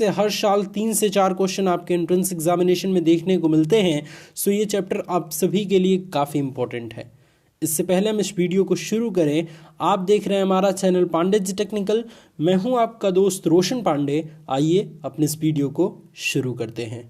से हर साल 3 से 4 क्वेश्चन आपके एंट्रेंस एग्जामिनेशन में देखने को मिलते हैं। सो ये चैप्टर आप सभी के लिए काफ़ी इंपॉर्टेंट है। इससे पहले हम इस वीडियो को शुरू करें, आप देख रहे हैं हमारा चैनल पांडे जी टेक्निकल। मैं हूं आपका दोस्त रोशन पांडे। आइए अपने इस वीडियो को शुरू करते हैं।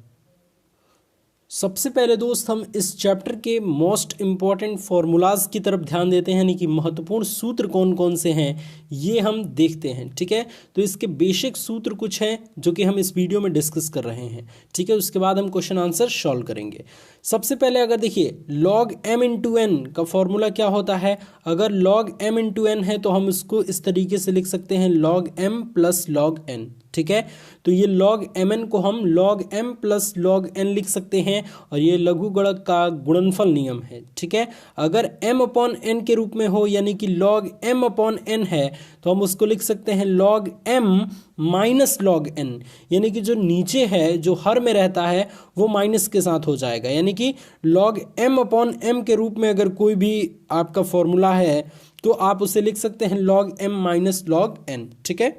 सबसे पहले दोस्त हम इस चैप्टर के मोस्ट इम्पॉर्टेंट फार्मूलाज की तरफ ध्यान देते हैं, यानी कि महत्वपूर्ण सूत्र कौन कौन से हैं ये हम देखते हैं। ठीक है, तो इसके बेसिक सूत्र कुछ हैं जो कि हम इस वीडियो में डिस्कस कर रहे हैं। ठीक है, उसके बाद हम क्वेश्चन आंसर सॉल्व करेंगे। सबसे पहले अगर देखिए log m इंटू एन का फॉर्मूला क्या होता है। अगर log m इंटू एन है तो हम उसको इस तरीके से लिख सकते हैं log m plus log n। ठीक है, तो ये log mn को हम log m plus log n लिख सकते हैं और ये लघुगणक का गुणनफल नियम है। ठीक है, अगर m अपॉन n के रूप में हो यानी कि log m अपॉन n है तो हम उसको लिख सकते हैं log m minus log n, यानी कि जो नीचे है जो हर में रहता है वो माइनस के साथ हो जाएगा। यानी कि log m अपॉन m के रूप में अगर कोई भी आपका फॉर्मूला है तो आप उसे लिख सकते हैं log m minus log n। ठीक है,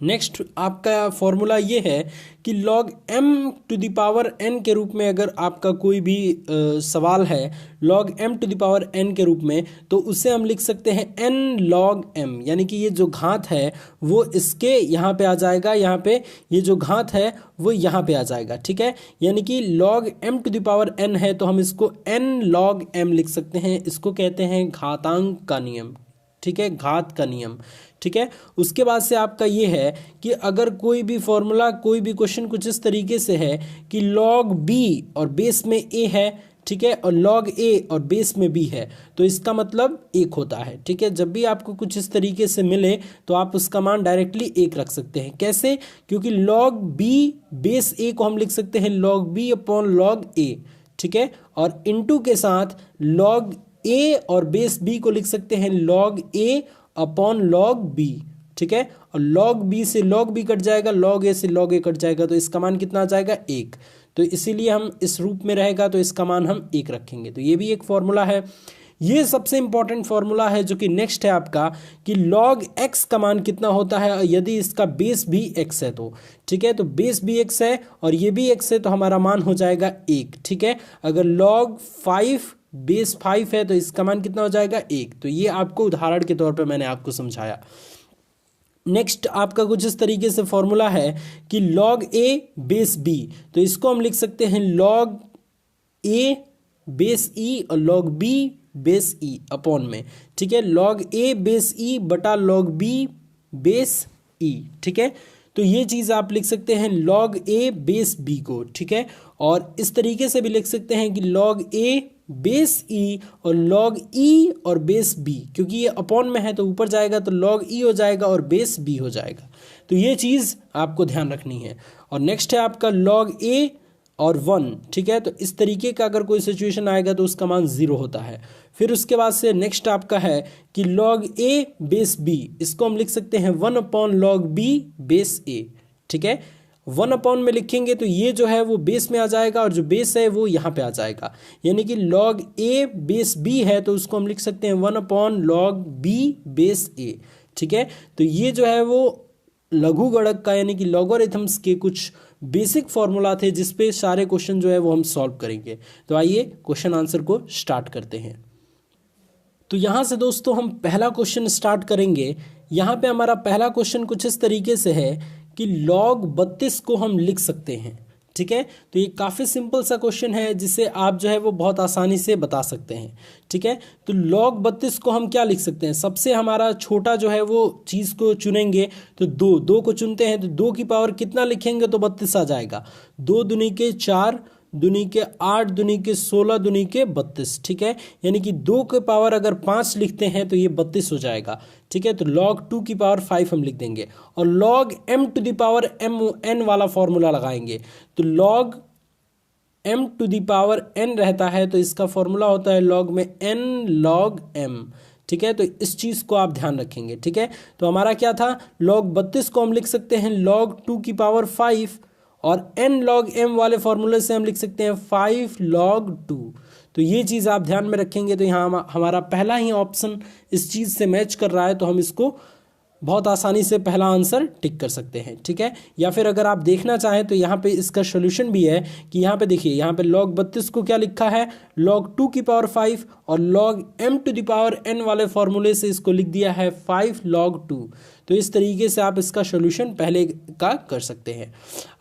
नेक्स्ट आपका फॉर्मूला ये है कि log m to the power n के रूप में अगर आपका कोई भी सवाल है log m to the power n के रूप में, तो उसे हम लिख सकते हैं n log m, यानी कि ये जो घात है वो इसके यहाँ पे आ जाएगा, यहाँ पे ये जो घात है वो यहाँ पे आ जाएगा। ठीक है, यानी कि log m to the power n है तो हम इसको n log m लिख सकते हैं। इसको कहते हैं घातांक का नियम। ठीक है, घात का नियम। ठीक है, उसके बाद से आपका ये है कि अगर कोई भी फॉर्मूला कोई भी क्वेश्चन कुछ इस तरीके से है कि log b और बेस में a है, ठीक है, और log a और बेस में b है, तो इसका मतलब 1 होता है। ठीक है, जब भी आपको कुछ इस तरीके से मिले तो आप उसका मान डायरेक्टली 1 रख सकते हैं। कैसे? क्योंकि log b बेस a को हम लिख सकते हैं log b upon log a। ठीक है, और इंटू के साथ log a और बेस b को लिख सकते हैं log a upon log b। ठीक है, और log b से log b कट जाएगा, log a से log a कट जाएगा, तो इसका मान कितना आ जाएगा 1। तो इसीलिए हम इस रूप में रहेगा तो इसका मान हम 1 रखेंगे। तो ये भी एक फॉर्मूला है। ये सबसे इंपॉर्टेंट फॉर्मूला है जो कि नेक्स्ट है आपका कि log x का मान कितना होता है यदि इसका बेस भी x है तो। ठीक है, तो बेस भी x है और ये भी x है तो हमारा मान हो जाएगा 1। ठीक है, अगर log 5 बेस 5 है तो इसका मान कितना हो जाएगा 1। तो ये आपको उदाहरण के तौर पे मैंने आपको समझाया। नेक्स्ट आपका कुछ इस तरीके से फॉर्मूला है कि log a बेस b, तो इसको हम लिख सकते हैं log a बेस e और log b base e upon में। ठीक है, log a बेस e बटा log b बेस e। ठीक है, तो ये चीज़ आप लिख सकते हैं log a बेस b को। ठीक है, और इस तरीके से भी लिख सकते हैं कि log a बेस e और log e और बेस b, क्योंकि ये अपॉन में है तो ऊपर जाएगा तो log e हो जाएगा और बेस b हो जाएगा। तो ये चीज़ आपको ध्यान रखनी है। और नेक्स्ट है आपका log a और 1। ठीक है, तो इस तरीके का अगर कोई सिचुएशन आएगा तो उसका मान 0 होता है। फिर उसके बाद से नेक्स्ट आपका है कि log a बेस b, इसको हम लिख सकते हैं 1 upon log b base a। ठीक है, 1 अपॉन में लिखेंगे तो ये जो है वो बेस में आ जाएगा और जो बेस है वो यहाँ पे आ जाएगा, यानी कि log a बेस b है तो उसको हम लिख सकते हैं 1 upon log b base a। ठीक है, तो ये जो है वो लघुगणक का यानी कि लॉगरिथम्स के कुछ बेसिक फॉर्मूला थे जिस पे सारे क्वेश्चन जो है वो हम सॉल्व करेंगे। तो आइए क्वेश्चन आंसर को स्टार्ट करते हैं। तो यहाँ से दोस्तों हम पहला क्वेश्चन स्टार्ट करेंगे। यहाँ पे हमारा पहला क्वेश्चन कुछ इस तरीके से है कि log 32 को हम लिख सकते हैं। ठीक है, तो ये काफ़ी सिंपल सा क्वेश्चन है जिसे आप जो है वो बहुत आसानी से बता सकते हैं। ठीक है, तो log 32 को हम क्या लिख सकते हैं, सबसे हमारा छोटा जो है वो चीज़ को चुनेंगे तो 2 को चुनते हैं तो 2 की पावर कितना लिखेंगे तो 32 आ जाएगा। 2 दूनी के 4, दूनी के 8, दूनी के 16, दूनी के 32। ठीक है, यानी कि 2 के पावर अगर 5 लिखते हैं तो ये 32 हो जाएगा। ठीक है, तो log 2 की पावर 5 हम लिख देंगे और log m to the power n वाला फॉर्मूला लगाएंगे। तो log m to the power n रहता है तो इसका फॉर्मूला होता है log में n log m। ठीक है, तो इस चीज़ को आप ध्यान रखेंगे। ठीक है, तो हमारा क्या था, log 32 को हम लिख सकते हैं log 2 की पावर 5 और n log m वाले फॉर्मूले से हम लिख सकते हैं 5 log 2। तो ये चीज़ आप ध्यान में रखेंगे। तो यहाँ हमारा पहला ही ऑप्शन इस चीज़ से मैच कर रहा है तो हम इसको बहुत आसानी से पहला आंसर टिक कर सकते हैं, ठीक है। या फिर अगर आप देखना चाहें तो यहाँ पे इसका सोल्यूशन भी है कि यहाँ पे देखिए, यहाँ पे log 32 को क्या लिखा है, log 2 की पावर 5 और log m to the power n वाले फॉर्मूले से इसको लिख दिया है 5 log 2। तो इस तरीके से आप इसका सोल्यूशन पहले का कर सकते हैं।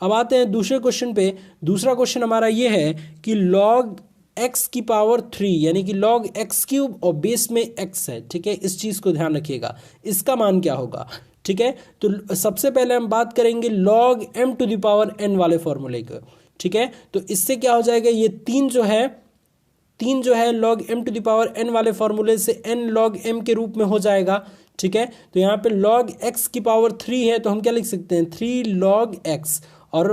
अब आते हैं दूसरे क्वेश्चन पे। दूसरा क्वेश्चन हमारा ये है कि log x की पावर 3 यानी कि log x क्यूब और बेस में x है, ठीक है। इस चीज़ को ध्यान रखिएगा, इसका मान क्या होगा, ठीक है। तो सबसे पहले हम बात करेंगे log m to the power n वाले फॉर्मूले को, ठीक है। तो इससे क्या हो जाएगा, ये 3 जो है log m to the power n वाले फॉर्मूले से n log m के रूप में हो जाएगा, ठीक है। तो यहाँ पे log x की पावर 3 है तो हम क्या लिख सकते हैं, 3 log x और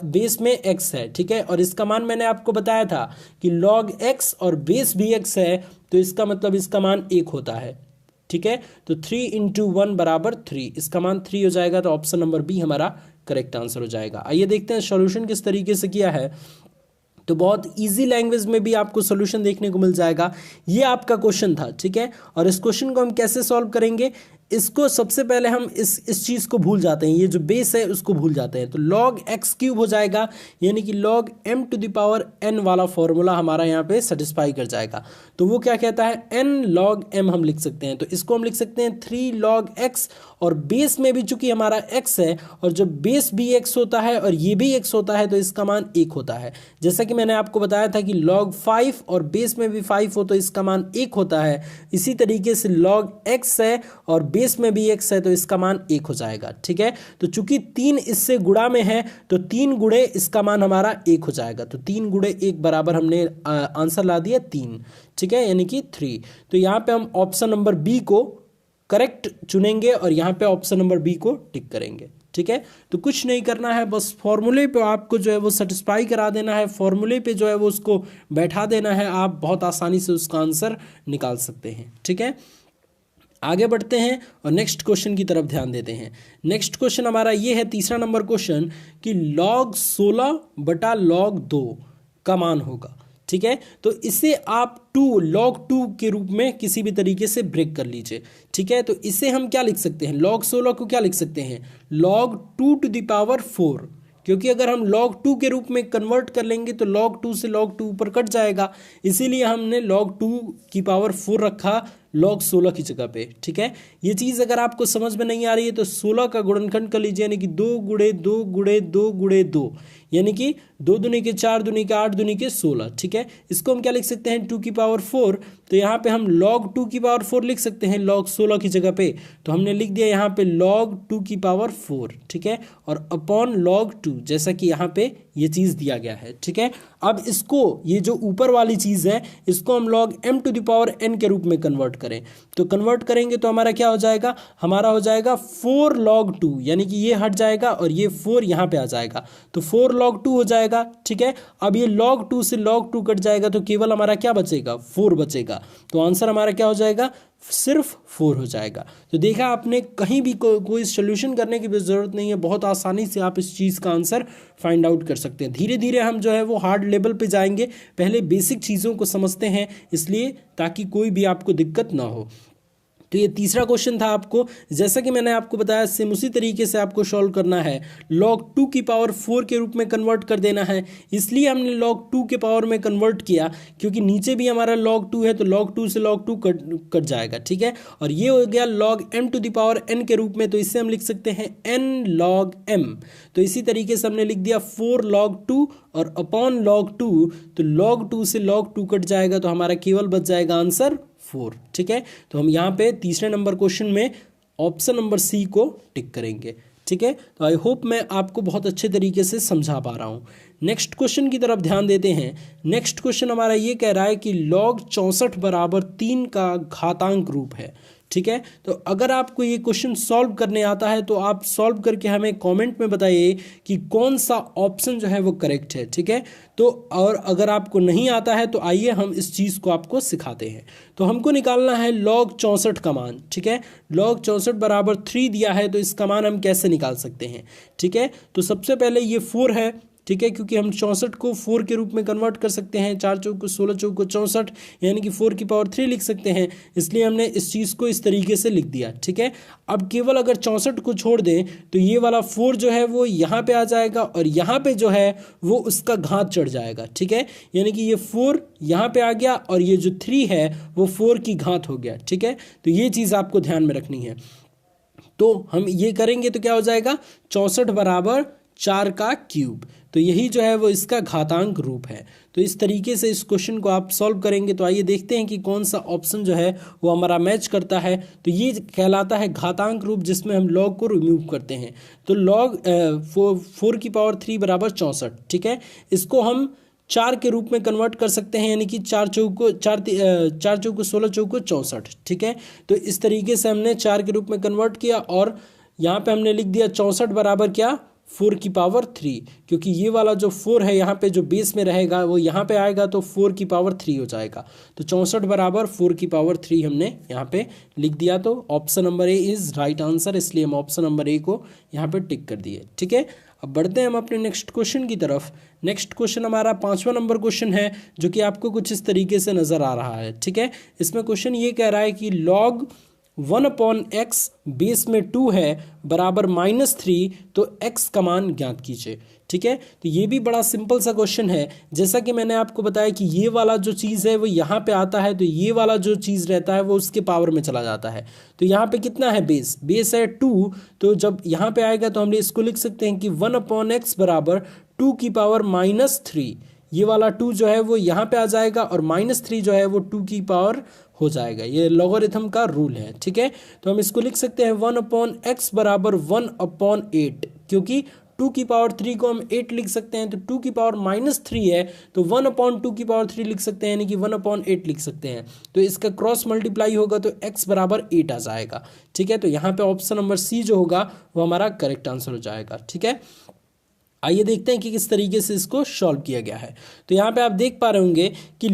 बेस में x है, ठीक है। और इसका मान मैंने आपको बताया था कि log x और बेस भी x है, तो इसका मतलब इसका मान 1 होता है, ठीक है। तो 3 इंटू 1 बराबर 3, इसका मान 3 हो जाएगा। तो ऑप्शन नंबर बी हमारा करेक्ट आंसर हो जाएगा। आइए देखते हैं सॉल्यूशन किस तरीके से किया है। तो बहुत इजी लैंग्वेज में भी आपको सॉल्यूशन देखने को मिल जाएगा। ये आपका क्वेश्चन था, ठीक है। और इस क्वेश्चन को हम कैसे सॉल्व करेंगे, इसको सबसे पहले हम इस चीज़ को भूल जाते हैं, ये जो बेस है उसको भूल जाते हैं। तो log x क्यूब हो जाएगा, यानी कि log m to the power n वाला फॉर्मूला हमारा यहाँ पे सेटिस्फाई कर जाएगा। तो वो क्या कहता है, n log m हम लिख सकते हैं। तो इसको हम लिख सकते हैं 3 log x, और बेस में भी चूंकि हमारा x है और जब बेस भी x होता है और ये भी x होता है तो इसका मान 1 होता है। जैसा कि मैंने आपको बताया था कि log 5 और बेस में भी 5 हो तो इसका मान 1 होता है। इसी तरीके से log x है और बेस में भी x है तो इसका मान 1 हो जाएगा, ठीक है। तो चूंकि 3 इससे गुणा में है तो 3 गुणे इसका मान हमारा 1 हो जाएगा। तो 3 गुणे 1 बराबर हमने आंसर ला दिया 3, ठीक है, यानी कि 3। तो यहाँ पे हम ऑप्शन नंबर बी को करेक्ट चुनेंगे और यहाँ पे ऑप्शन नंबर बी को टिक करेंगे, ठीक है। तो कुछ नहीं करना है, बस फॉर्मूले पे आपको जो है वो सेटिस्फाई करा देना है, फॉर्मूले पे जो है वो उसको बैठा देना है, आप बहुत आसानी से उसका आंसर निकाल सकते हैं, ठीक है। आगे बढ़ते हैं और नेक्स्ट क्वेश्चन की तरफ ध्यान देते हैं। नेक्स्ट क्वेश्चन हमारा ये है, तीसरा नंबर क्वेश्चन, कि log 16 बटा log 2 का मान होगा, ठीक है। तो इसे आप log 2 के रूप में किसी भी तरीके से ब्रेक कर लीजिए, ठीक है। तो इसे हम क्या लिख सकते हैं, log 16 को क्या लिख सकते हैं, log 2 टू द पावर 4, क्योंकि अगर हम log 2 के रूप में कन्वर्ट कर लेंगे तो log 2 से log 2 ऊपर कट जाएगा, इसीलिए हमने log 2 की पावर 4 रखा log 16 की जगह पे, ठीक है। ये चीज़ अगर आपको समझ में नहीं आ रही है तो 16 का गुणनखंड कर लीजिए, यानी कि 2 गुणे 2 गुणे 2 गुणे 2, यानी कि 2 दूनी के 4, दूनी के 8, दूनी के 16, ठीक है। इसको हम क्या लिख सकते हैं, 2 की पावर 4। तो यहाँ पे हम log 2 की पावर 4 लिख सकते हैं log 16 की जगह पे। तो हमने लिख दिया यहाँ पे log 2 की पावर 4, ठीक है, और अपॉन log 2, जैसा कि यहाँ पे ये चीज़ दिया गया है, ठीक है। अब इसको, ये जो ऊपर वाली चीज़ है, इसको हम log m to the power n के रूप में कन्वर्ट करें, तो कन्वर्ट करेंगे तो हमारा क्या हो जाएगा, हमारा हो जाएगा 4 log 2, यानी कि ये हट जाएगा और ये 4 यहाँ पे आ जाएगा, तो 4 log 2 हो जाएगा, ठीक है। अब ये log 2 से log 2 कट जाएगा तो केवल हमारा क्या बचेगा, 4 बचेगा। तो आंसर हमारा क्या हो जाएगा, सिर्फ 4 हो जाएगा। तो देखा आपने, कहीं भी कोई सोल्यूशन करने की भी ज़रूरत नहीं है, बहुत आसानी से आप इस चीज़ का आंसर फाइंड आउट कर सकते हैं। धीरे धीरे हम जो है वो हार्ड लेवल पे जाएंगे, पहले बेसिक चीज़ों को समझते हैं, इसलिए ताकि कोई भी आपको दिक्कत ना हो। तो ये तीसरा क्वेश्चन था आपको, जैसा कि मैंने आपको बताया सेम उसी तरीके से आपको सॉल्व करना है, log 2 की पावर 4 के रूप में कन्वर्ट कर देना है। इसलिए हमने log 2 के पावर में कन्वर्ट किया क्योंकि नीचे भी हमारा log 2 है, तो log 2 से log 2 कट जाएगा, ठीक है। और ये हो गया log m to the power n के रूप में, तो इससे हम लिख सकते हैं n log m। तो इसी तरीके से हमने लिख दिया 4 log 2 और अपॉन log 2, तो log 2 से log 2 कट जाएगा तो हमारा केवल बच जाएगा आंसर 4, ठीक है। तो हम यहाँ पे तीसरे नंबर क्वेश्चन में ऑप्शन नंबर सी को टिक करेंगे, ठीक है। तो आई होप मैं आपको बहुत अच्छे तरीके से समझा पा रहा हूँ। नेक्स्ट क्वेश्चन की तरफ ध्यान देते हैं। नेक्स्ट क्वेश्चन हमारा ये कह रहा है कि log 64 बराबर 3 का घातांक रूप है, ठीक है। तो अगर आपको ये क्वेश्चन सॉल्व करने आता है तो आप सॉल्व करके हमें कमेंट में बताइए कि कौन सा ऑप्शन जो है वो करेक्ट है, ठीक है। तो और अगर आपको नहीं आता है तो आइए हम इस चीज़ को आपको सिखाते हैं। तो हमको निकालना है log 64 का मान, ठीक है। log 64 बराबर 3 दिया है, तो इसका मान हम कैसे निकाल सकते हैं, ठीक है। तो सबसे पहले ये 4 है, ठीक है, क्योंकि हम 64 को 4 के रूप में कन्वर्ट कर सकते हैं, 4 चौक को 16 चौक को 64 यानी कि 4 की पावर 3 लिख सकते हैं, इसलिए हमने इस चीज़ को इस तरीके से लिख दिया। ठीक है, अब केवल अगर 64 को छोड़ दें तो ये वाला 4 जो है वो यहाँ पे आ जाएगा और यहाँ पे जो है वो उसका घात चढ़ जाएगा। ठीक है, यानी कि ये 4 यहाँ पे आ गया और ये जो 3 है वो 4 की घात हो गया। ठीक है, तो ये चीज़ आपको ध्यान में रखनी है। तो हम ये करेंगे तो क्या हो जाएगा, 64 बराबर 4 का क्यूब, तो यही जो है वो इसका घातांक रूप है। तो इस तरीके से इस क्वेश्चन को आप सॉल्व करेंगे। तो आइए देखते हैं कि कौन सा ऑप्शन जो है वो हमारा मैच करता है। तो ये कहलाता है घातांक रूप, जिसमें हम लॉग को रिमूव करते हैं। तो लॉग 4 की पावर 3 बराबर 64। ठीक है, इसको हम 4 के रूप में कन्वर्ट कर सकते हैं, यानी कि 4 चौक को 16 चौक को 64। ठीक है, तो इस तरीके से हमने 4 के रूप में कन्वर्ट किया और यहाँ पे हमने लिख दिया 64 बराबर क्या, 4 की पावर 3, क्योंकि ये वाला जो 4 है यहाँ पे जो बेस में रहेगा वो यहाँ पे आएगा तो 4 की पावर 3 हो जाएगा। तो 64 बराबर 4 की पावर 3 हमने यहाँ पे लिख दिया। तो option number A is right answer, इसलिए हम ऑप्शन नंबर ए को यहाँ पे टिक कर दिए। ठीक है, अब बढ़ते हैं हम अपने नेक्स्ट क्वेश्चन की तरफ। नेक्स्ट क्वेश्चन हमारा 5वां नंबर क्वेश्चन है, जो कि आपको कुछ इस तरीके से नज़र आ रहा है। ठीक है, इसमें क्वेश्चन ये कह रहा है कि लॉग 1/x बेस में 2 है बराबर -3, तो x का मान ज्ञात कीजिए। ठीक है, तो ये भी बड़ा सिंपल सा क्वेश्चन है। जैसा कि मैंने आपको बताया कि ये वाला जो चीज़ है वो यहाँ पे आता है, तो ये वाला जो चीज़ रहता है वो उसके पावर में चला जाता है। तो यहाँ पे कितना है, बेस है 2, तो जब यहाँ पे आएगा तो हम इसको लिख सकते हैं कि 1/x बराबर 2 की पावर -3। ये वाला 2 जो है वो यहाँ पे आ जाएगा और -3 जो है वो 2 की पावर हो जाएगा। ये लॉगरिथम का रूल है। ठीक है, तो हम इसको लिख सकते हैं 1/x बराबर 1/8, क्योंकि 2 की पावर 3 को हम 8 लिख सकते हैं, तो 2 की पावर -3 है तो 1/2 की पावर 3 लिख सकते हैं, यानी कि 1/8 लिख सकते हैं। तो इसका क्रॉस मल्टीप्लाई होगा तो x बराबर 8 आ जाएगा। ठीक है, तो यहाँ पे ऑप्शन नंबर सी जो होगा वो हमारा करेक्ट आंसर हो जाएगा। ठीक है, आइए देखते हैं कि किस तरीके से इसको सॉल्व किया गया है। तो यहाँ पे आप देख पा रहे होंगे कि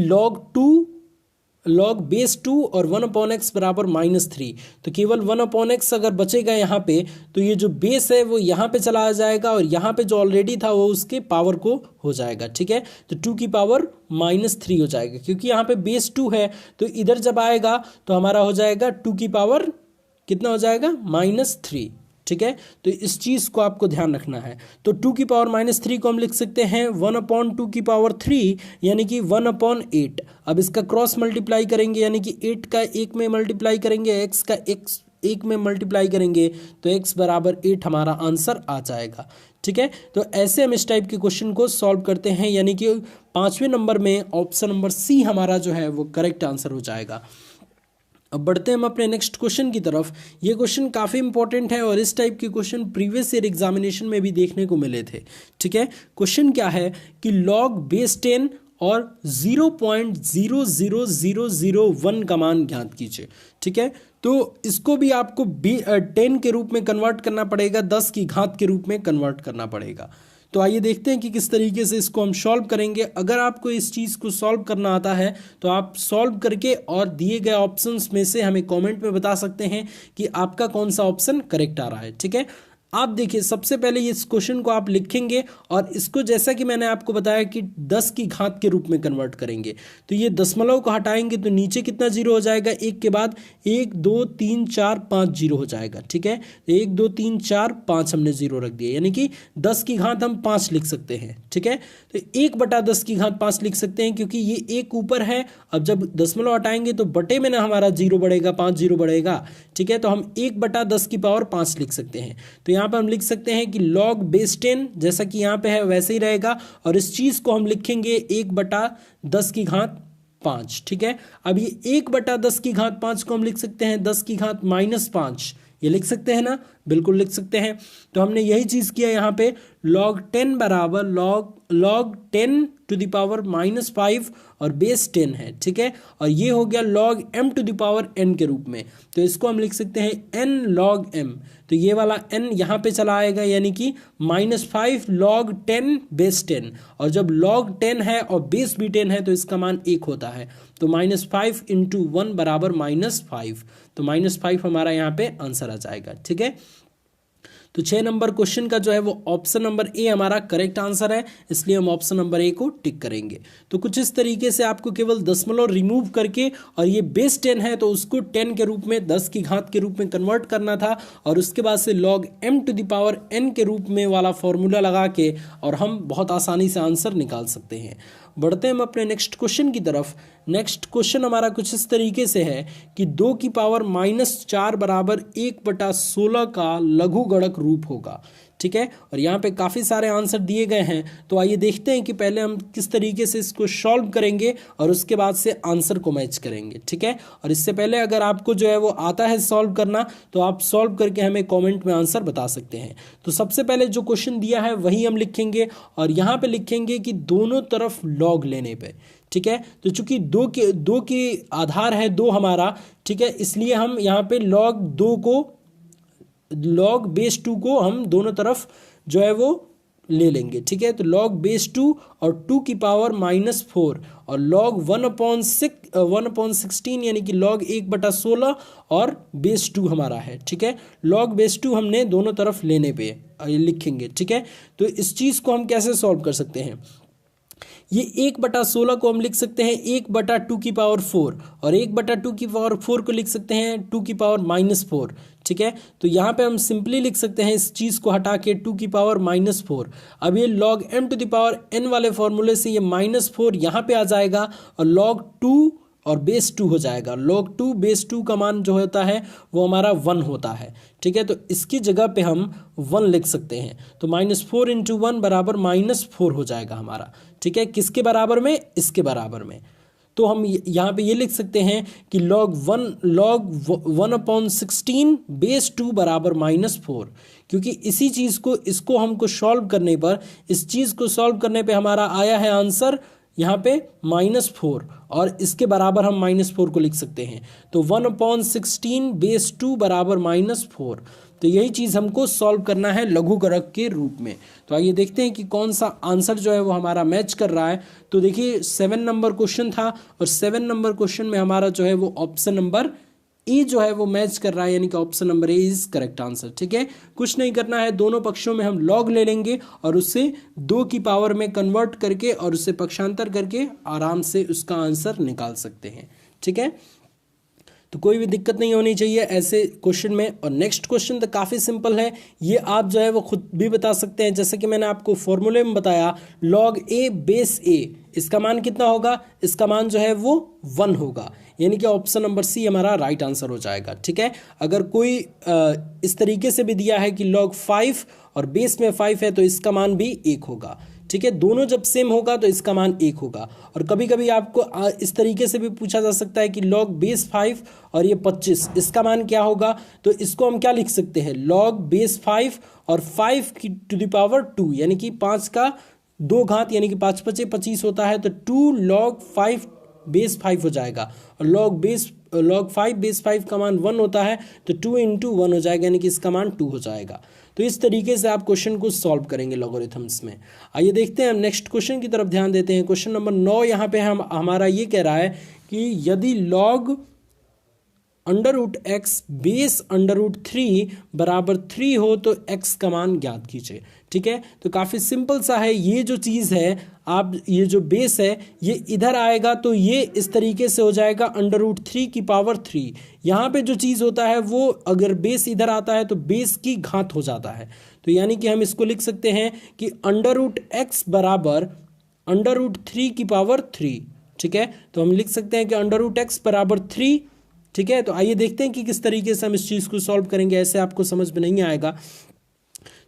लॉग बेस 2 और 1/x बराबर -3, तो केवल 1/x अगर बचेगा यहाँ पे तो ये जो बेस है वो यहाँ पे चला जाएगा और यहाँ पे जो ऑलरेडी था वो उसके पावर को हो जाएगा। ठीक है, तो 2 की पावर -3 हो जाएगा, क्योंकि यहाँ पे बेस 2 है तो इधर जब आएगा तो हमारा हो जाएगा 2 की पावर कितना हो जाएगा, -3। ठीक है, तो इस चीज़ को आपको ध्यान रखना है। तो 2 की पावर -3 को हम लिख सकते हैं 1/2 की पावर 3, यानी कि 1/8। अब इसका क्रॉस मल्टीप्लाई करेंगे, यानी कि 8 का 1 में मल्टीप्लाई करेंगे, x का 1 में मल्टीप्लाई करेंगे, तो x बराबर 8 हमारा आंसर आ जाएगा। ठीक है, तो ऐसे हम इस टाइप के क्वेश्चन को सॉल्व करते हैं, यानी कि 5वें नंबर में ऑप्शन नंबर सी हमारा जो है वो करेक्ट आंसर हो जाएगा। अब बढ़ते हैं हम अपने नेक्स्ट क्वेश्चन की तरफ। ये क्वेश्चन काफ़ी इंपॉर्टेंट है और इस टाइप के क्वेश्चन प्रीवियस ईयर एग्जामिनेशन में भी देखने को मिले थे। ठीक है, क्वेश्चन क्या है कि लॉग बेस 10 और 0.00001 का मान ज्ञात कीजिए। ठीक है, तो इसको भी आपको 10 के रूप में कन्वर्ट करना पड़ेगा, 10 की घात के रूप में कन्वर्ट करना पड़ेगा। तो आइए देखते हैं कि किस तरीके से इसको हम सॉल्व करेंगे। अगर आपको इस चीज़ को सॉल्व करना आता है तो आप सॉल्व करके और दिए गए ऑप्शंस में से हमें कमेंट में बता सकते हैं कि आपका कौन सा ऑप्शन करेक्ट आ रहा है। ठीक है, आप देखिए सबसे पहले इस क्वेश्चन को आप लिखेंगे और इसको जैसा कि मैंने आपको बताया कि 10 की घात के रूप में कन्वर्ट करेंगे। तो ये दशमलव को हटाएंगे तो नीचे कितना जीरो हो जाएगा, एक के बाद 1 2 3 4 5 जीरो हो जाएगा। ठीक है, 1 2 3 4 5 हमने जीरो रख दिया, यानी कि 10 की घात हम 5 लिख सकते हैं। ठीक है, तो 1/10 की घात 5 लिख सकते हैं, क्योंकि ये एक ऊपर है। अब जब दशमलव हटाएंगे तो बटे में ना हमारा जीरो बढ़ेगा, 5 जीरो बढ़ेगा। ठीक है, तो हम 1/10 की पावर 5 लिख सकते हैं। तो यहाँ पर हम लिख सकते हैं कि लॉग बेस 10 जैसा कि यहाँ पे है वैसे ही रहेगा और इस चीज़ को हम लिखेंगे 1/10 की घात 5। ठीक है, अब ये 1/10 की घात 5 को हम लिख सकते हैं 10 की घात -5, ये लिख सकते हैं ना, बिल्कुल लिख सकते हैं। तो हमने यही चीज़ किया यहाँ पे, log 10 बराबर log 10 टू द पावर -5 और बेस 10 है। ठीक है, और ये हो गया log m to the power n के रूप में, तो इसको हम लिख सकते हैं n log m। तो ये वाला n यहाँ पे चला आएगा, यानी कि -5 log 10 बेस 10, और जब log 10 है और बेस भी 10 है तो इसका मान 1 होता है। तो -5 × 1 बराबर -5, तो -5 हमारा यहाँ पे आंसर आ जाएगा। ठीक है, तो 6 नंबर क्वेश्चन का जो है वो ऑप्शन नंबर ए हमारा करेक्ट आंसर है, इसलिए हम ऑप्शन नंबर ए को टिक करेंगे। तो कुछ इस तरीके से आपको केवल दशमलव रिमूव करके, और ये बेस 10 है तो उसको 10 के रूप में, 10 की घात के रूप में कन्वर्ट करना था, और उसके बाद से log m to the power n के रूप में वाला फॉर्मूला लगा के और हम बहुत आसानी से आंसर निकाल सकते हैं। बढ़ते हैं हम अपने नेक्स्ट क्वेश्चन की तरफ। नेक्स्ट क्वेश्चन हमारा कुछ इस तरीके से है कि 2 की पावर -4 बराबर 1/16 का लघुगणक रूप होगा। ठीक है, और यहाँ पे काफ़ी सारे आंसर दिए गए हैं, तो आइए देखते हैं कि पहले हम किस तरीके से इसको सॉल्व करेंगे और उसके बाद से आंसर को मैच करेंगे। ठीक है, और इससे पहले अगर आपको जो है वो आता है सॉल्व करना, तो आप सॉल्व करके हमें कमेंट में आंसर बता सकते हैं। तो सबसे पहले जो क्वेश्चन दिया है वही हम लिखेंगे, और यहाँ पे लिखेंगे कि दोनों तरफ लॉग लेने पे। ठीक है, तो चूंकि दो की आधार है 2 हमारा, ठीक है, इसलिए हम यहाँ पे log बेस 2 को हम दोनों तरफ जो है वो ले लेंगे। ठीक है, तो log बेस 2 और 2 की पावर -4 और log 1/16 यानी कि log 1/16 और बेस 2 हमारा है। ठीक है, log बेस 2 हमने दोनों तरफ लेने पे लिखेंगे। ठीक है, तो इस चीज़ को हम कैसे सॉल्व कर सकते हैं? ये 1/16 को हम लिख सकते हैं 1/2 की पावर 4, और 1/2 की पावर 4 को लिख सकते हैं 2 की पावर -4। ठीक है, तो यहाँ पे हम सिंपली लिख सकते हैं इस चीज़ को हटा के 2 की पावर -4। अब ये log m to the power n वाले फॉर्मूले से ये -4 यहाँ पे आ जाएगा, और log 2 और बेस 2 हो जाएगा। log 2 बेस 2 का मान जो होता है वो हमारा 1 होता है। ठीक है, तो इसकी जगह पे हम 1 लिख सकते हैं, तो -4 × 1 बराबर -4 हो जाएगा हमारा। ठीक है, किसके बराबर में? इसके बराबर में। तो हम यहाँ पे ये लिख सकते हैं कि log 1/16 बेस 2 बराबर -4, क्योंकि इसी चीज़ को इसको हमको सॉल्व करने पर, इस चीज़ को सॉल्व करने पे हमारा आया है आंसर यहाँ पे -4, और इसके बराबर हम -4 को लिख सकते हैं। तो 1/16 बेस 2 बराबर -4। तो यही चीज़ हमको सॉल्व करना है लघुगणक के रूप में। तो आइए देखते हैं कि कौन सा आंसर जो है वो हमारा मैच कर रहा है। तो देखिए 7 नंबर क्वेश्चन था, और 7 नंबर क्वेश्चन में हमारा जो है वो ऑप्शन नंबर ए जो है वो मैच कर रहा है, यानी कि option number A is correct answer. ठीक है, कुछ नहीं करना है, दोनों पक्षों में हम लॉग ले लेंगे और उससे 2 की पावर में कन्वर्ट करके और उससे पक्षांतर करके आराम से उसका आंसर निकाल सकते हैं। ठीक है, तो कोई भी दिक्कत नहीं होनी चाहिए ऐसे क्वेश्चन में। और नेक्स्ट क्वेश्चन तो काफ़ी सिंपल है, ये आप जो है वो खुद भी बता सकते हैं। जैसे कि मैंने आपको फॉर्मूले में बताया, log a बेस a, इसका मान कितना होगा? इसका मान जो है वो 1 होगा, यानी कि ऑप्शन नंबर सी हमारा राइट आंसर हो जाएगा। ठीक है, अगर कोई इस तरीके से भी दिया है कि log 5 और बेस में 5 है तो इसका मान भी 1 होगा। ठीक है, दोनों जब सेम होगा तो इसका मान 1 होगा। और कभी कभी आपको इस तरीके से भी पूछा जा सकता है कि log बेस 5 और ये 25, इसका मान क्या होगा? तो इसको हम क्या लिख सकते हैं? log बेस 5 और 5 की टू द पावर 2, यानी कि 5 का 2 घात, यानी कि 5 × 5 = 25 होता है, तो 2 log 5 बेस 5 हो जाएगा। और log 5 बेस 5 का मान 1 होता है, तो 2 × 1 हो जाएगा, यानी कि इसका मान 2 हो जाएगा। तो इस तरीके से आप क्वेश्चन को सॉल्व करेंगे लॉगरिथम्स में। आइए देखते हैं, हम नेक्स्ट क्वेश्चन की तरफ ध्यान देते हैं। क्वेश्चन नंबर 9 यहाँ पे हमारा ये कह रहा है कि यदि log √x बेस √3 बराबर 3 हो तो x का मान ज्ञात कीजिए। ठीक है, तो काफ़ी सिंपल सा है। ये जो चीज़ है, आप ये जो बेस है ये इधर आएगा तो ये इस तरीके से हो जाएगा √3 की पावर 3। यहाँ पे जो चीज़ होता है वो अगर बेस इधर आता है तो बेस की घात हो जाता है। तो यानी कि हम इसको लिख सकते हैं कि √x बराबर √3 की पावर 3। ठीक है, तो हम लिख सकते हैं कि √x बराबर 3। ठीक है, तो आइए देखते हैं कि किस तरीके से हम इस चीज़ को सॉल्व करेंगे, ऐसे आपको समझ में नहीं आएगा।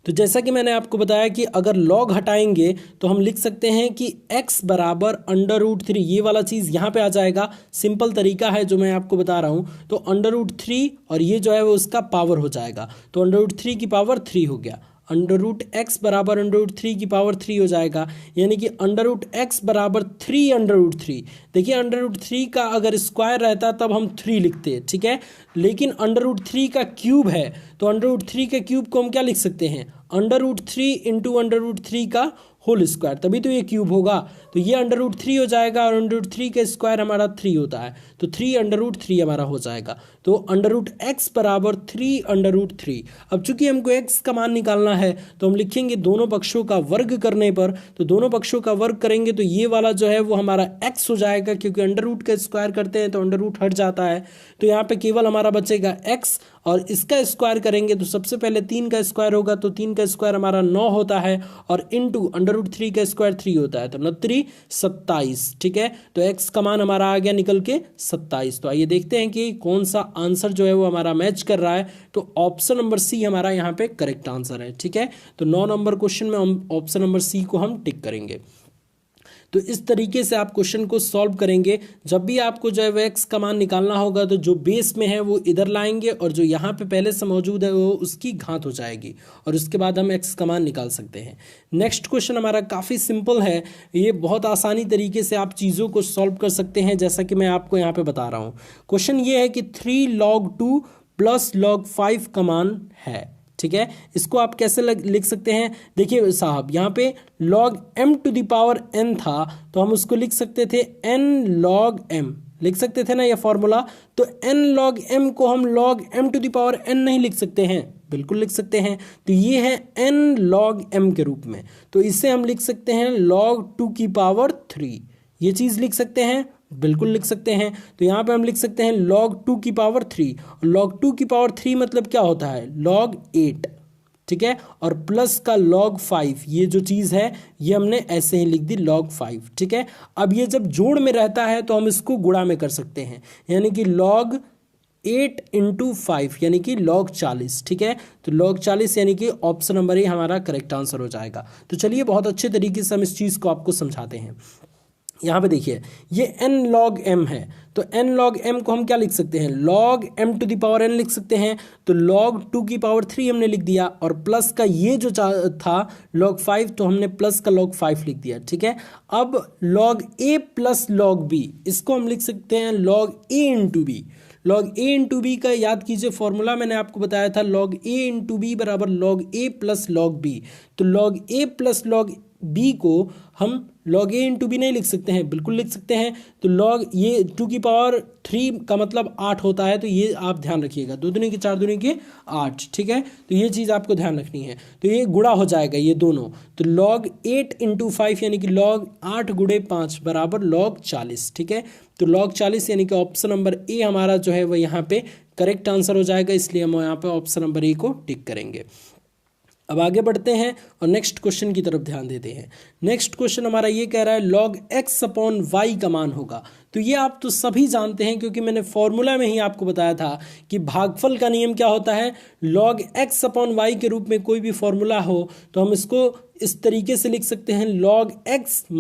तो जैसा कि मैंने आपको बताया कि अगर log हटाएंगे तो हम लिख सकते हैं कि x बराबर √3, ये वाला चीज़ यहाँ पे आ जाएगा। सिंपल तरीका है जो मैं आपको बता रहा हूँ। तो √3 और ये जो है वो उसका पावर हो जाएगा, तो √3 की पावर 3 हो गया। √x बराबर √3 की पावर 3 हो जाएगा, यानी कि √x बराबर 3 देखिए √3 का अगर स्क्वायर रहता तब हम 3 लिखते। ठीक है, लेकिन √3 का क्यूब है, तो √3 के क्यूब को हम क्या लिख सकते हैं? √3 × √3 का होल स्क्वायर, तभी तो ये क्यूब होगा। तो ये √3 हो जाएगा और √3 का स्क्वायर हमारा 3 होता है, तो 3 √3 हमारा हो जाएगा। तो √x बराबर 3 √3। अब चूंकि हमको x का मान निकालना है तो हम लिखेंगे दोनों पक्षों का वर्ग करने पर, तो दोनों पक्षों का वर्ग करेंगे तो ये वाला जो है वो हमारा x हो जाएगा, क्योंकि √ का स्क्वायर करते हैं तो √ हट जाता है। तो यहाँ पे केवल हमारा बचेगा x, और इसका स्क्वायर करेंगे तो सबसे पहले 3 का स्क्वायर होगा, तो 3 का स्क्वायर हमारा 9 होता है, और इनटू √3 का स्क्वायर 3 होता है, तो 9 27। ठीक है, तो x का मान हमारा आ गया निकल के 27। तो आइए देखते हैं कि कौन सा आंसर जो है वो हमारा मैच कर रहा है। तो ऑप्शन नंबर सी हमारा यहाँ पे करेक्ट आंसर है। ठीक है, तो 9 नंबर क्वेश्चन में हम ऑप्शन नंबर सी को हम टिक करेंगे। तो इस तरीके से आप क्वेश्चन को सॉल्व करेंगे। जब भी आपको जो है वो x का मान निकालना होगा तो जो बेस में है वो इधर लाएंगे, और जो यहाँ पे पहले से मौजूद है वो उसकी घात हो जाएगी, और उसके बाद हम x का मान निकाल सकते हैं। नेक्स्ट क्वेश्चन हमारा काफ़ी सिंपल है, ये बहुत आसानी तरीके से आप चीज़ों को सॉल्व कर सकते हैं, जैसा कि मैं आपको यहाँ पर बता रहा हूँ। क्वेश्चन ये है कि 3 log 2 + log 5 का मान है। ठीक है, इसको आप कैसे लिख सकते हैं? देखिए साहब, यहाँ पे log m⁴n था, तो हम उसको लिख सकते थे n log m, लिख सकते थे ना ये फॉर्मूला। तो n log m को हम log m⁴n नहीं लिख सकते हैं? बिल्कुल लिख सकते हैं। तो ये है n log m के रूप में, तो इसे हम लिख सकते हैं log 2⁵, ये चीज़ लिख सकते हैं, बिल्कुल लिख सकते हैं। तो यहाँ पे हम लिख सकते हैं log 2⁵, log 2⁵ मतलब क्या होता है? log 8। ठीक है, और प्लस का log 5, ये जो चीज़ है ये हमने ऐसे ही लिख दी log 5। ठीक है, अब ये जब जोड़ में रहता है तो हम इसको गुणा में कर सकते हैं, यानी कि log 8 × 5 यानी कि log 40। ठीक है, तो log 40 यानी कि ऑप्शन नंबर ए हमारा करेक्ट आंसर हो जाएगा। तो चलिए बहुत अच्छे तरीके से हम इस चीज़ को आपको समझाते हैं। यहाँ पे देखिए ये n log m है, तो n log m को हम क्या लिख सकते हैं? log m⁴n लिख सकते हैं। तो log 2⁵ हमने लिख दिया, और प्लस का ये जो था log 5, तो हमने प्लस का log 5 लिख दिया। ठीक है, अब log a + log b, इसको हम लिख सकते हैं log a × b। log a × b का याद कीजिए, फॉर्मूला मैंने आपको बताया था log a × b बराबर log a + log b। तो log a + log b को हम log a × b नहीं लिख सकते हैं? बिल्कुल लिख सकते हैं। तो log ये 2⁵ का मतलब 8 होता है, तो ये आप ध्यान रखिएगा, 2 दूनी के 4 दूनी के 8। ठीक है, तो ये चीज़ आपको ध्यान रखनी है। तो ये गुणा हो जाएगा ये दोनों, तो log 8 × 5 यानी कि log 8 × 5 बराबर log 40। ठीक है, तो log 40 यानी कि ऑप्शन नंबर ए हमारा जो है वो यहाँ पे करेक्ट आंसर हो जाएगा, इसलिए हम यहाँ पे ऑप्शन नंबर ए को टिक करेंगे। अब आगे बढ़ते हैं और नेक्स्ट क्वेश्चन की तरफ ध्यान देते हैं। नेक्स्ट क्वेश्चन हमारा ये कह रहा है log x/y का मान होगा। तो ये आप तो सभी जानते हैं, क्योंकि मैंने फॉर्मूला में ही आपको बताया था कि भागफल का नियम क्या होता है। log x/y के रूप में कोई भी फॉर्मूला हो तो हम इसको इस तरीके से लिख सकते हैं log x -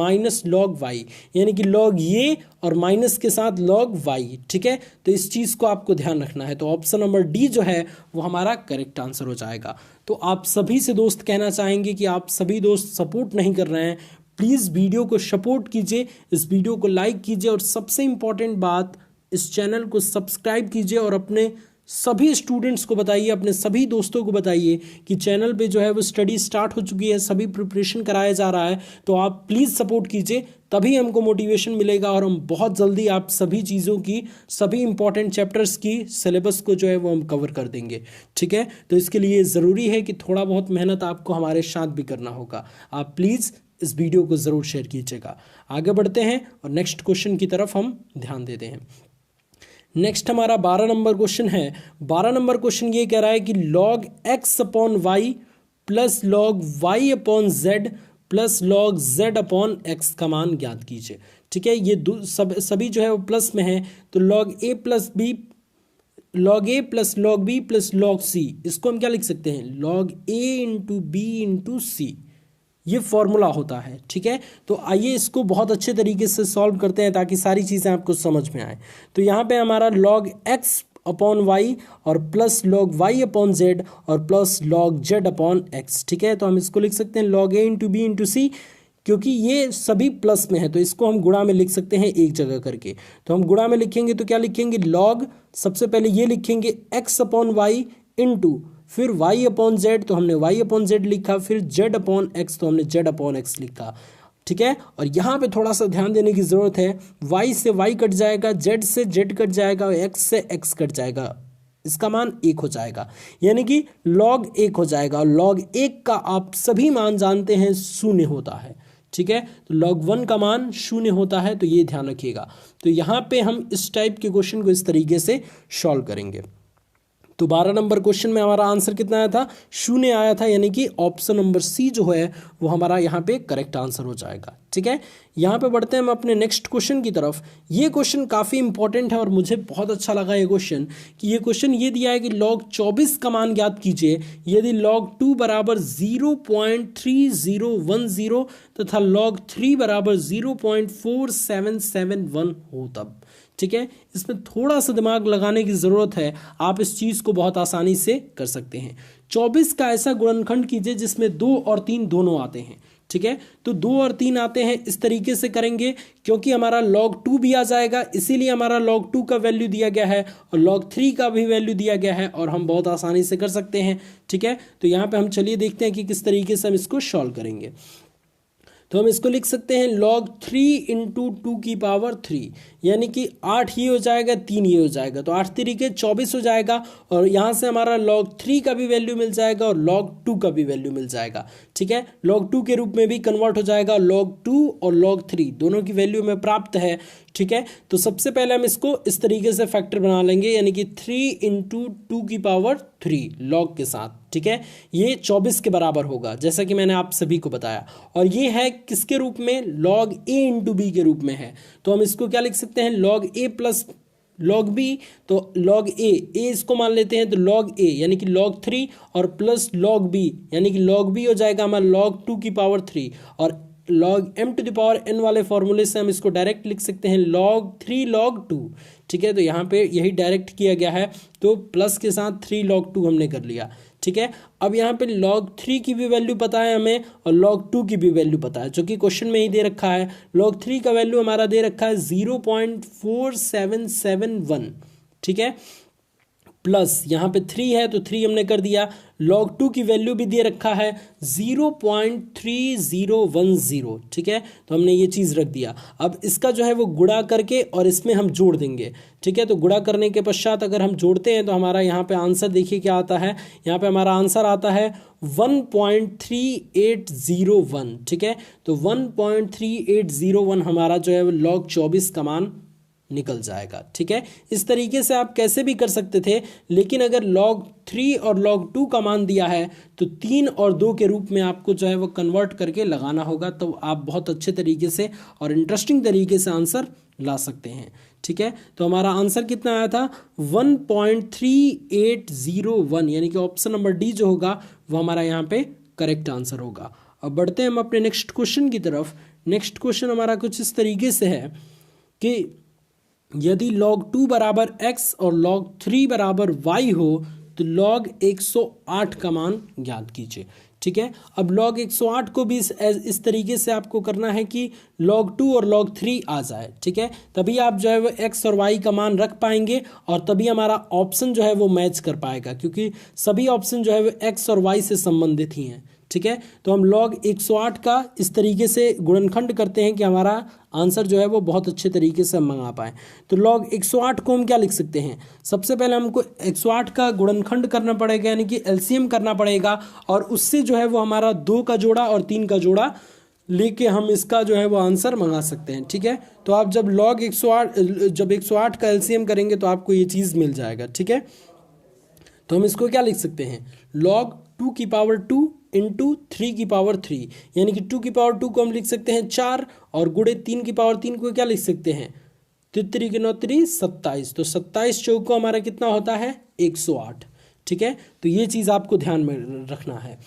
log y, यानी कि log ये और माइनस के साथ log y। ठीक है, तो इस चीज़ को आपको ध्यान रखना है। तो ऑप्शन नंबर डी जो है वो हमारा करेक्ट आंसर हो जाएगा। तो आप सभी से दोस्त कहना चाहेंगे कि आप सभी दोस्त सपोर्ट नहीं कर रहे हैं, प्लीज़ वीडियो को सपोर्ट कीजिए, इस वीडियो को लाइक कीजिए, और सबसे इम्पॉर्टेंट बात, इस चैनल को सब्सक्राइब कीजिए और अपने सभी स्टूडेंट्स को बताइए, अपने सभी दोस्तों को बताइए कि चैनल पे जो है वो स्टडी स्टार्ट हो चुकी है, सभी प्रिपरेशन कराया जा रहा है। तो आप प्लीज़ सपोर्ट कीजिए, तभी हमको मोटिवेशन मिलेगा और हम बहुत जल्दी आप सभी चीज़ों की, सभी इंपॉर्टेंट चैप्टर्स की सिलेबस को जो है वो हम कवर कर देंगे। ठीक है, तो इसके लिए ज़रूरी है कि थोड़ा बहुत मेहनत आपको हमारे साथ भी करना होगा। आप प्लीज़ इस वीडियो को ज़रूर शेयर कीजिएगा। आगे बढ़ते हैं और नेक्स्ट क्वेश्चन की तरफ हम ध्यान देते हैं। नेक्स्ट हमारा 12 नंबर क्वेश्चन है। 12 नंबर क्वेश्चन ये कह रहा है कि log x/y + log y/z + log z/x का मान ज्ञात कीजिए। ठीक है, ये सभी जो है वो प्लस में है, तो log a + b log a + log b + log c, इसको हम क्या लिख सकते हैं? log a × b × c, ये फॉर्मूला होता है। ठीक है, तो आइए इसको बहुत अच्छे तरीके से सॉल्व करते हैं ताकि सारी चीज़ें आपको समझ में आए। तो यहाँ पे हमारा log x/y और प्लस log y/z और प्लस log z/x। ठीक है, तो हम इसको लिख सकते हैं log a × b × c, क्योंकि ये सभी प्लस में है तो इसको हम गुणा में लिख सकते हैं एक जगह करके। तो हम गुणा में लिखेंगे तो क्या लिखेंगे? log, सबसे पहले ये लिखेंगे x/y × फिर y अपॉन जेड तो हमने y अपॉन जेड लिखा, फिर z अपॉन एक्स तो हमने z अपॉन एक्स लिखा, ठीक है। और यहाँ पे थोड़ा सा ध्यान देने की ज़रूरत है, y से y कट जाएगा, z से z कट जाएगा और x से x कट जाएगा, इसका मान 1 हो जाएगा, यानी कि log 1 हो जाएगा। और log 1 का आप सभी मान जानते हैं 0 होता है, ठीक है। तो log 1 का मान 0 होता है, तो ये ध्यान रखिएगा। तो यहाँ पे हम इस टाइप के क्वेश्चन को इस तरीके से सॉल्व करेंगे। तो 12 नंबर क्वेश्चन में हमारा आंसर कितना आया था, 0 आया था, यानी कि ऑप्शन नंबर सी जो है वो हमारा यहाँ पे करेक्ट आंसर हो जाएगा, ठीक है। यहाँ पे बढ़ते हैं हम अपने नेक्स्ट क्वेश्चन की तरफ। ये क्वेश्चन काफ़ी इंपॉर्टेंट है और मुझे बहुत अच्छा लगा ये क्वेश्चन, कि ये क्वेश्चन ये दिया है कि log 24 का मान ज्ञात कीजिए यदि log 2 बराबर 0.3010 तथा log 3 बराबर 0.4771 हो तब, ठीक है। इसमें थोड़ा सा दिमाग लगाने की ज़रूरत है, आप इस चीज़ को बहुत आसानी से कर सकते हैं। 24 का ऐसा गुणनखंड कीजिए जिसमें 2 और 3 दोनों आते हैं, ठीक है। तो 2 और 3 आते हैं, इस तरीके से करेंगे, क्योंकि हमारा log 2 भी आ जाएगा, इसीलिए हमारा log 2 का वैल्यू दिया गया है और log 3 का भी वैल्यू दिया गया है, और हम बहुत आसानी से कर सकते हैं, ठीक है। तो यहाँ पे हम चलिए देखते हैं कि किस तरीके से हम इसको सॉल्व करेंगे। तो हम इसको लिख सकते हैं log 3 इंटू 2 की पावर 3, यानी कि 8 ये हो जाएगा, 3 ये हो जाएगा, तो 8 तरीके 24 हो जाएगा। और यहाँ से हमारा log 3 का भी वैल्यू मिल जाएगा और log 2 का भी वैल्यू मिल जाएगा, ठीक है। log 2 के रूप में भी कन्वर्ट हो जाएगा, log 2 और log 3 दोनों की वैल्यू में प्राप्त है, ठीक है। तो सबसे पहले हम इसको इस तरीके से फैक्टर बना लेंगे, यानी कि 3 इंटू 2 की पावर 3 log के साथ, ठीक है। ये 24 के बराबर होगा, जैसा कि मैंने आप सभी को बताया। और ये है किसके रूप में, log a इंटू बी के रूप में है। तो हम इसको क्या लिख सकते हैं, log a plus log b, तो log a इसको मान लेते हैं, तो log a यानी कि log 3 और प्लस log b यानी कि log b हो जाएगा हमारा log 2 की पावर 3, और log m to the power n वाले फॉर्मूले से हम इसको डायरेक्ट लिख सकते हैं log 3 log 2, ठीक है। तो यहाँ पे यही डायरेक्ट किया गया है, तो प्लस के साथ 3 log 2 हमने कर लिया, ठीक है। अब यहाँ पे log 3 की भी वैल्यू पता है हमें और log 2 की भी वैल्यू पता है, जो कि क्वेश्चन में ही दे रखा है। log 3 का वैल्यू हमारा दे रखा है 0.4771, ठीक है, प्लस यहाँ पे 3 है तो 3 हमने कर दिया। log 2 की वैल्यू भी दे रखा है 0.3010, ठीक है, तो हमने ये चीज़ रख दिया। अब इसका जो है वो गुणा करके और इसमें हम जोड़ देंगे, ठीक है। तो गुणा करने के पश्चात अगर हम जोड़ते हैं तो हमारा यहाँ पे आंसर देखिए क्या आता है, यहाँ पे हमारा आंसर आता है 1.3801, ठीक है। तो 1.3801 हमारा जो है वो log 24 का मान निकल जाएगा, ठीक है। इस तरीके से आप कैसे भी कर सकते थे, लेकिन अगर log 3 और log 2 का मान दिया है तो 3 और 2 के रूप में आपको जो है वो कन्वर्ट करके लगाना होगा, तो आप बहुत अच्छे तरीके से और इंटरेस्टिंग तरीके से आंसर ला सकते हैं, ठीक है। तो हमारा आंसर कितना आया था 1.3801, यानी कि ऑप्शन नंबर डी जो होगा वो हमारा यहाँ पे करेक्ट आंसर होगा। अब बढ़ते हैं हम अपने नेक्स्ट क्वेश्चन की तरफ। नेक्स्ट क्वेश्चन हमारा कुछ इस तरीके से है कि यदि log 2 बराबर x और log 3 बराबर y हो तो log 108 का मान ज्ञात कीजिए, ठीक है। अब log 108 को भी इस तरीके से आपको करना है कि log 2 और log 3 आ जाए, ठीक है, तभी आप जो है वो x और y का मान रख पाएंगे और तभी हमारा ऑप्शन जो है वो मैच कर पाएगा, क्योंकि सभी ऑप्शन जो है वो x और y से संबंधित ही हैं, ठीक है। तो हम log 108 का इस तरीके से गुणनखंड करते हैं कि हमारा आंसर जो है वो बहुत अच्छे तरीके से हम मंगा पाएँ। तो log 108 को हम क्या लिख सकते हैं, सबसे पहले हमको 108 का गुणनखंड करना पड़ेगा, यानी कि एलसीएम करना पड़ेगा, और उससे जो है वो हमारा 2 का जोड़ा और 3 का जोड़ा लेके हम इसका जो है वो आंसर मंगा सकते हैं, ठीक है। तो आप जब log 108 का एलसीएम करेंगे तो आपको ये चीज़ मिल जाएगा, ठीक है। तो हम इसको क्या लिख सकते हैं, log 2 की पावर 2 इंटू 3 की पावर 3, यानी कि 2 की पावर 2 को हम लिख सकते हैं 4 और गुणे 3 की पावर 3 को क्या लिख सकते हैं, 3 के 9 27, तो 27 चौक को हमारा कितना होता है 108, ठीक है। तो ये चीज़ आपको ध्यान में रखना है।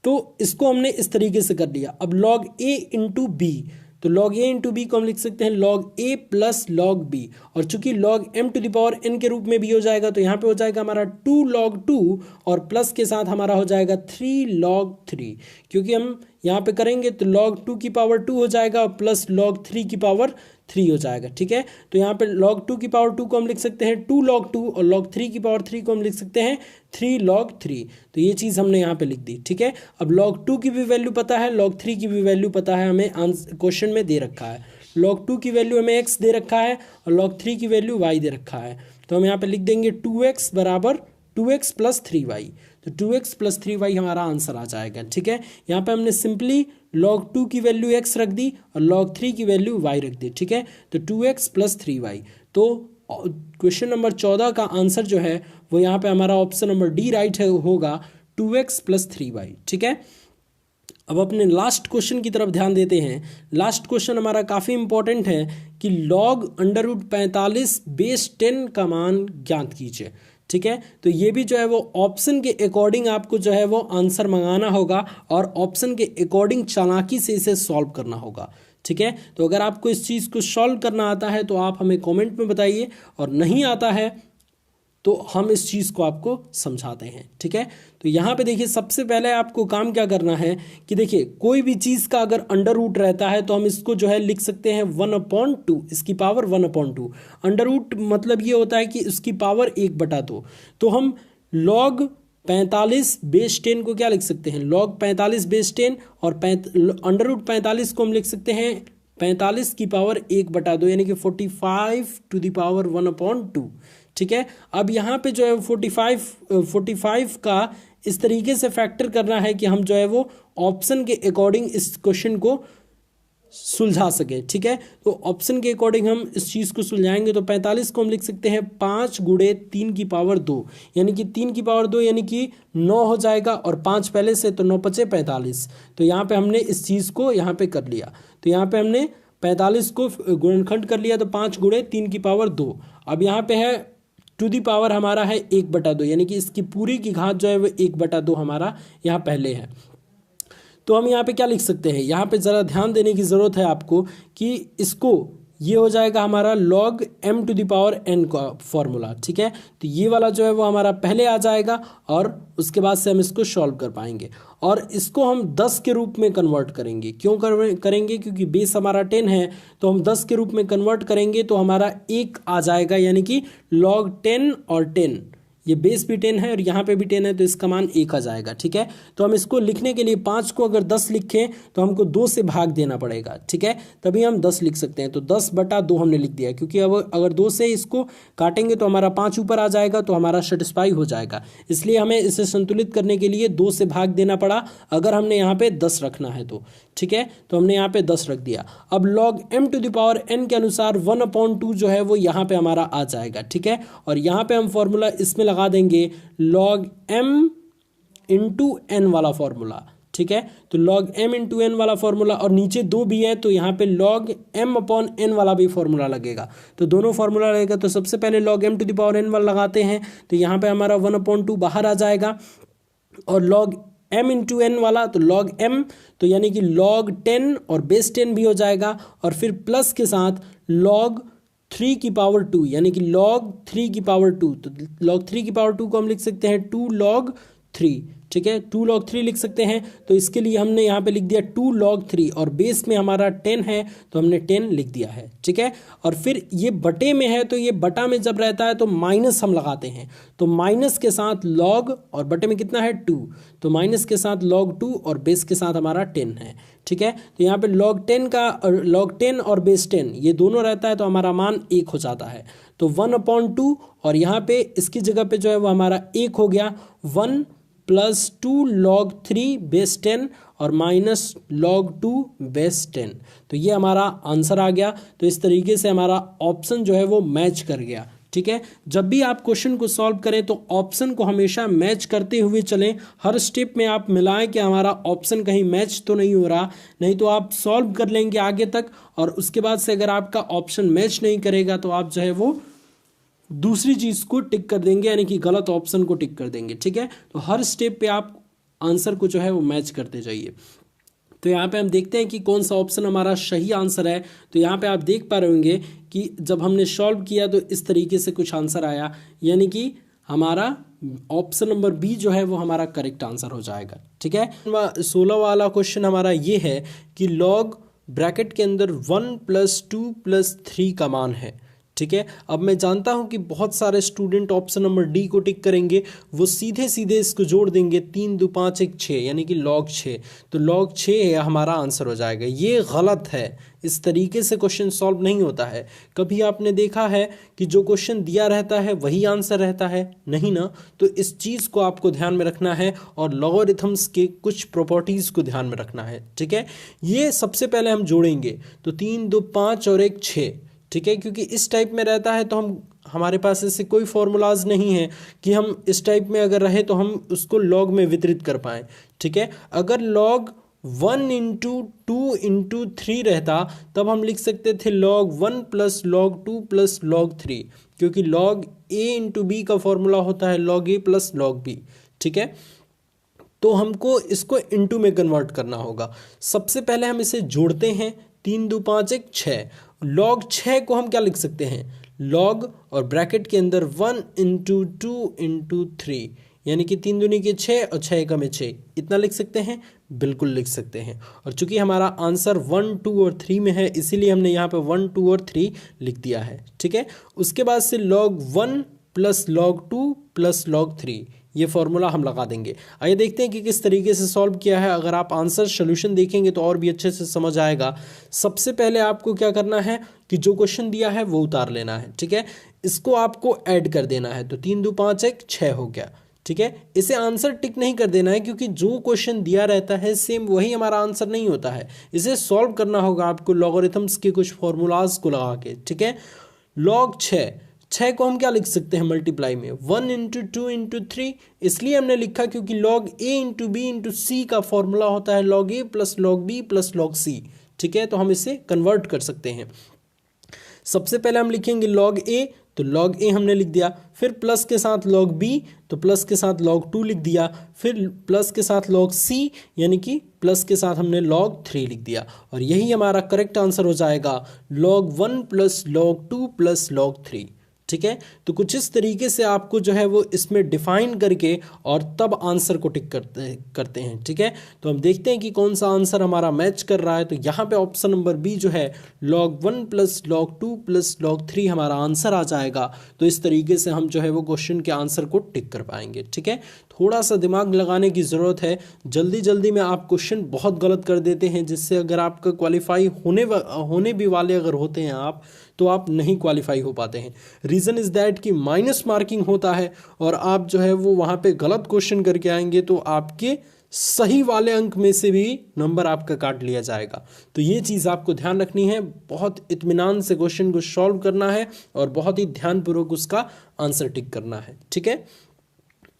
तो इसको हमने इस तरीके से कर लिया। अब log a इंटू बी, तो log a इंटू बी को हम लिख सकते हैं log a plus log b, और चूंकि log m to the power n के रूप में भी हो जाएगा तो यहाँ पे हो जाएगा हमारा 2 log 2 और प्लस के साथ हमारा हो जाएगा 3 log 3, क्योंकि हम यहाँ पे करेंगे तो log 2 की पावर 2 हो जाएगा और प्लस log 3 की पावर 3 हो जाएगा। ठीक है, तो यहाँ पे log 2 की पावर 2 को हम लिख सकते हैं 2 log 2 और log 3 की पावर 3 को हम लिख सकते हैं 3 log 3। तो ये चीज़ हमने यहाँ पे लिख दी। ठीक है, अब log 2 की भी वैल्यू पता है, log 3 की भी वैल्यू पता है, हमें क्वेश्चन में दे रखा है। log 2 की वैल्यू हमें x दे रखा है और log 3 की वैल्यू y दे रखा है। तो हम यहाँ पे लिख देंगे 2x बराबर 2x प्लस 3y। तो 2x प्लस 3y हमारा आंसर आ जाएगा। ठीक है, यहाँ पे हमने सिंपली log 2 की वैल्यू x रख दी और log 3 की वैल्यू y रख दी। ठीक है, तो 2x प्लस 3y। तो क्वेश्चन नंबर 14 का आंसर जो है वो यहाँ पे हमारा ऑप्शन नंबर डी राइट है, होगा 2x प्लस 3y। ठीक है, अब अपने लास्ट क्वेश्चन की तरफ ध्यान देते हैं। लास्ट क्वेश्चन हमारा काफ़ी इंपॉर्टेंट है कि log √45 बेस 10 का मान ज्ञात कीजिए। ठीक है, तो ये भी जो है वो ऑप्शन के अकॉर्डिंग आपको जो है वो आंसर मंगाना होगा और ऑप्शन के अकॉर्डिंग चालाकी से इसे सॉल्व करना होगा। ठीक है, तो अगर आपको इस चीज़ को सॉल्व करना आता है तो आप हमें कमेंट में बताइए, और नहीं आता है तो हम इस चीज़ को आपको समझाते हैं। ठीक है, तो यहाँ पे देखिए सबसे पहले आपको काम क्या करना है कि देखिए कोई भी चीज़ का अगर अंडर रूट रहता है तो हम इसको जो है लिख सकते हैं 1/2, इसकी पावर 1/2। अंडर रूट मतलब ये होता है कि इसकी पावर 1/2। तो हम log 45 बेस 10 को क्या लिख सकते हैं, log 45 बेस 10 और अंडर रूट 45 को हम लिख सकते हैं 45 की पावर 1/2 यानी कि 45 टू द पावर 1/2। ठीक है, अब यहाँ पे जो है 45 का इस तरीके से फैक्टर करना है कि हम जो है वो ऑप्शन के अकॉर्डिंग इस क्वेश्चन को सुलझा सके। ठीक है, तो ऑप्शन के अकॉर्डिंग हम इस चीज़ को सुलझाएंगे। तो 45 को हम लिख सकते हैं 5 गुणे 3 की पावर 2 यानी कि 3 की पावर 2 यानी कि 9 हो जाएगा, और 5 पहले से तो 9 × 5 = 45। तो यहाँ पे हमने इस चीज़ को यहाँ पे कर लिया। तो यहाँ पे हमने 45 को गुणनखंड कर लिया, तो 5 गुणे 3 की पावर 2। अब यहाँ पे है टू दी पावर हमारा है 1/2 यानी कि इसकी पूरी की घात जो है वो 1/2 हमारा यहाँ पहले है। तो हम यहाँ पे क्या लिख सकते हैं, यहाँ पे ज़रा ध्यान देने की ज़रूरत है आपको कि इसको ये हो जाएगा हमारा log m⁴n का फॉर्मूला। ठीक है, तो ये वाला जो है वो हमारा पहले आ जाएगा और उसके बाद से हम इसको सॉल्व कर पाएंगे, और इसको हम 10 के रूप में कन्वर्ट करेंगे। क्यों करेंगे, क्योंकि बेस हमारा 10 है, तो हम 10 के रूप में कन्वर्ट करेंगे तो हमारा 1 आ जाएगा, यानी कि log 10 और 10, ये बेस भी 10 है और यहाँ पे भी 10 है, तो इसका मान 1 आ जाएगा। ठीक है, तो हम इसको लिखने के लिए 5 को अगर 10 लिखें तो हमको 2 से भाग देना पड़ेगा। ठीक है, तभी हम 10 लिख सकते हैं। तो 10/2 हमने लिख दिया, क्योंकि अब अगर 2 से इसको काटेंगे तो हमारा 5 ऊपर आ जाएगा, तो हमारा सेटिस्फाई हो जाएगा। इसलिए हमें इसे संतुलित करने के लिए 2 से भाग देना पड़ा, अगर हमने यहाँ पे 10 रखना है तो। ठीक है, तो हमने यहाँ पे 10 रख दिया। अब log m⁴n के अनुसार 1/2 जो है वो यहाँ पे हमारा आ जाएगा। ठीक है, और यहाँ पे हम फॉर्मूला इसमें लगा देंगे log m × n वाला फॉर्मूला। ठीक है, तो log m × n वाला फॉर्मूला, और नीचे 2 भी है तो यहाँ पे log m/n वाला भी फॉर्मूला लगेगा। तो दोनों फॉर्मूला लगेगा, तो सबसे पहले log m⁴n वाला लगाते हैं, तो यहाँ पे हमारा 1/2 बाहर आ जाएगा, और log m × n वाला तो log m, तो यानी कि log 10 और बेस 10 भी हो जाएगा, और फिर प्लस के साथ log 3 की पावर 2 यानी कि log 3 की पावर 2। तो log 3 की पावर 2 को हम लिख सकते हैं 2 log 3। ठीक है, 2 log 3 लिख सकते हैं, तो इसके लिए हमने यहाँ पे लिख दिया 2 log 3, और बेस में हमारा 10 है तो हमने 10 लिख दिया है। ठीक है, और फिर ये बटे में है, तो ये बटा में जब रहता है तो माइनस हम लगाते हैं, तो माइनस के साथ log, और बटे में कितना है 2, तो माइनस के साथ log 2 और बेस के साथ हमारा 10 है। ठीक है, तो यहाँ पे log 10 और बेस 10 ये दोनों रहता है, तो हमारा मान 1 हो जाता है। तो 1/2, और यहाँ पे इसकी जगह पे जो है वो हमारा 1 हो गया, 1 + 2 log 3 बेस 10 और माइनस log 2 बेस 10। तो ये हमारा आंसर आ गया। तो इस तरीके से हमारा ऑप्शन जो है वो मैच कर गया। ठीक है, जब भी आप क्वेश्चन को सॉल्व करें तो ऑप्शन को हमेशा मैच करते हुए चलें। हर स्टेप में आप मिलाएं कि हमारा ऑप्शन कहीं मैच तो नहीं हो रहा, नहीं तो आप सॉल्व कर लेंगे आगे तक, और उसके बाद से अगर आपका ऑप्शन मैच नहीं करेगा तो आप जो है वो दूसरी चीज़ को टिक कर देंगे, यानी कि गलत ऑप्शन को टिक कर देंगे। ठीक है, तो हर स्टेप पे आप आंसर को जो है वो मैच करते जाइए। तो यहाँ पे हम देखते हैं कि कौन सा ऑप्शन हमारा सही आंसर है। तो यहाँ पे आप देख पा रहे होंगे कि जब हमने सॉल्व किया तो इस तरीके से कुछ आंसर आया, यानी कि हमारा ऑप्शन नंबर बी जो है वो हमारा करेक्ट आंसर हो जाएगा। ठीक है, 16 वाला क्वेश्चन हमारा ये है कि लॉग ब्रैकेट के अंदर 1 + 2 + 3 का मान है। ठीक है, अब मैं जानता हूं कि बहुत सारे स्टूडेंट ऑप्शन नंबर डी को टिक करेंगे, वो सीधे सीधे इसको जोड़ देंगे, 3 2 5 1 6 यानी कि लॉग 6, तो लॉग 6 हमारा आंसर हो जाएगा। ये गलत है, इस तरीके से क्वेश्चन सॉल्व नहीं होता है। कभी आपने देखा है कि जो क्वेश्चन दिया रहता है वही आंसर रहता है? नहीं ना। तो इस चीज़ को आपको ध्यान में रखना है और लॉगरिथम्स के कुछ प्रॉपर्टीज़ को ध्यान में रखना है। ठीक है, ये सबसे पहले हम जोड़ेंगे तो 3 2 5 और 1 6। ठीक है, क्योंकि इस टाइप में रहता है तो हमारे पास ऐसे कोई फॉर्मूलाज नहीं है कि हम इस टाइप में अगर रहे तो हम उसको लॉग में वितरित कर पाएँ। ठीक है, अगर लॉग 1 × 2 × 3 रहता तब हम लिख सकते थे log 1 + log 2 + log 3, क्योंकि log a × b का फॉर्मूला होता है log a + log b। ठीक है, तो हमको इसको इनटू में कन्वर्ट करना होगा। सबसे पहले हम इसे जोड़ते हैं, 3 2 5 1 6। log 6 को हम क्या लिख सकते हैं? log और ब्रैकेट के अंदर 1 × 2 × 3 यानी कि 3 दूनी के 6 और 6 एकम 6, इतना लिख सकते हैं? बिल्कुल लिख सकते हैं। और चूंकि हमारा आंसर 1 2 और 3 में है इसीलिए हमने यहाँ पे 1 2 और 3 लिख दिया है। ठीक है, उसके बाद से log 1 + log 2 + log 3 ये फॉर्मूला हम लगा देंगे। आइए देखते हैं कि किस तरीके से सॉल्व किया है। अगर आप आंसर सोल्यूशन देखेंगे तो और भी अच्छे से समझ आएगा। सबसे पहले आपको क्या करना है कि जो क्वेश्चन दिया है वो उतार लेना है। ठीक है, इसको आपको ऐड कर देना है, तो 3 2 5 1 6 हो गया। ठीक है, इसे आंसर टिक नहीं कर देना है क्योंकि जो क्वेश्चन दिया रहता है सेम वही हमारा आंसर नहीं होता है। इसे सॉल्व करना होगा आपको लॉगरिथम्स के कुछ फॉर्मूलाज को लगा के। ठीक है, log 6 को हम क्या लिख सकते हैं मल्टीप्लाई में? 1 × 2 × 3, इसलिए हमने लिखा क्योंकि log a × b × c का फॉर्मूला होता है log a + log b + log c। ठीक है, तो हम इसे कन्वर्ट कर सकते हैं। सबसे पहले हम लिखेंगे log a, तो log a हमने लिख दिया, फिर प्लस के साथ log b, तो प्लस के साथ log 2 लिख दिया, फिर प्लस के साथ log c यानी कि प्लस के साथ हमने log 3 लिख दिया, और यही हमारा करेक्ट आंसर हो जाएगा log 1 + log 2 + log 3। ठीक है, तो कुछ इस तरीके से आपको जो है वो इसमें डिफाइन करके और तब आंसर को टिक करते हैं। ठीक है, तो हम देखते हैं कि कौन सा आंसर हमारा मैच कर रहा है। तो यहाँ पे ऑप्शन नंबर बी जो है log 1 + log 2 + log 3 हमारा आंसर आ जाएगा। तो इस तरीके से हम जो है वो क्वेश्चन के आंसर को टिक कर पाएंगे। ठीक है, थोड़ा सा दिमाग लगाने की ज़रूरत है। जल्दी जल्दी में आप क्वेश्चन बहुत गलत कर देते हैं, जिससे अगर आपका क्वालिफाई होने भी वाले अगर होते हैं आप, तो आप नहीं क्वालिफाई हो पाते हैं। रीज़न इज़ दैट कि माइनस मार्किंग होता है और आप जो है वो वहाँ पे गलत क्वेश्चन करके आएंगे तो आपके सही वाले अंक में से भी नंबर आपका काट लिया जाएगा। तो ये चीज़ आपको ध्यान रखनी है, बहुत इत्मीनान से क्वेश्चन को सॉल्व करना है और बहुत ही ध्यानपूर्वक उसका आंसर टिक करना है। ठीक है,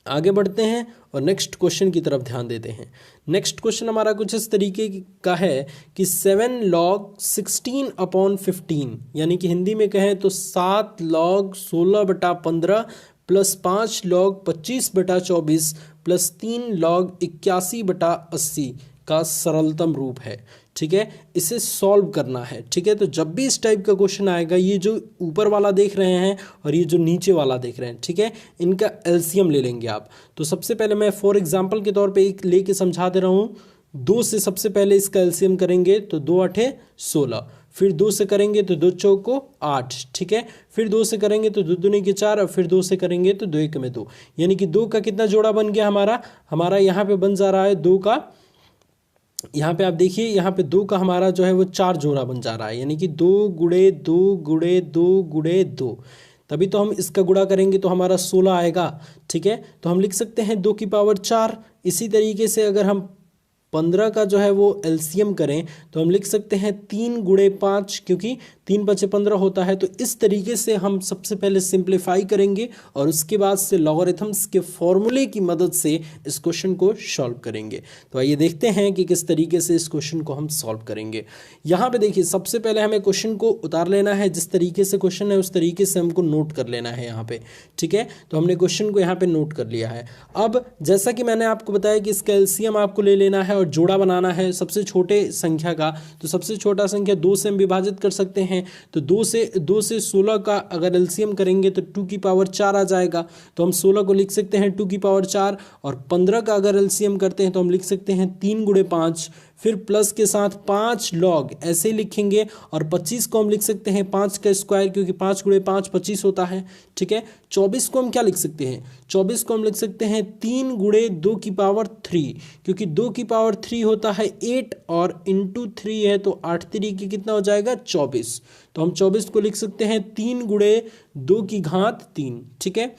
आगे बढ़ते हैं और नेक्स्ट क्वेश्चन की तरफ ध्यान देते हैं। नेक्स्ट क्वेश्चन हमारा कुछ इस तरीके का है कि 7 log 16/15 यानी कि हिंदी में कहें तो 7 log 16/15 + 5 log 25/24 + 3 log 81/80 का सरलतम रूप है। ठीक है, इसे सॉल्व करना है। ठीक है, तो जब भी इस टाइप का क्वेश्चन आएगा, ये जो ऊपर वाला देख रहे हैं और ये जो नीचे वाला देख रहे हैं, ठीक है, इनका एलसीएम ले लेंगे आप। तो सबसे पहले मैं फॉर एग्जांपल के तौर पे एक लेके समझा दे रहा हूँ। 2 से सबसे पहले इसका एलसीएम करेंगे तो 2 8 16, फिर 2 से करेंगे तो 2 चौको 8। ठीक है, फिर 2 से करेंगे तो 2 दूनी के 4 और फिर 2 से करेंगे तो 2 एक में 2, यानी कि 2 का कितना जोड़ा बन गया हमारा यहाँ पे बन जा रहा है 2 का, यहाँ पे आप देखिए यहाँ पे 2 का हमारा जो है वो 4 जोड़ा बन जा रहा है, यानी कि 2 × 2 × 2 × 2। तभी तो हम इसका गुणा करेंगे तो हमारा 16 आएगा। ठीक है, तो हम लिख सकते हैं 2 की पावर 4। इसी तरीके से अगर हम 15 का जो है वो एलसीएम करें तो हम लिख सकते हैं 3 × 5, क्योंकि 3 × 5 = 15 होता है। तो इस तरीके से हम सबसे पहले सिंप्लीफाई करेंगे और उसके बाद से लॉगरिथम्स के फॉर्मूले की मदद से इस क्वेश्चन को सॉल्व करेंगे। तो आइए देखते हैं कि किस तरीके से इस क्वेश्चन को हम सॉल्व करेंगे। यहाँ पे देखिए, सबसे पहले हमें क्वेश्चन को उतार लेना है। जिस तरीके से क्वेश्चन है उस तरीके से हमको नोट कर लेना है यहाँ पे। ठीक है, तो हमने क्वेश्चन को यहाँ पे नोट कर लिया है। अब जैसा कि मैंने आपको बताया कि इसका एलसीएम आपको ले लेना है और और जोड़ा बनाना है सबसे छोटे संख्या का, तो सबसे छोटा संख्या 2 से हम विभाजित कर सकते हैं। तो 2 से 16 का अगर एलसीएम करेंगे तो 2 की पावर 4 आ जाएगा, तो हम 16 को लिख सकते हैं 2 की पावर 4। और 15 का अगर एलसीएम करते हैं तो हम लिख सकते हैं 3 गुणे 5, फिर प्लस के साथ 5 लॉग ऐसे ही लिखेंगे। और 25 को हम लिख सकते हैं 5 का स्क्वायर, क्योंकि 5 गुणे 5 25 होता है, ठीक है। 24 को हम क्या लिख सकते हैं, 24 को हम लिख सकते हैं 3 गुणे 2 की पावर 3, क्योंकि 2 की पावर 3 होता है 8 और इंटू 3 है तो 8 3 कितना हो जाएगा 24। तो हम 24 को लिख सकते हैं 3 गुणे 2 की घात 3, ठीक है।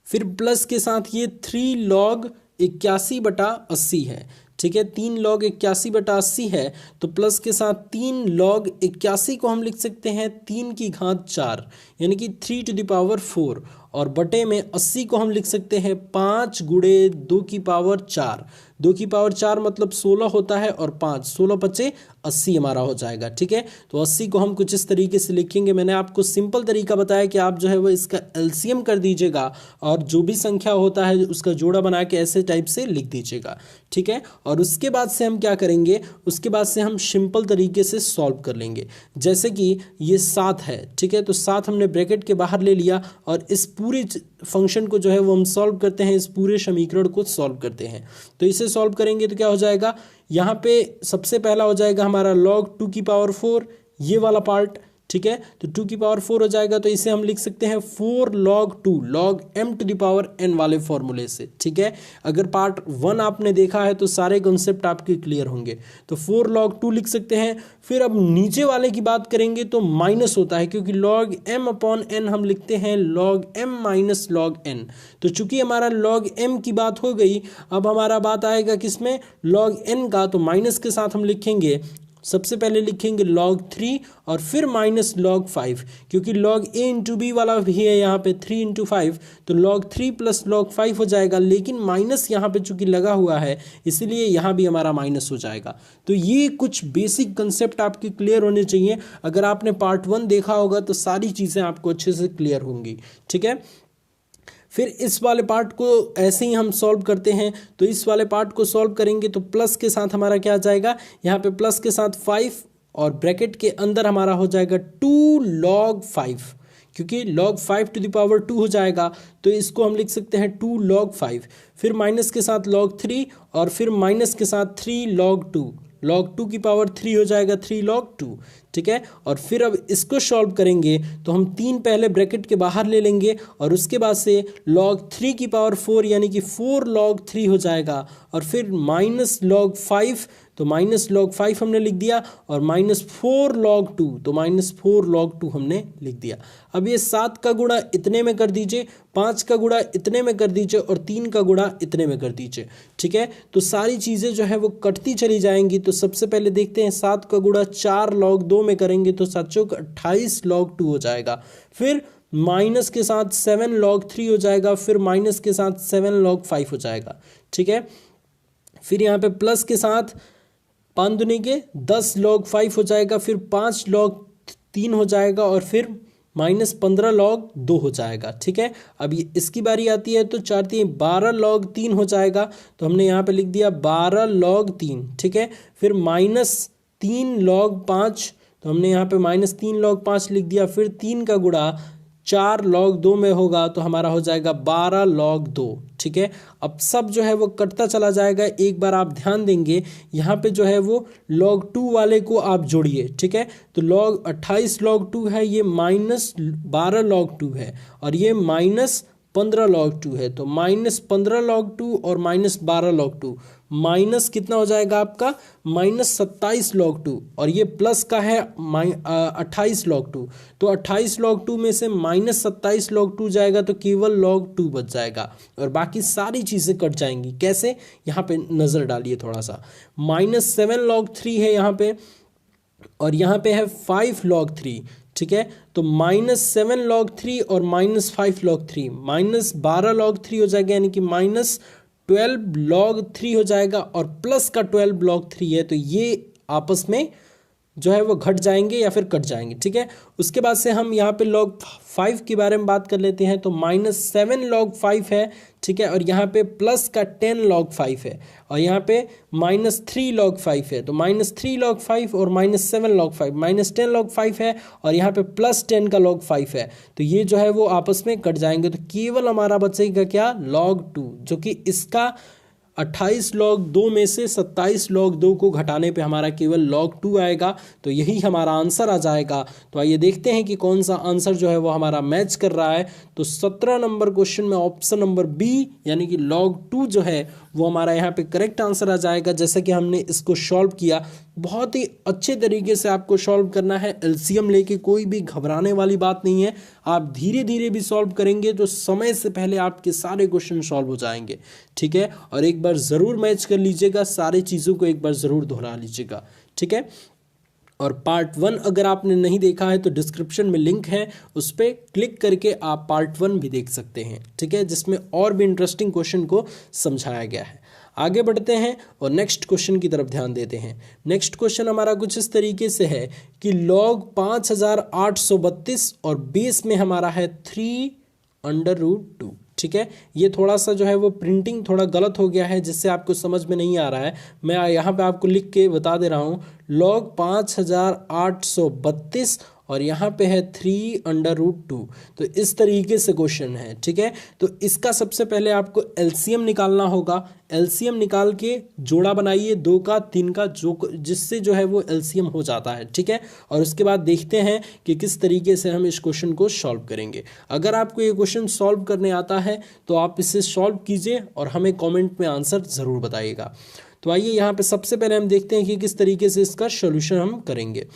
फिर प्लस के साथ ये 3 लॉग 81/80 है, ठीक है। 3 लॉग 81/80 है, तो प्लस के साथ 3 लॉग 81 को हम लिख सकते हैं 3 की घात 4, यानी कि 3 टू द पावर 4। और बटे में 80 को हम लिख सकते हैं 5 गुणे 2 की पावर 4। 2 की पावर 4 मतलब 16 होता है, और 5 16 बचे 80 हमारा हो जाएगा, ठीक है। तो 80 को हम कुछ इस तरीके से लिखेंगे। मैंने आपको सिंपल तरीका बताया कि आप जो है वो इसका एलसीएम कर दीजिएगा और जो भी संख्या होता है उसका जोड़ा बना के ऐसे टाइप से लिख दीजिएगा, ठीक है। और उसके बाद से हम क्या करेंगे, उसके बाद से हम सिंपल तरीके से सॉल्व कर लेंगे। जैसे कि ये 7 है, ठीक है, तो 7 हमने ब्रैकेट के बाहर ले लिया और इस पूरे फंक्शन को जो है वो हम सॉल्व करते हैं, इस पूरे समीकरण को सॉल्व करते हैं। तो इसे सॉल्व करेंगे तो क्या हो जाएगा, यहाँ पे सबसे पहला हो जाएगा हमारा log 2 की पावर 4, ये वाला पार्ट, ठीक है। तो 2 की पावर 4 हो जाएगा, तो इसे हम लिख सकते हैं 4 log 2 log m to the power n वाले फॉर्मूले से, ठीक है। अगर पार्ट 1 आपने देखा है तो सारे कॉन्सेप्ट आपके क्लियर होंगे। तो 4 log 2 लिख सकते हैं। फिर अब नीचे वाले की बात करेंगे तो माइनस होता है, क्योंकि log m/n हम लिखते हैं log m minus log n। तो चूंकि हमारा log m की बात हो गई, अब हमारा बात आएगा किसमें, log n का। तो माइनस के साथ हम लिखेंगे, सबसे पहले लिखेंगे log 3 और फिर माइनस log 5, क्योंकि log a इंटू बी वाला भी है यहाँ पे 3 इंटू 5, तो log 3 प्लस log 5 हो जाएगा। लेकिन माइनस यहाँ पे चूंकि लगा हुआ है इसलिए यहाँ भी हमारा माइनस हो जाएगा। तो ये कुछ बेसिक कंसेप्ट आपके क्लियर होने चाहिए। अगर आपने पार्ट 1 देखा होगा तो सारी चीज़ें आपको अच्छे से क्लियर होंगी, ठीक है। फिर इस वाले पार्ट को ऐसे ही हम सॉल्व करते हैं। तो इस वाले पार्ट को सॉल्व करेंगे तो प्लस के साथ हमारा क्या आ जाएगा, यहाँ पे प्लस के साथ 5 और ब्रैकेट के अंदर हमारा हो जाएगा 2 log 5, क्योंकि log 5 टू द पावर 2 हो जाएगा, तो इसको हम लिख सकते हैं 2 log 5। फिर माइनस के साथ log 3 और फिर माइनस के साथ 3 log 2, log 2 की पावर 3 हो जाएगा 3 log 2, ठीक है। और फिर अब इसको सॉल्व करेंगे तो हम 3 पहले ब्रैकेट के बाहर ले लेंगे और उसके बाद से log 3 की पावर 4 यानी कि 4 log 3 हो जाएगा। और फिर माइनस log 5, तो माइनस log 5 हमने लिख दिया, और माइनस 4 log 2, तो माइनस 4 log 2 हमने लिख दिया। अब ये 7 का गुणा इतने में कर दीजिए, 5 का गुणा इतने में कर दीजिए और 3 का गुणा इतने में कर दीजिए, ठीक है। तो सारी चीज़ें जो है वो कटती चली जाएंगी। तो सबसे पहले देखते हैं 7 का गुणा 4 log 2 में करेंगे तो 7 चौक 28 log 2 हो जाएगा। फिर माइनस के साथ 7 log 3 हो जाएगा, फिर माइनस के साथ 7 log 5 हो जाएगा, ठीक है। फिर यहाँ पे प्लस के साथ 5 दूनी के 10 log 5 हो जाएगा, फिर 5 log 3 हो जाएगा और फिर माइनस 15 log 2 हो जाएगा, ठीक है। अब ये इसकी बारी आती है तो 4 3 12 log 3 हो जाएगा, तो हमने यहाँ पे लिख दिया 12 log 3, ठीक है। फिर माइनस 3 log 5, तो हमने यहाँ पे माइनस 3 log 5 लिख दिया। फिर 3 का गुणा 4 log 2 में होगा तो हमारा हो जाएगा 12 log 2, ठीक है। अब सब जो है वो कटता चला जाएगा। एक बार आप ध्यान देंगे यहाँ पे जो है वो log 2 वाले को आप जोड़िए, ठीक है। तो log 28 log 2 है, ये माइनस 12 log 2 है और ये माइनस 15 log 2 है। तो माइनस 15 log 2 और माइनस 12 log 2, माइनस कितना हो जाएगा आपका, माइनस 27 log 2, और ये प्लस का है 28 log 2। तो 28 log 2 में से माइनस 27 log 2 जाएगा तो केवल log 2 बच जाएगा और बाकी सारी चीज़ें कट जाएंगी। कैसे, यहाँ पे नज़र डालिए थोड़ा सा। माइनस 7 log 3 है यहाँ पे और यहाँ पे है 5 log 3, ठीक है। तो माइनस 7 log 3 और माइनस 5 log 3, माइनस 12 log 3 हो जाएगा, यानी कि माइनस 12 log 3 हो जाएगा और प्लस का 12 log 3 है, तो ये आपस में जो है वो घट जाएंगे या फिर कट जाएंगे, ठीक है। उसके बाद से हम यहाँ पे log 5 के बारे में बात कर लेते हैं। तो -7 log 5 है, ठीक है, और यहाँ पे प्लस का 10 log 5 है, और यहाँ पे -3 log 5 है। तो -3 log 5 और -7 log 5, -10 log 5 है, और यहाँ पे +10 का log 5 है। तो ये जो है वो आपस में कट जाएंगे, तो केवल हमारा बचेगा क्या, log 2, जो कि इसका 28 log 2 में से 27 log 2 को घटाने पे हमारा केवल log 2 आएगा। तो यही हमारा आंसर आ जाएगा। तो आइए देखते हैं कि कौन सा आंसर जो है वो हमारा मैच कर रहा है। तो 17 नंबर क्वेश्चन में ऑप्शन नंबर बी यानी कि log 2 जो है वो हमारा यहाँ पे करेक्ट आंसर आ जाएगा। जैसे कि हमने इसको सॉल्व किया, बहुत ही अच्छे तरीके से आपको सॉल्व करना है। एलसीएम लेके कोई भी घबराने वाली बात नहीं है। आप धीरे धीरे भी सॉल्व करेंगे तो समय से पहले आपके सारे क्वेश्चन सॉल्व हो जाएंगे, ठीक है। और एक बार ज़रूर मैच कर लीजिएगा, सारी चीज़ों को एक बार ज़रूर दोहरा लीजिएगा, ठीक है। और पार्ट 1 अगर आपने नहीं देखा है तो डिस्क्रिप्शन में लिंक है, उस पर क्लिक करके आप पार्ट 1 भी देख सकते हैं, ठीक है, जिसमें और भी इंटरेस्टिंग क्वेश्चन को समझाया गया है। आगे बढ़ते हैं और नेक्स्ट क्वेश्चन की तरफ ध्यान देते हैं। नेक्स्ट क्वेश्चन हमारा कुछ इस तरीके से है कि log 5832 और बेस में हमारा है 3√2, ठीक है। ये थोड़ा सा जो है वो प्रिंटिंग थोड़ा गलत हो गया है, जिससे आपको समझ में नहीं आ रहा है। मैं यहाँ पे आपको लिख के बता दे रहा हूँ, log 5832 और यहाँ पे है 3√2। तो इस तरीके से क्वेश्चन है, ठीक है। तो इसका सबसे पहले आपको एलसीएम निकालना होगा। एलसीएम निकाल के जोड़ा बनाइए 2 का 3 का, जिससे जो है वो एलसीएम हो जाता है, ठीक है। और उसके बाद देखते हैं कि किस तरीके से हम इस क्वेश्चन को सॉल्व करेंगे। अगर आपको ये क्वेश्चन सॉल्व करने आता है तो आप इसे सॉल्व कीजिए और हमें कॉमेंट में आंसर ज़रूर बताइएगा। तो आइए यहाँ पे सबसे पहले हम देखते हैं कि किस तरीके से इसका सोल्यूशन हम करेंगे।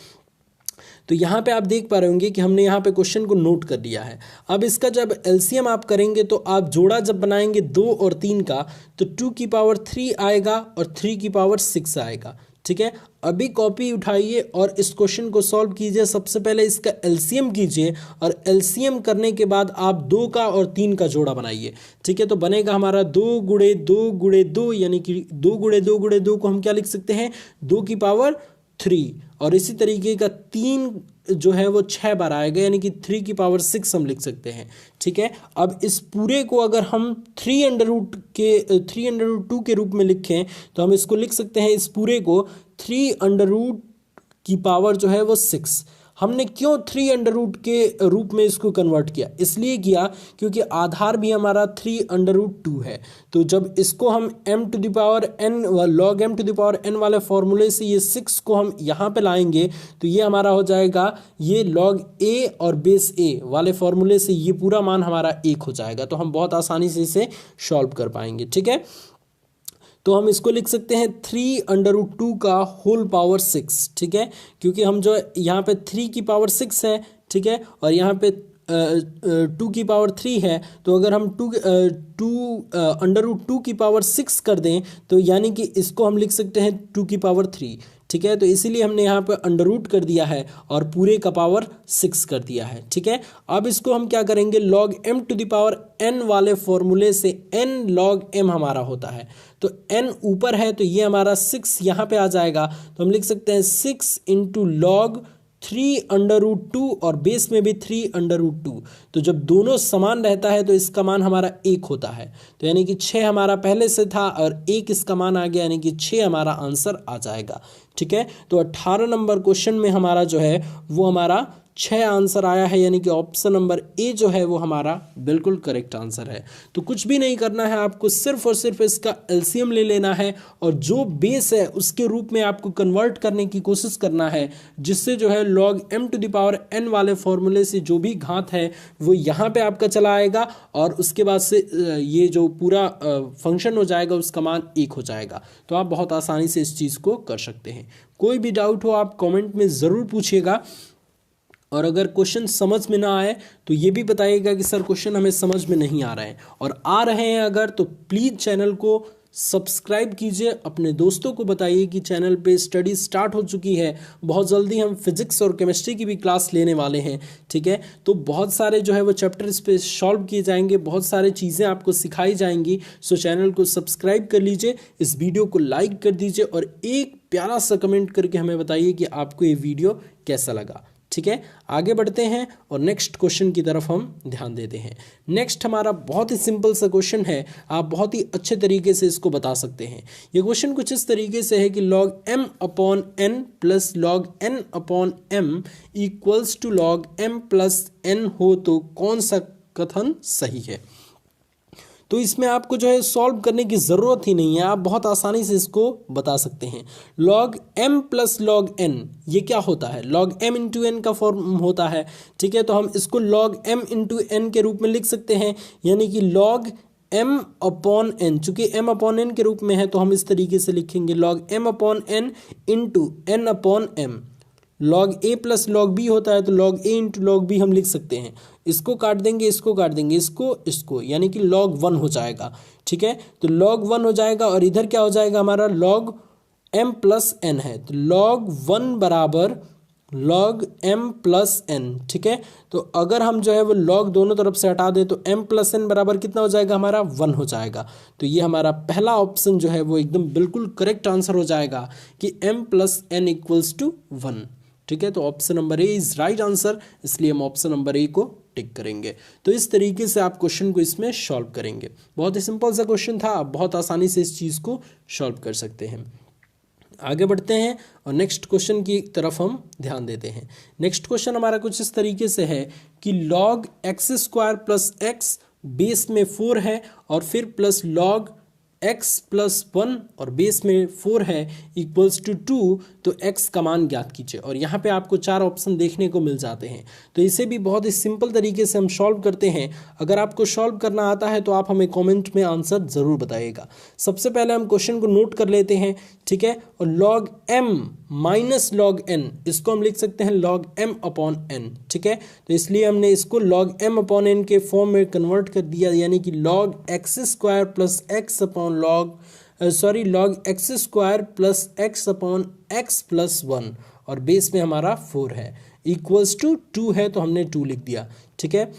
तो यहाँ पे आप देख पा रहे होंगे कि हमने यहाँ पे क्वेश्चन को नोट कर लिया है। अब इसका जब एलसीएम आप करेंगे तो आप जोड़ा जब बनाएंगे 2 और 3 का, तो 2 की पावर 3 आएगा और 3 की पावर 6 आएगा, ठीक है। अभी कॉपी उठाइए और इस क्वेश्चन को सॉल्व कीजिए। सबसे पहले इसका एलसीएम कीजिए और एलसीएम करने के बाद आप 2 का और 3 का जोड़ा बनाइए, ठीक है। तो बनेगा हमारा 2 गुणे 2 गुणे 2, यानी कि 2 गुणे 2 गुणे 2 को हम क्या लिख सकते हैं, 2 की पावर 3। और इसी तरीके का 3 जो है वो 6 बार आएगा, यानी कि 3 की पावर 6 हम लिख सकते हैं, ठीक है। अब इस पूरे को अगर हम 3√2 के रूप में लिखें तो हम इसको लिख सकते हैं, इस पूरे को 3√ की पावर जो है वो 6। हमने क्यों 3√ के रूप में इसको कन्वर्ट किया, इसलिए किया क्योंकि आधार भी हमारा 3√2 है। तो जब इसको हम m⁴n log m⁴n वाले फॉर्मूले से ये 6 को हम यहाँ पे लाएंगे तो ये हमारा हो जाएगा, ये log a और बेस a वाले फॉर्मूले से ये पूरा मान हमारा 1 हो जाएगा। तो हम बहुत आसानी से इसे सॉल्व कर पाएंगे, ठीक है। तो हम इसको लिख सकते हैं 3√2 का होल पावर 6, ठीक है, क्योंकि हम जो यहाँ पे 3 की पावर 6 है, ठीक है, और यहाँ पे 2 की पावर 3 है। तो अगर हम 2√2 की पावर 6 कर दें तो यानी कि इसको हम लिख सकते हैं 2 की पावर 3, ठीक है। तो इसीलिए हमने यहाँ पे अंडर कर दिया है और पूरे का पावर 6 कर दिया है, ठीक है। अब इसको हम क्या करेंगे, log m⁴n वाले फॉर्मूले से n log m हमारा होता है। तो n ऊपर है तो ये हमारा 6 यहाँ पे आ जाएगा। तो हम लिख सकते हैं 6 × log 3√2 और बेस में भी 3√2। तो जब दोनों समान रहता है तो इसका मान हमारा 1 होता है। तो यानी कि 6 हमारा पहले से था और 1 इसका मान आ गया, यानी कि 6 हमारा आंसर आ जाएगा, ठीक है। तो 18 नंबर क्वेश्चन में हमारा जो है वो हमारा 6 आंसर आया है, यानी कि ऑप्शन नंबर ए जो है वो हमारा बिल्कुल करेक्ट आंसर है। तो कुछ भी नहीं करना है, आपको सिर्फ और सिर्फ इसका एलसीएम ले लेना है और जो बेस है उसके रूप में आपको कन्वर्ट करने की कोशिश करना है, जिससे जो है log m⁴n वाले फॉर्मूले से जो भी घात है वो यहाँ पे आपका चला आएगा और उसके बाद से ये जो पूरा फंक्शन हो जाएगा उसका मान 1 हो जाएगा। तो आप बहुत आसानी से इस चीज़ को कर सकते हैं। कोई भी डाउट हो आप कमेंट में ज़रूर पूछिएगा, और अगर क्वेश्चन समझ में ना आए तो ये भी बताइएगा कि सर क्वेश्चन हमें समझ में नहीं आ रहे हैं, और आ रहे हैं अगर तो प्लीज़ चैनल को सब्सक्राइब कीजिए, अपने दोस्तों को बताइए कि चैनल पे स्टडी स्टार्ट हो चुकी है। बहुत जल्दी हम फिजिक्स और केमिस्ट्री की भी क्लास लेने वाले हैं, ठीक है। तो बहुत सारे जो है वो चैप्टर इस पे सॉल्व किए जाएंगे, बहुत सारे चीज़ें आपको सिखाई जाएंगी। सो चैनल को सब्सक्राइब कर लीजिए, इस वीडियो को लाइक कर दीजिए और एक प्यारा सा कमेंट करके हमें बताइए कि आपको ये वीडियो कैसा लगा, ठीक है। आगे बढ़ते हैं और नेक्स्ट क्वेश्चन की तरफ हम ध्यान देते हैं। नेक्स्ट हमारा बहुत ही सिंपल सा क्वेश्चन है, आप बहुत ही अच्छे तरीके से इसको बता सकते हैं। ये क्वेश्चन कुछ इस तरीके से है कि log m upon n plus log n upon m equals to log m plus n हो तो कौन सा कथन सही है। तो इसमें आपको जो है सॉल्व करने की ज़रूरत ही नहीं है, आप बहुत आसानी से इसको बता सकते हैं। log m plus log n ये क्या होता है, log m इंटू n का फॉर्म होता है, ठीक है। तो हम इसको log m इंटू n के रूप में लिख सकते हैं, यानी कि log m अपॉन n, चूंकि m अपॉन n के रूप में है तो हम इस तरीके से लिखेंगे log m upon n into n upon m। log a plus log b होता है तो log a into log b हम लिख सकते हैं। इसको काट देंगे, इसको काट देंगे, इसको यानी कि log 1 हो जाएगा, ठीक है। तो log 1 हो जाएगा और इधर क्या हो जाएगा हमारा log m प्लस n है, तो log 1 बराबर log m प्लस n, ठीक है। तो अगर हम जो है वो log दोनों तरफ से हटा दें तो m प्लस n बराबर कितना हो जाएगा हमारा 1 हो जाएगा। तो ये हमारा पहला ऑप्शन जो है वो एकदम बिल्कुल करेक्ट आंसर हो जाएगा कि m plus n equals to 1, ठीक है। तो option number A is right answer, इसलिए हम ऑप्शन नंबर ए को टिक करेंगे। तो इस तरीके से आप क्वेश्चन को इसमें सॉल्व करेंगे। बहुत ही सिंपल सा क्वेश्चन था, आप बहुत आसानी से इस चीज़ को सॉल्व कर सकते हैं। आगे बढ़ते हैं और नेक्स्ट क्वेश्चन की तरफ हम ध्यान देते हैं। नेक्स्ट क्वेश्चन हमारा कुछ इस तरीके से है कि log x square plus x base में 4 है और फिर प्लस log x प्लस 1 और बेस में 4 है इक्वल्स टू 2, तो x का मान ज्ञात कीजिए। और यहाँ पे आपको 4 ऑप्शन देखने को मिल जाते हैं। तो इसे भी बहुत ही सिंपल तरीके से हम सॉल्व करते हैं। अगर आपको सॉल्व करना आता है तो आप हमें कमेंट में आंसर ज़रूर बताइएगा। सबसे पहले हम क्वेश्चन को नोट कर लेते हैं, ठीक है। और log m minus log n इसको हम लिख सकते हैं log m अपॉन n, ठीक है। तो इसलिए हमने इसको log m अपॉन n के फॉर्म में कन्वर्ट कर दिया, यानी कि log x square plus x upon log x square plus x upon x plus 1 और बेस में हमारा 4 है इक्वल्स टू 2 है, तो हमने 2 लिख दिया, ठीक है।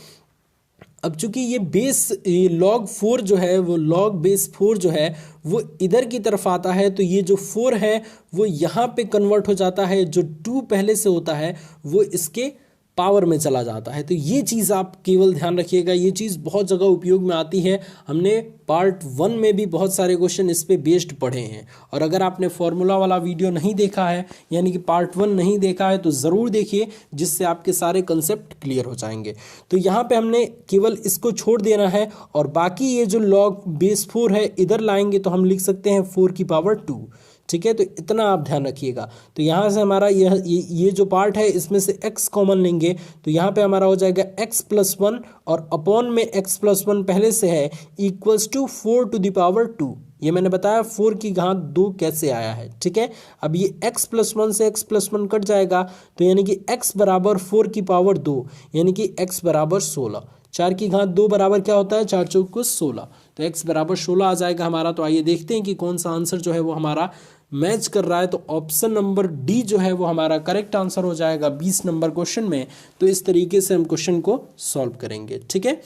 अब चूंकि ये log 4 जो है वो log बेस 4 जो है वो इधर की तरफ आता है, तो ये जो 4 है वो यहाँ पे कन्वर्ट हो जाता है, जो 2 पहले से होता है वो इसके पावर में चला जाता है। तो ये चीज़ आप केवल ध्यान रखिएगा, ये चीज़ बहुत जगह उपयोग में आती है। हमने पार्ट 1 में भी बहुत सारे क्वेश्चन इस पे बेस्ड पढ़े हैं, और अगर आपने फॉर्मूला वाला वीडियो नहीं देखा है यानी कि पार्ट 1 नहीं देखा है तो ज़रूर देखिए, जिससे आपके सारे कंसेप्ट क्लियर हो जाएंगे। तो यहाँ पे हमने केवल इसको छोड़ देना है और बाकी ये जो log बेस 4 है इधर लाएंगे तो हम लिख सकते हैं 4 की पावर 2, ठीक है। तो इतना आप ध्यान रखिएगा। तो यहाँ से हमारा ये जो पार्ट है इसमें से x कॉमन लेंगे तो यहाँ पे हमारा हो जाएगा x प्लस 1 और अपॉन में x प्लस 1 पहले से है equals to 4 to the power 2। ये मैंने बताया 4 की घात 2 कैसे आया है, ठीक है। अब ये x प्लस 1 से x प्लस 1 कट जाएगा, तो यानी कि x बराबर 4 की पावर 2 यानी कि x बराबर 16। 4 की घात 2 बराबर क्या होता है, 4 चौक 16, तो x बराबर 16 आ जाएगा हमारा। तो आइए देखते हैं कि कौन सा आंसर जो है वो हमारा मैच कर रहा है। तो ऑप्शन नंबर डी जो है वो हमारा करेक्ट आंसर हो जाएगा 20 नंबर क्वेश्चन में। तो इस तरीके से हम क्वेश्चन को सॉल्व करेंगे, ठीक है।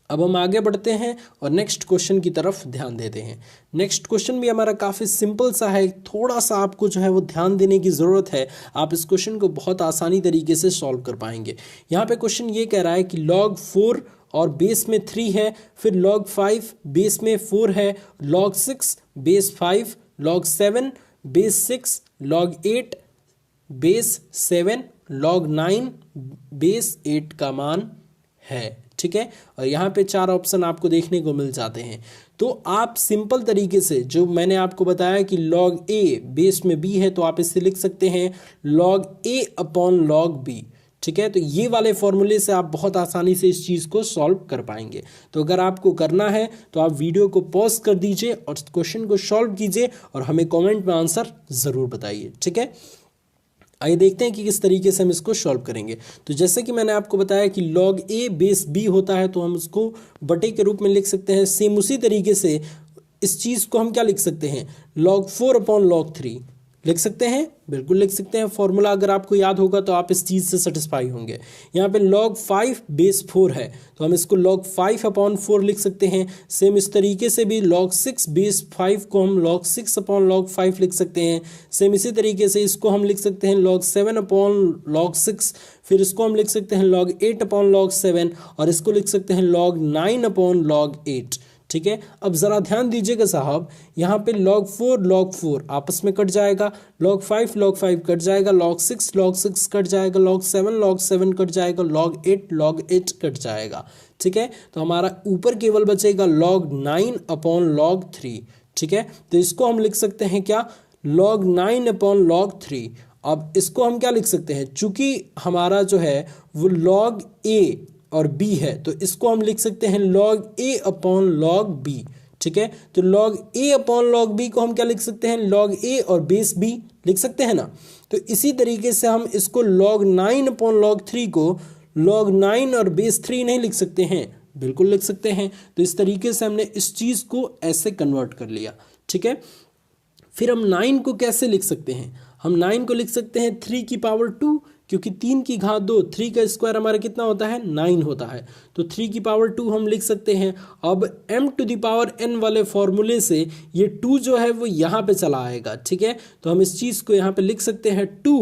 अब हम आगे बढ़ते हैं और नेक्स्ट क्वेश्चन की तरफ ध्यान देते हैं। नेक्स्ट क्वेश्चन भी हमारा काफ़ी सिंपल सा है, थोड़ा सा आपको जो है वो ध्यान देने की ज़रूरत है, आप इस क्वेश्चन को बहुत आसानी तरीके से सॉल्व कर पाएंगे। यहाँ पे क्वेश्चन ये कह रहा है कि log 4 और बेस में 3 है, फिर log 5 बेस में 4 है, log 6 base 5, log 7 base 6, log 8 base 7, log 9 base 8 का मान है, ठीक है। और यहाँ पे 4 ऑप्शन आपको देखने को मिल जाते हैं। तो आप सिंपल तरीके से जो मैंने आपको बताया कि log a बेस में b है, तो आप इससे लिख सकते हैं log a upon log b, ठीक है। तो ये वाले फॉर्मूले से आप बहुत आसानी से इस चीज़ को सॉल्व कर पाएंगे। तो अगर आपको करना है तो आप वीडियो को पॉज कर दीजिए और क्वेश्चन को सॉल्व कीजिए और हमें कमेंट में आंसर ज़रूर बताइए, ठीक है। आइए देखते हैं कि किस तरीके से हम इसको सॉल्व करेंगे। तो जैसे कि मैंने आपको बताया कि log a बेस b होता है, तो हम उसको बटे के रूप में लिख सकते हैं। सेम उसी तरीके से इस चीज़ को हम क्या लिख सकते हैं, log 4 अपॉन log 3 लिख सकते हैं, बिल्कुल लिख सकते हैं। फॉर्मूला अगर आपको याद होगा तो आप इस चीज़ से सेटिस्फाई होंगे। यहाँ पे log 5 बेस 4 है तो हम इसको log 5 अपॉन 4 लिख सकते हैं। सेम इस तरीके से भी log 6 बेस 5 को हम log 6 अपॉन log 5 लिख सकते हैं। सेम इसी तरीके से इसको हम लिख सकते हैं log 7 अपॉन log 6, फिर इसको हम लिख सकते हैं log 8 अपॉन log 7 और इसको लिख सकते हैं log 9 अपॉन log 8। ठीक है, अब ज़रा ध्यान दीजिएगा साहब, यहाँ पे log 4 आपस में कट जाएगा, log 5 कट जाएगा, log 6 कट जाएगा, log 7 कट जाएगा, log 8 कट जाएगा। ठीक है, तो हमारा ऊपर केवल बचेगा log 9 अपॉन log 3। ठीक है, तो इसको हम लिख सकते हैं क्या, log 9 अपॉन log 3। अब इसको हम क्या लिख सकते हैं, चूंकि हमारा जो है वो log a और b है तो इसको हम लिख सकते हैं log a upon log b। ठीक है, तो log a upon log b को हम क्या लिख सकते हैं, log a और बेस b लिख सकते हैं ना। तो इसी तरीके से हम इसको log 9 अपॉन log 3 को log 9 और बेस 3 नहीं लिख सकते हैं, बिल्कुल लिख सकते हैं। तो इस तरीके से हमने इस चीज़ को ऐसे कन्वर्ट कर लिया। ठीक है, फिर हम 9 को कैसे लिख सकते हैं, हम 9 को लिख सकते हैं 3 की पावर 2, क्योंकि 3 की घात 2, 3 का स्क्वायर हमारा कितना होता है, 9 होता है, तो 3 की पावर 2 हम लिख सकते हैं। अब m to the power n वाले फॉर्मूले से ये 2 जो है वो यहाँ पे चला आएगा। ठीक है, तो हम इस चीज़ को यहाँ पे लिख सकते हैं 2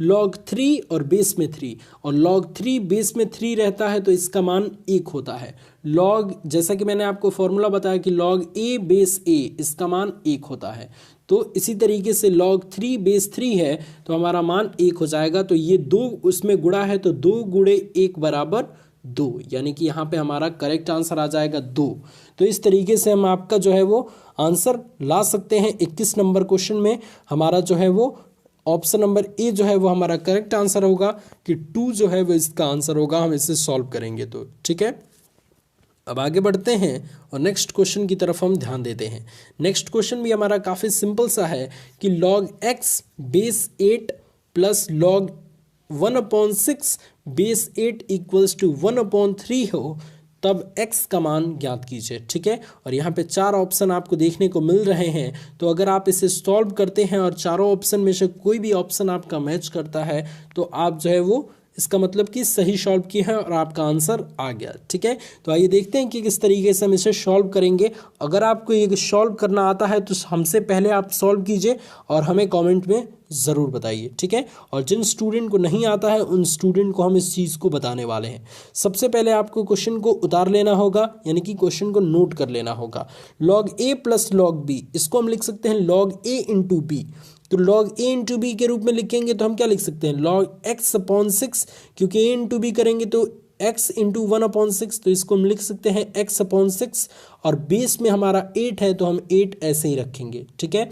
log 3 और बेस में 3, और log 3 बेस में 3 रहता है तो इसका मान 1 होता है। log, जैसा कि मैंने आपको फॉर्मूला बताया कि log a बेस a इसका मान 1 होता है, तो इसी तरीके से log 3 बेस 3 है तो हमारा मान 1 हो जाएगा। तो ये 2 उसमें गुणा है तो 2 गुणे 1 बराबर 2, यानी कि यहाँ पे हमारा करेक्ट आंसर आ जाएगा 2। तो इस तरीके से हम आपका जो है वो आंसर ला सकते हैं। 21 नंबर क्वेश्चन में हमारा जो है वो ऑप्शन नंबर ए जो है वो हमारा करेक्ट आंसर होगा कि 2 जो है वो इसका आंसर होगा। हम इसे सॉल्व करेंगे तो ठीक है। अब आगे बढ़ते हैं और नेक्स्ट क्वेश्चन की तरफ हम ध्यान देते हैं। नेक्स्ट क्वेश्चन भी हमारा काफ़ी सिंपल सा है कि log x base 8 plus log 1/6 base 8 equals to 1/3 हो तब x का मान ज्ञात कीजिए। ठीक है, और यहाँ पे 4 ऑप्शन आपको देखने को मिल रहे हैं, तो अगर आप इसे सॉल्व करते हैं और चारों ऑप्शन में से कोई भी ऑप्शन आपका मैच करता है तो आप जो है वो इसका मतलब कि सही सॉल्व किया है और आपका आंसर आ गया। ठीक है, तो आइए देखते हैं कि किस तरीके से हम इसे सॉल्व करेंगे। अगर आपको ये सॉल्व करना आता है तो हमसे पहले आप सॉल्व कीजिए और हमें कमेंट में ज़रूर बताइए। ठीक है, और जिन स्टूडेंट को नहीं आता है उन स्टूडेंट को हम इस चीज़ को बताने वाले हैं। सबसे पहले आपको क्वेश्चन को उतार लेना होगा, यानी कि क्वेश्चन को नोट कर लेना होगा। log a plus log b, इसको हम लिख सकते हैं log a इंटू बी। तो log a इंटू बी के रूप में लिखेंगे तो हम क्या लिख सकते हैं, log x अपॉन 6, क्योंकि a इंटू बी करेंगे तो x इंटू 1/6, तो इसको हम लिख सकते हैं x अपॉन 6, और बेस में हमारा 8 है तो हम 8 ऐसे ही रखेंगे। ठीक है,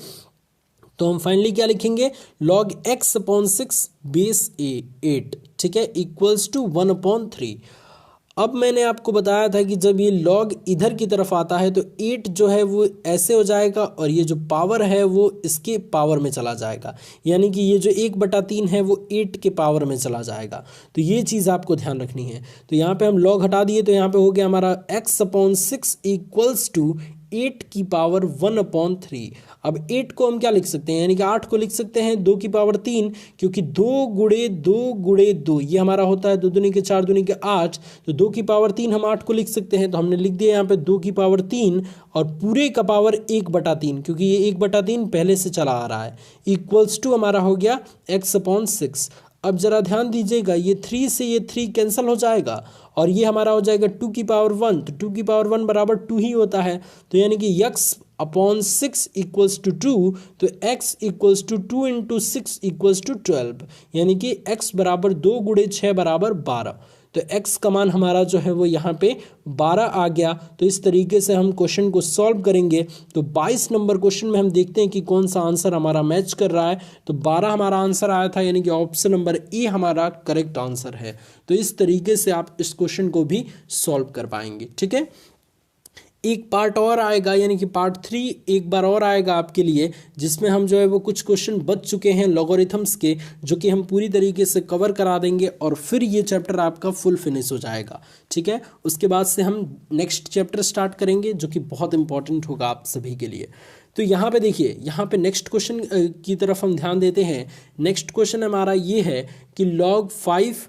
तो हम फाइनली क्या लिखेंगे, log x अपॉन 6 बेस 8। ठीक है, इक्वल्स टू 1/3। अब मैंने आपको बताया था कि जब ये log इधर की तरफ आता है तो 8 जो है वो ऐसे हो जाएगा और ये जो पावर है वो इसके पावर में चला जाएगा, यानी कि ये जो 1/3 है वो 8 के पावर में चला जाएगा। तो ये चीज़ आपको ध्यान रखनी है। तो यहाँ पे हम log हटा दिए तो यहाँ पे हो गया हमारा x अपॉन 6 इक्वल्स टू 8 की पावर 1/3। अब 8 को हम क्या लिख सकते हैं, यानी कि 8 को लिख सकते हैं 2 की पावर 3, क्योंकि 2 गुणे 2 ये हमारा होता है 2 दूनी के 4 दूनी के 8, तो 2 की पावर 3 हम 8 को लिख सकते हैं। तो हमने लिख दिया यहाँ पे 2 की पावर 3 और पूरे का पावर 1/3, क्योंकि ये 1/3 पहले से चला आ रहा है, इक्वल्स टू हमारा हो गया x अपॉन 6। अब जरा ध्यान दीजिएगा, ये 3 से ये 3 कैंसिल हो जाएगा और ये हमारा हो जाएगा 2 की पावर 1, तो 2 की पावर 1 बराबर 2 ही होता है। तो यानी कि x अपॉन 6 इक्वल्स टू 2, तो x equals to 2 into 6 equals to 12, यानी कि x बराबर 2 गुणे 6 बराबर 12। तो x का मान हमारा जो है वो यहाँ पे 12 आ गया। तो इस तरीके से हम क्वेश्चन को सॉल्व करेंगे। तो 22 नंबर क्वेश्चन में हम देखते हैं कि कौन सा आंसर हमारा मैच कर रहा है। तो 12 हमारा आंसर आया था, यानी कि ऑप्शन नंबर ए हमारा करेक्ट आंसर है। तो इस तरीके से आप इस क्वेश्चन को भी सॉल्व कर पाएंगे। ठीक है, एक पार्ट और आएगा, यानी कि पार्ट 3 एक बार और आएगा आपके लिए, जिसमें हम जो है वो कुछ क्वेश्चन बच चुके हैं लॉगरिथम्स के, जो कि हम पूरी तरीके से कवर करा देंगे और फिर ये चैप्टर आपका फुल फिनिश हो जाएगा। ठीक है, उसके बाद से हम नेक्स्ट चैप्टर स्टार्ट करेंगे जो कि बहुत इंपॉर्टेंट होगा आप सभी के लिए। तो यहाँ पे देखिए, यहाँ पे नेक्स्ट क्वेश्चन की तरफ हम ध्यान देते हैं। नेक्स्ट क्वेश्चन हमारा ये है कि log 5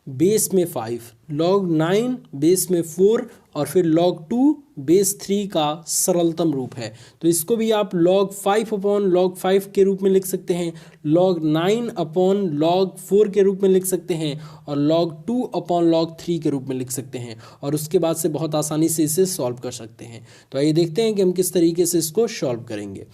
बेस में 5, log 9 बेस में 4 और फिर log 2 बेस 3 का सरलतम रूप है। तो इसको भी आप log 5 अपॉन log 5 के रूप में लिख सकते हैं, log 9 अपॉन log 4 के रूप में लिख सकते हैं और log 2 अपॉन log 3 के रूप में लिख सकते हैं, और उसके बाद से बहुत आसानी से इसे सॉल्व कर सकते हैं। तो आइए देखते हैं कि हम किस तरीके से इसको सॉल्व करेंगे।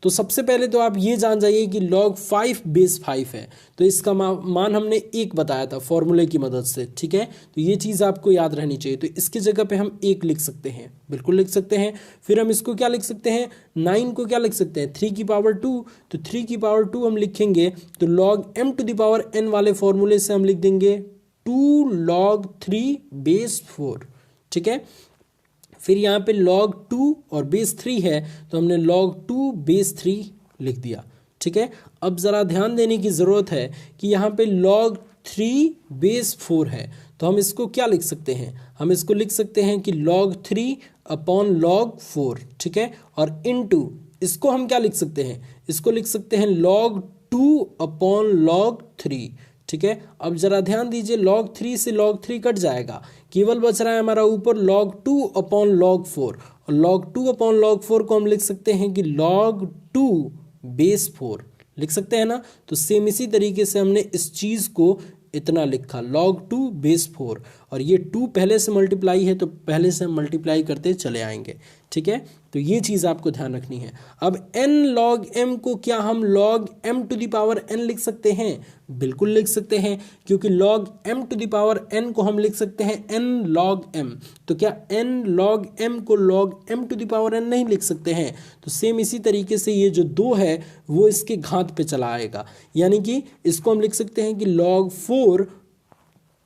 तो सबसे पहले तो आप ये जान जाइए कि log 5 बेस 5 है, तो इसका मान हमने 1 बताया था फॉर्मूले की मदद से। ठीक है, तो ये चीज़ आपको याद रहनी चाहिए। तो इसकी जगह पे हम 1 लिख सकते हैं, बिल्कुल लिख सकते हैं। फिर हम इसको क्या लिख सकते हैं, 9 को क्या लिख सकते हैं, 3 की पावर 2, तो 3 की पावर 2 हम लिखेंगे तो log m to the power n वाले फॉर्मूले से हम लिख देंगे 2 log 3 बेस 4। ठीक है, फिर यहाँ पे log 2 और बेस 3 है तो हमने log 2 बेस 3 लिख दिया। ठीक है, अब ज़रा ध्यान देने की ज़रूरत है कि यहाँ पे log 3 बेस 4 है, तो हम इसको क्या लिख सकते हैं, हम इसको लिख सकते हैं कि log 3 अपॉन log 4। ठीक है, और इनटू इसको हम क्या लिख सकते हैं, इसको लिख सकते हैं log 2 अपॉन log 3। ठीक है, अब जरा ध्यान दीजिए, log 3 से log 3 कट जाएगा, केवल बच रहा है हमारा ऊपर log 2 अपॉन log 4, और log 2 अपॉन log 4 को हम लिख सकते हैं कि log 2 बेस 4 लिख सकते हैं ना। तो सेम इसी तरीके से हमने इस चीज़ को इतना लिखा log 2 बेस 4, और ये 2 पहले से मल्टीप्लाई है तो पहले से हम मल्टीप्लाई करते चले आएंगे। ठीक है, तो ये चीज़ आपको ध्यान रखनी है। अब n log m को क्या हम log m to the power n लिख सकते हैं, बिल्कुल लिख सकते हैं, क्योंकि log m to the power n को हम लिख सकते हैं n log m। तो क्या n log m को log m to the power n नहीं लिख सकते हैं, तो सेम इसी तरीके से ये जो 2 है वो इसके घात पे चला आएगा, यानी कि इसको हम लिख सकते हैं कि log 4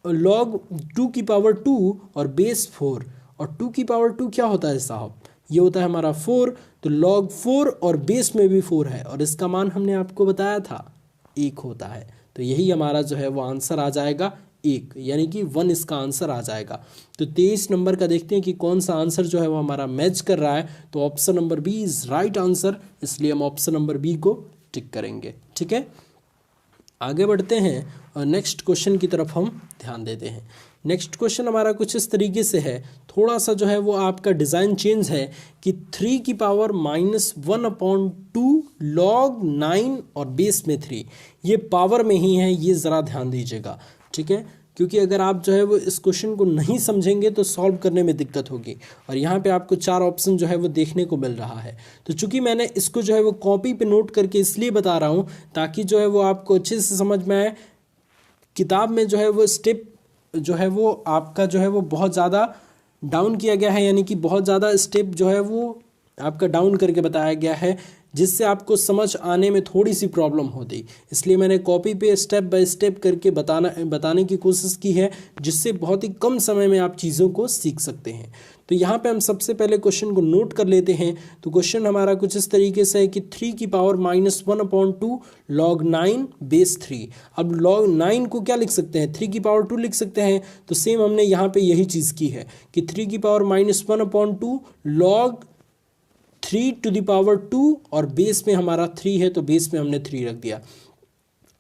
log 2 की पावर 2 और बेस 4, और 2 की पावर 2 क्या होता है साहब, ये होता है हमारा 4, तो log 4 और बेस में भी 4 है, और इसका मान हमने आपको बताया था 1 होता है। तो यही हमारा जो है वो आंसर आ जाएगा 1, यानी कि 1 इसका आंसर आ जाएगा। तो 23 नंबर का देखते हैं कि कौन सा आंसर जो है वो हमारा मैच कर रहा है। तो option number B is right answer, इसलिए हम ऑप्शन नंबर बी को टिक करेंगे। ठीक है, आगे बढ़ते हैं और नेक्स्ट क्वेश्चन की तरफ हम ध्यान देते हैं। नेक्स्ट क्वेश्चन हमारा कुछ इस तरीके से है, थोड़ा सा जो है वो आपका डिज़ाइन चेंज है कि 3 की पावर -1 अपॉन 2 log 9 और बेस में 3, ये पावर में ही है, ये ज़रा ध्यान दीजिएगा। ठीक है, क्योंकि अगर आप जो है वो इस क्वेश्चन को नहीं समझेंगे तो सॉल्व करने में दिक्कत होगी, और यहाँ पे आपको 4 ऑप्शन जो है वो देखने को मिल रहा है। तो चूंकि मैंने इसको जो है वो कॉपी पे नोट करके इसलिए बता रहा हूँ ताकि जो है वो आपको अच्छे से समझ में आए। किताब में जो है वो स्टेप जो है वो आपका जो है वो बहुत ज़्यादा डाउन किया गया है, यानी कि बहुत ज़्यादा स्टेप जो है वो आपका डाउन करके बताया गया है, जिससे आपको समझ आने में थोड़ी सी प्रॉब्लम होती, इसलिए मैंने कॉपी पे स्टेप बाय स्टेप करके बताने की कोशिश की है, जिससे बहुत ही कम समय में आप चीज़ों को सीख सकते हैं। तो यहाँ पे हम सबसे पहले क्वेश्चन को नोट कर लेते हैं। तो क्वेश्चन हमारा कुछ इस तरीके से है कि 3 की पावर -1 अपॉन 2 log 9 बेस 3। अब log 9 को क्या लिख सकते हैं, 3 की पावर 2 लिख सकते हैं। तो सेम हमने यहाँ पे यही चीज़ की है कि 3 की power -1 upon 2 log 3 to the power 2, और बेस में हमारा 3 है तो बेस में हमने 3 रख दिया।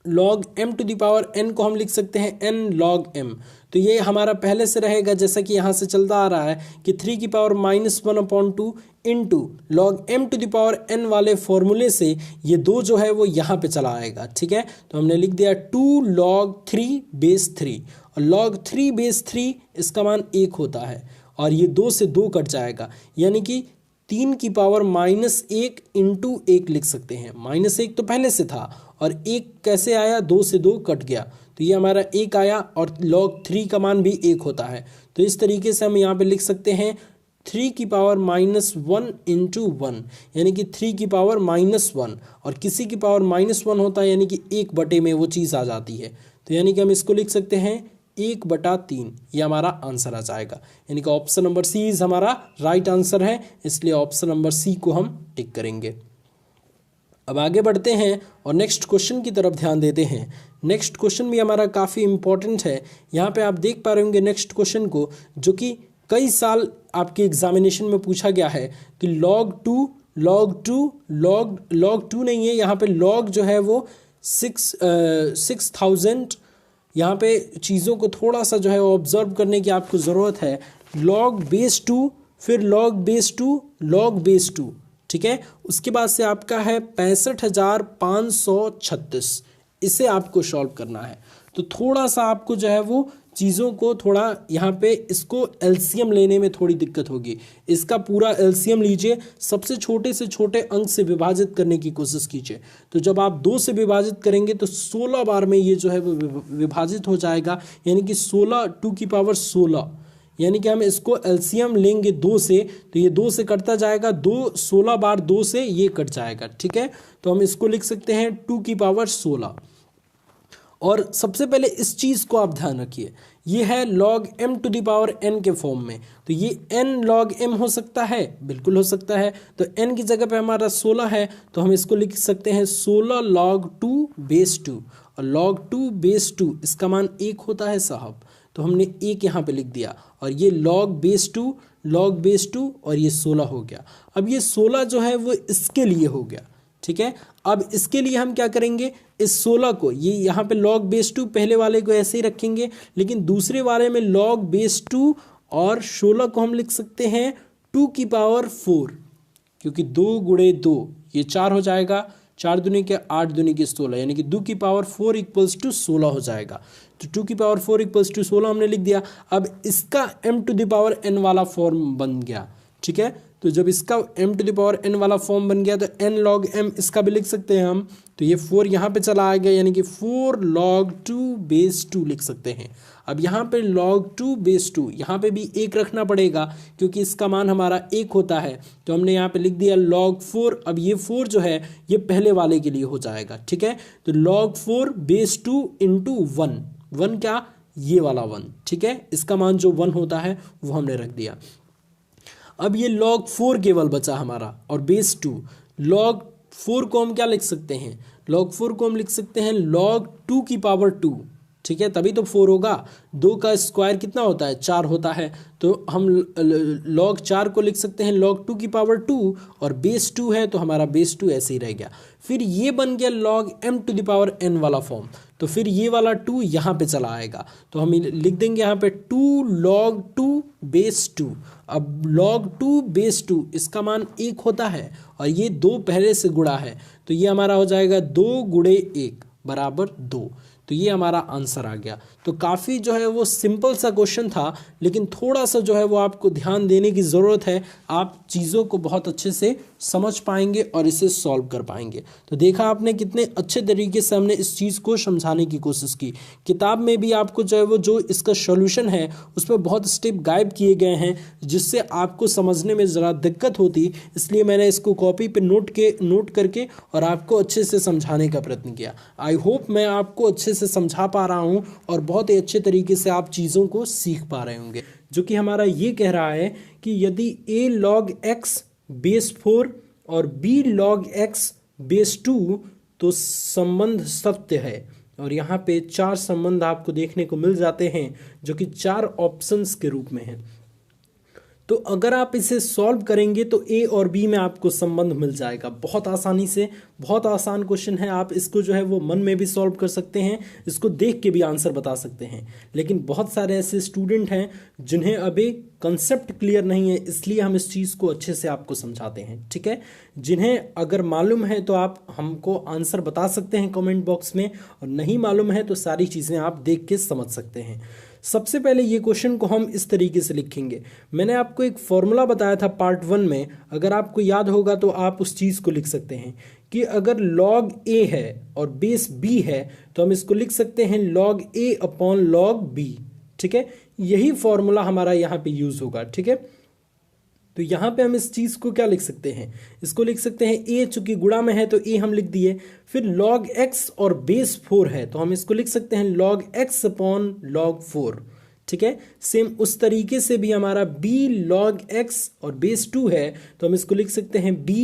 log m to the power n को हम लिख सकते हैं n log m। तो ये हमारा पहले से रहेगा, जैसा कि यहाँ से चलता आ रहा है कि 3 की power -1 upon 2 into log m to the power n वाले फॉर्मूले से ये 2 जो है वो यहाँ पे चला आएगा। ठीक है, तो हमने लिख दिया 2 log 3 बेस 3, और log 3 बेस 3 इसका मान 1 होता है, और ये 2 से 2 कट जाएगा, यानी कि 3 की पावर -1 इंटू 1 लिख सकते हैं। -1 तो पहले से था, और 1 कैसे आया, 2 से 2 कट गया, तो ये हमारा 1 आया, और log 3 का मान भी 1 होता है। तो इस तरीके से हम यहाँ पे लिख सकते हैं 3 की पावर -1 इंटू 1, यानी कि 3 की पावर -1, और किसी की पावर -1 होता है यानी कि 1 बटे में वो चीज़ आ जाती है। तो यानी कि हम इसको लिख सकते हैं 1/3 ये हमारा आंसर आ जाएगा। यानी कि ऑप्शन नंबर सी इज हमारा राइट आंसर है, इसलिए ऑप्शन नंबर सी को हम टिक करेंगे। अब आगे बढ़ते हैं और नेक्स्ट क्वेश्चन की तरफ ध्यान देते हैं। नेक्स्ट क्वेश्चन भी हमारा काफ़ी इंपॉर्टेंट है। यहाँ पे आप देख पा रहे होंगे नेक्स्ट क्वेश्चन को, जो कि कई साल आपके एग्जामिनेशन में पूछा गया है कि log 2 नहीं है, यहाँ पे log जो है वो 6000, यहाँ पे चीज़ों को थोड़ा सा जो है वो ऑब्जर्व करने की आपको ज़रूरत है। log बेस 2, फिर log बेस 2, log बेस 2, ठीक है। उसके बाद से आपका है 65,536, इसे आपको सॉल्व करना है। तो थोड़ा सा आपको जो है वो चीज़ों को थोड़ा यहाँ पे इसको एलसीएम लेने में थोड़ी दिक्कत होगी। इसका पूरा एलसीएम लीजिए, सबसे छोटे से छोटे अंक से विभाजित करने की कोशिश कीजिए। तो जब आप 2 से विभाजित करेंगे तो 16 बार में ये जो है वो विभाजित हो जाएगा, यानी कि 16 2 की पावर 16, यानी कि हम इसको एलसीएम लेंगे 2 से, तो ये 2 से कटता जाएगा, 16 बार 2 से ये कट जाएगा, ठीक है। तो हम इसको लिख सकते हैं 2 की पावर 16। और सबसे पहले इस चीज़ को आप ध्यान रखिए, ये है log m to the power n के फॉर्म में, तो ये n log m हो सकता है, बिल्कुल हो सकता है। तो n की जगह पे हमारा 16 है, तो हम इसको लिख सकते हैं 16 log 2 बेस 2, और log 2 बेस 2 इसका मान 1 होता है साहब, तो हमने 1 यहाँ पे लिख दिया, और ये log बेस 2 और ये 16 हो गया। अब ये 16 जो है वो इसके लिए हो गया, ठीक है। अब इसके लिए हम क्या करेंगे, इस 16 को, ये यहाँ पे log बेस 2 पहले वाले को ऐसे ही रखेंगे, लेकिन दूसरे वाले में log बेस 2 और 16 को हम लिख सकते हैं 2 की पावर 4, क्योंकि 2 गुणे 2 ये 4 हो जाएगा, 4 दूनी के 8 दूनी के 16, यानी कि 2 की पावर 4 इक्वल्स टू 16 हो जाएगा। तो 2 की पावर 4 इक्वल्स टू 16 हमने लिख दिया। अब इसका m to the power n वाला फॉर्म बन गया, ठीक है। तो जब इसका m to the power n वाला फॉर्म बन गया तो n log m इसका भी लिख सकते हैं हम, तो ये 4 यहाँ पे चला आ गया, यानी कि 4 log 2 बेस 2 लिख सकते हैं। अब यहाँ पे log 2 बेस 2, यहाँ पे भी 1 रखना पड़ेगा क्योंकि इसका मान हमारा 1 होता है, तो हमने यहाँ पे लिख दिया log 4। अब ये 4 जो है ये पहले वाले के लिए हो जाएगा, ठीक है। तो log 4 बेस 2 इंटू 1 क्या, ये वाला 1, ठीक है। इसका मान जो 1 होता है वो हमने रख दिया। अब ये log 4 केवल बचा हमारा, और बेस 2, log 4 को हम क्या लिख सकते हैं, log 4 को हम लिख सकते हैं log 2 की पावर 2, ठीक है, तभी तो 4 होगा। 2 का स्क्वायर कितना होता है, 4 होता है, तो हम log 4 को लिख सकते हैं log 2 की पावर 2, और बेस 2 है तो हमारा बेस 2 ऐसे ही रह गया। फिर ये बन गया log m to the power n वाला फॉर्म, तो फिर ये वाला 2 यहाँ पे चला आएगा, तो हम लिख देंगे यहाँ पे 2 log 2 बेस 2। अब log 2 बेस 2 इसका मान 1 होता है, और ये 2 पहले से गुणा है, तो ये हमारा हो जाएगा 2 गुणे 1 बराबर 2। तो ये हमारा आंसर आ गया। तो काफ़ी जो है वो सिंपल सा क्वेश्चन था, लेकिन थोड़ा सा जो है वो आपको ध्यान देने की ज़रूरत है, आप चीज़ों को बहुत अच्छे से समझ पाएंगे और इसे सॉल्व कर पाएंगे। तो देखा आपने कितने अच्छे तरीके से हमने इस चीज़ को समझाने की कोशिश की। किताब में भी आपको जो है वो जो इसका सॉल्यूशन है उसमें बहुत स्टेप गायब किए गए हैं, जिससे आपको समझने में ज़रा दिक्कत होती, इसलिए मैंने इसको कॉपी पे नोट करके और आपको अच्छे से समझाने का प्रयत्न किया। आई होप मैं आपको अच्छे से समझा पा रहा हूँ और बहुत ही अच्छे तरीके से आप चीज़ों को सीख पा रहे होंगे, जो कि हमारा ये कह रहा है कि यदि a log x बेस 4 और b log x बेस 2 तो संबंध सत्य है। और यहाँ पे 4 संबंध आपको देखने को मिल जाते हैं, जो कि 4 ऑप्शंस के रूप में हैं। तो अगर आप इसे सॉल्व करेंगे तो ए और बी में आपको संबंध मिल जाएगा बहुत आसानी से। बहुत आसान क्वेश्चन है, आप इसको जो है वो मन में भी सॉल्व कर सकते हैं, इसको देख के भी आंसर बता सकते हैं। लेकिन बहुत सारे ऐसे स्टूडेंट हैं जिन्हें अभी कंसेप्ट क्लियर नहीं है, इसलिए हम इस चीज़ को अच्छे से आपको समझाते हैं, ठीक है। जिन्हें अगर मालूम है तो आप हमको आंसर बता सकते हैं कमेंट बॉक्स में, और नहीं मालूम है तो सारी चीज़ें आप देख के समझ सकते हैं। सबसे पहले ये क्वेश्चन को हम इस तरीके से लिखेंगे। मैंने आपको एक फॉर्मूला बताया था पार्ट 1 में, अगर आपको याद होगा तो आप उस चीज़ को लिख सकते हैं कि अगर log a है और बेस b है तो हम इसको लिख सकते हैं log a upon log b, ठीक है। यही फॉर्मूला हमारा यहाँ पे यूज़ होगा, ठीक है। तो यहाँ पे हम इस चीज़ को क्या लिख सकते हैं, इसको लिख सकते हैं ए, चूंकि गुणा में है तो ए हम लिख दिए। फिर log x और बेस 4 है तो हम इसको लिख सकते हैं log x अपॉन log 4। ठीक है, सेम उस तरीके से भी हमारा b log x और बेस 2 है तो हम इसको लिख सकते हैं b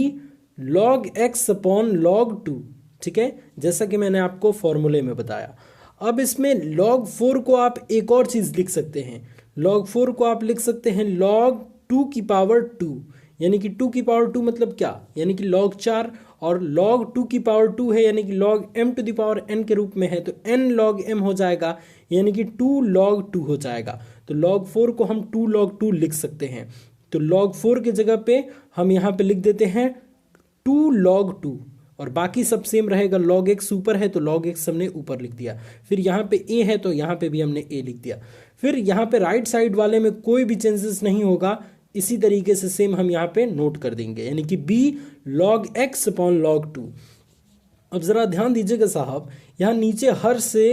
log x upon log 2। ठीक है, जैसा कि मैंने आपको फॉर्मूले में बताया। अब इसमें log 4 को आप एक और चीज़ लिख सकते हैं, log 4 को आप लिख सकते हैं log 2 की पावर 2, यानी कि 2 की पावर 2 मतलब क्या, यानी कि log 4, और log 2 की पावर 2 है यानी कि log m to the power n के रूप में है तो n log m हो जाएगा, यानी कि 2 log 2 हो जाएगा। तो log 4 को हम 2 log 2 लिख सकते हैं। तो log 4 की जगह पे हम यहाँ पे लिख देते हैं 2 log 2, और बाकी सब सेम रहेगा। log x ऊपर है तो log x हमने ऊपर लिख दिया। फिर यहाँ पे a है तो यहाँ पे भी हमने a लिख दिया। फिर यहाँ पे राइट साइड वाले में कोई भी चेंजेस नहीं होगा, इसी तरीके से सेम हम यहाँ पे नोट कर देंगे, यानी कि b log x upon log 2। अब ज़रा ध्यान दीजिएगा साहब, यहाँ नीचे हर से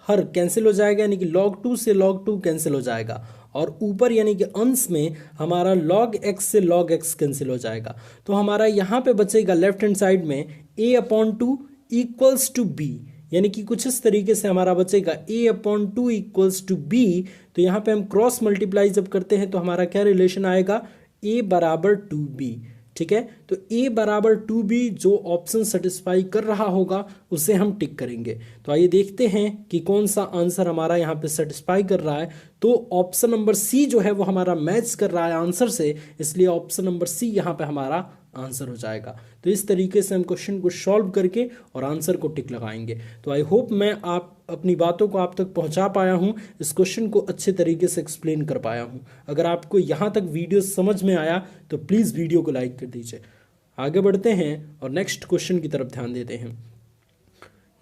हर कैंसिल हो जाएगा, यानी कि log 2 से log 2 कैंसिल हो जाएगा, और ऊपर यानी कि अंश में हमारा log x से log x कैंसिल हो जाएगा। तो हमारा यहाँ पे बचेगा लेफ्ट हैंड साइड में a upon 2 equals to b, यानी कि कुछ इस तरीके से हमारा बचेगा a upon 2 equals to b। तो यहाँ पे हम क्रॉस मल्टीप्लाई जब करते हैं तो हमारा क्या रिलेशन आएगा, a बराबर 2b। ठीक है, तो a बराबर 2b जो ऑप्शन सेटिस्फाई कर रहा होगा उसे हम टिक करेंगे। तो आइए देखते हैं कि कौन सा आंसर हमारा यहाँ पे सेटिस्फाई कर रहा है। तो ऑप्शन नंबर सी जो है वो हमारा मैच कर रहा है आंसर से, इसलिए ऑप्शन नंबर सी यहाँ पे हमारा आंसर हो जाएगा। तो इस तरीके से हम क्वेश्चन को सॉल्व करके और आंसर को टिक लगाएंगे। तो आई होप मैं आप अपनी बातों को आप तक पहुंचा पाया हूं, इस क्वेश्चन को अच्छे तरीके से एक्सप्लेन कर पाया हूं। अगर आपको यहां तक वीडियो समझ में आया तो प्लीज़ वीडियो को लाइक कर दीजिए। आगे बढ़ते हैं और नेक्स्ट क्वेश्चन की तरफ ध्यान देते हैं।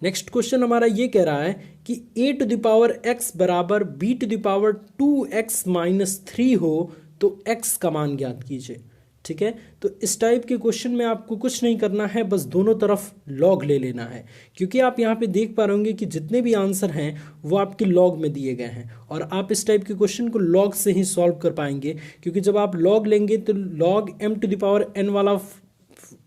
नेक्स्ट क्वेश्चन हमारा ये कह रहा है कि a to the power x बराबर b to the power 2x minus 3 हो तो x का मान ज्ञात कीजिए। ठीक है, तो इस टाइप के क्वेश्चन में आपको कुछ नहीं करना है, बस दोनों तरफ लॉग ले लेना है, क्योंकि आप यहाँ पे देख पा रहे होंगे कि जितने भी आंसर हैं वो आपके लॉग में दिए गए हैं, और आप इस टाइप के क्वेश्चन को लॉग से ही सॉल्व कर पाएंगे, क्योंकि जब आप लॉग लेंगे तो log m to the power n वाला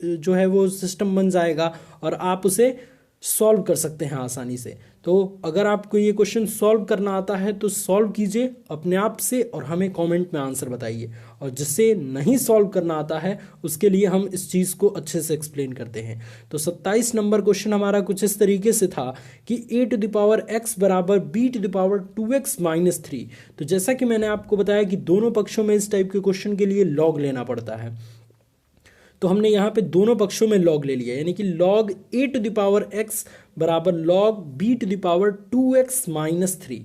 जो है वो सिस्टम बन जाएगा और आप उसे सॉल्व कर सकते हैं आसानी से। तो अगर आपको ये क्वेश्चन सॉल्व करना आता है तो सॉल्व कीजिए अपने आप से और हमें कमेंट में आंसर बताइए, और जिससे नहीं सॉल्व करना आता है उसके लिए हम इस चीज़ को अच्छे से एक्सप्लेन करते हैं। तो 27 नंबर क्वेश्चन हमारा कुछ इस तरीके से था कि a to the power x बराबर b to the power 2x minus 3। तो जैसा कि मैंने आपको बताया कि दोनों पक्षों में इस टाइप के क्वेश्चन के लिए लॉग लेना पड़ता है, तो हमने यहाँ पे दोनों पक्षों में लॉग ले लिया, यानी कि log a to the power x बराबर log b to the power 2x minus 3।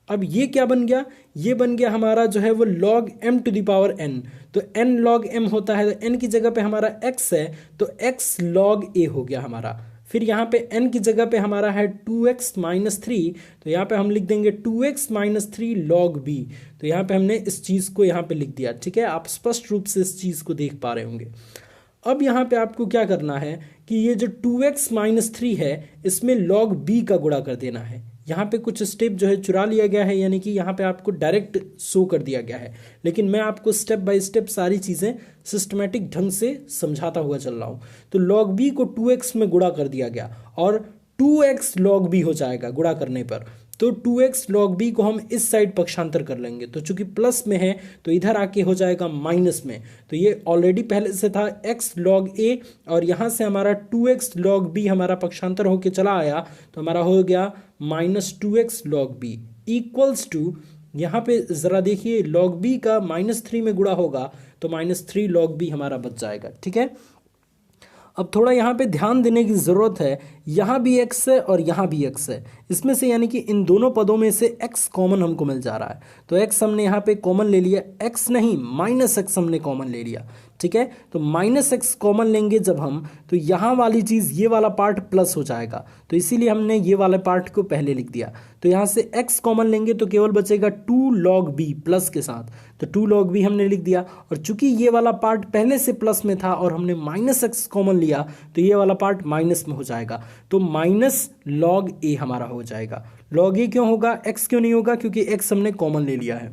अब ये क्या बन गया, ये बन गया हमारा जो है वो log m to the power n। तो n log m होता है, तो n की जगह पे हमारा x है तो x log a हो गया हमारा। फिर यहाँ पे n की जगह पे हमारा है 2x माइनस 3, तो यहाँ पे हम लिख देंगे 2x माइनस 3 log b। तो यहाँ पे हमने इस चीज़ को यहाँ पे लिख दिया। ठीक है, आप स्पष्ट रूप से इस चीज़ को देख पा रहे होंगे। अब यहाँ पे आपको क्या करना है कि ये जो 2x माइनस 3 है इसमें log b का गुणा कर देना है। यहाँ पे कुछ स्टेप जो है चुरा लिया गया है, यानी कि यहाँ पे आपको डायरेक्ट शो कर दिया गया है, लेकिन मैं आपको स्टेप बाय स्टेप सारी चीज़ें सिस्टमेटिक ढंग से समझाता हुआ चल रहा हूँ। तो log b को 2x में गुणा कर दिया गया और 2x log b हो जाएगा गुणा करने पर। तो 2x log b को हम इस साइड पक्षांतर कर लेंगे, तो चूंकि प्लस में है तो इधर आके हो जाएगा माइनस में। तो ये ऑलरेडी पहले से था x log a, और यहाँ से हमारा 2x log b हमारा पक्षांतर होके चला आया, तो हमारा हो गया minus 2x log b equals to, यहाँ पे ज़रा देखिए log b का -3 में गुणा होगा तो -3 log b हमारा बच जाएगा। ठीक है, अब थोड़ा यहाँ पे ध्यान देने की ज़रूरत है, यहाँ भी x है और यहाँ भी x है, इसमें से यानी कि इन दोनों पदों में से x कॉमन हमको मिल जा रहा है, तो x हमने यहाँ पे कॉमन ले लिया, x नहीं माइनस x हमने कॉमन ले लिया। ठीक है, तो माइनस x कॉमन लेंगे जब हम, तो यहाँ वाली चीज़ ये वाला पार्ट प्लस हो जाएगा, तो इसीलिए हमने ये वाले पार्ट को पहले लिख दिया। तो यहाँ से x कॉमन लेंगे तो केवल बचेगा 2 log b प्लस के साथ, तो 2 log b हमने लिख दिया। और चूंकि ये वाला पार्ट पहले से प्लस में था और हमने माइनस x कॉमन लिया तो ये वाला पार्ट माइनस में हो जाएगा, तो माइनस log a हमारा हो जाएगा। log a क्यों होगा, x क्यों नहीं होगा, क्योंकि x हमने कॉमन ले लिया है।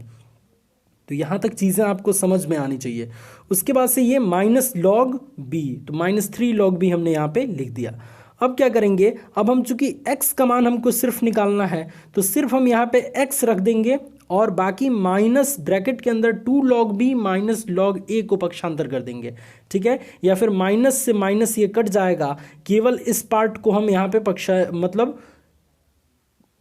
तो यहाँ तक चीज़ें आपको समझ में आनी चाहिए। उसके बाद से ये माइनस लॉग बी, तो -3 log b हमने यहाँ पे लिख दिया। अब क्या करेंगे, अब हम चूंकि x का मान हमको सिर्फ निकालना है तो सिर्फ हम यहाँ पे x रख देंगे और बाकी माइनस ब्रैकेट के अंदर 2 log b minus log a को पक्षांतर कर देंगे, ठीक है। या फिर माइनस से माइनस ये कट जाएगा, केवल इस पार्ट को हम यहाँ पे मतलब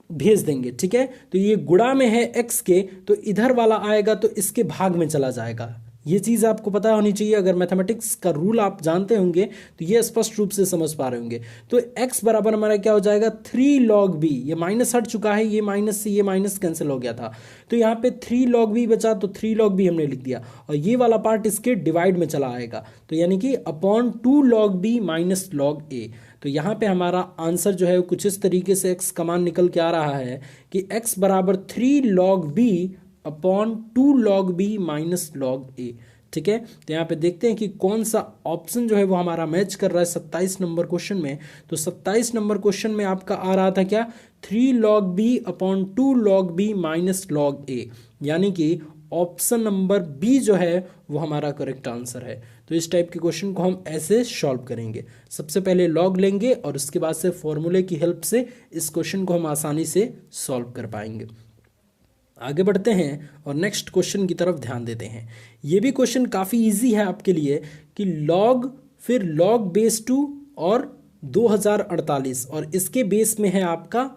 भेज देंगे, ठीक है। तो ये गुणा में है x के, तो इधर वाला आएगा तो इसके भाग में चला जाएगा। ये चीज़ आपको पता होनी चाहिए। अगर मैथमेटिक्स का रूल आप जानते होंगे तो ये स्पष्ट रूप से समझ पा रहे होंगे। तो x बराबर हमारा क्या हो जाएगा 3 log b, ये माइनस हट चुका है, ये माइनस से ये माइनस कैंसिल हो गया था, तो यहाँ पे 3 log b बचा, तो 3 log b हमने लिख दिया और ये वाला पार्ट इसके डिवाइड में चला आएगा, तो यानी कि upon 2 log b minus log a। तो यहाँ पे हमारा आंसर जो है कुछ इस तरीके से x का मान निकल के आ रहा है कि x बराबर 3 log b upon 2 log b minus log a, ठीक है। तो यहाँ पे देखते हैं कि कौन सा ऑप्शन जो है वो हमारा मैच कर रहा है 27 नंबर क्वेश्चन में। तो 27 नंबर क्वेश्चन में आपका आ रहा था क्या, 3 log b upon 2 log b minus log a, यानी कि ऑप्शन नंबर बी जो है वो हमारा करेक्ट आंसर है। तो इस टाइप के क्वेश्चन को हम ऐसे सॉल्व करेंगे, सबसे पहले लॉग लेंगे और उसके बाद से फॉर्मूले की हेल्प से इस क्वेश्चन को हम आसानी से सॉल्व कर पाएंगे। आगे बढ़ते हैं और नेक्स्ट क्वेश्चन की तरफ ध्यान देते हैं। ये भी क्वेश्चन काफ़ी इजी है आपके लिए कि लॉग फिर लॉग बेस 2 और 2048 और इसके बेस में है आपका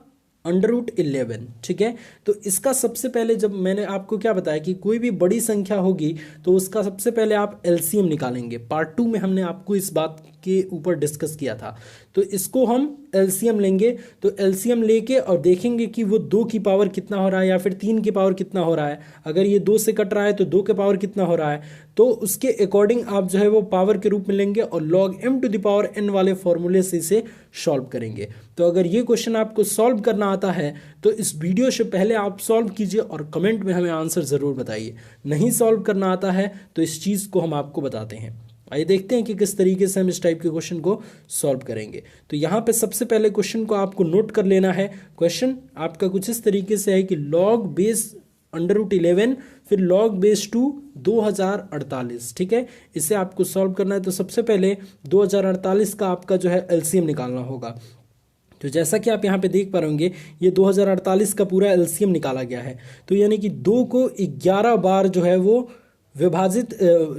√11, ठीक है। तो इसका सबसे पहले जब मैंने आपको क्या बताया कि कोई भी बड़ी संख्या होगी तो उसका सबसे पहले आप एलसीएम निकालेंगे। पार्ट 2 में हमने आपको इस बात के ऊपर डिस्कस किया था। तो इसको हम एलसीएम लेंगे, तो एलसीएम लेके और देखेंगे कि वो 2 की पावर कितना हो रहा है या फिर 3 की पावर कितना हो रहा है। अगर ये 2 से कट रहा है तो 2 के पावर कितना हो रहा है, तो उसके अकॉर्डिंग आप जो है वो पावर के रूप में लेंगे और log m⁴n वाले फॉर्मूले से इसे सॉल्व करेंगे। तो अगर ये क्वेश्चन आपको सॉल्व करना आता है तो इस वीडियो से पहले आप सॉल्व कीजिए और कमेंट में हमें आंसर ज़रूर बताइए। नहीं सॉल्व करना आता है तो इस चीज़ को हम आपको बताते हैं। आइए देखते हैं कि किस तरीके से हम इस टाइप के क्वेश्चन को सॉल्व करेंगे। तो यहाँ पे सबसे पहले क्वेश्चन को आपको नोट कर लेना है। क्वेश्चन आपका कुछ इस तरीके से है कि log बेस √11 फिर log बेस 2 2048, ठीक है। इसे आपको सॉल्व करना है। तो सबसे पहले 2048 का आपका जो है एलसीएम निकालना होगा। तो जैसा कि आप यहाँ पे देख पा रहे होंगे ये 2048 का पूरा एलसीएम निकाला गया है। तो यानी कि 2 को 11 बार जो है वो विभाजित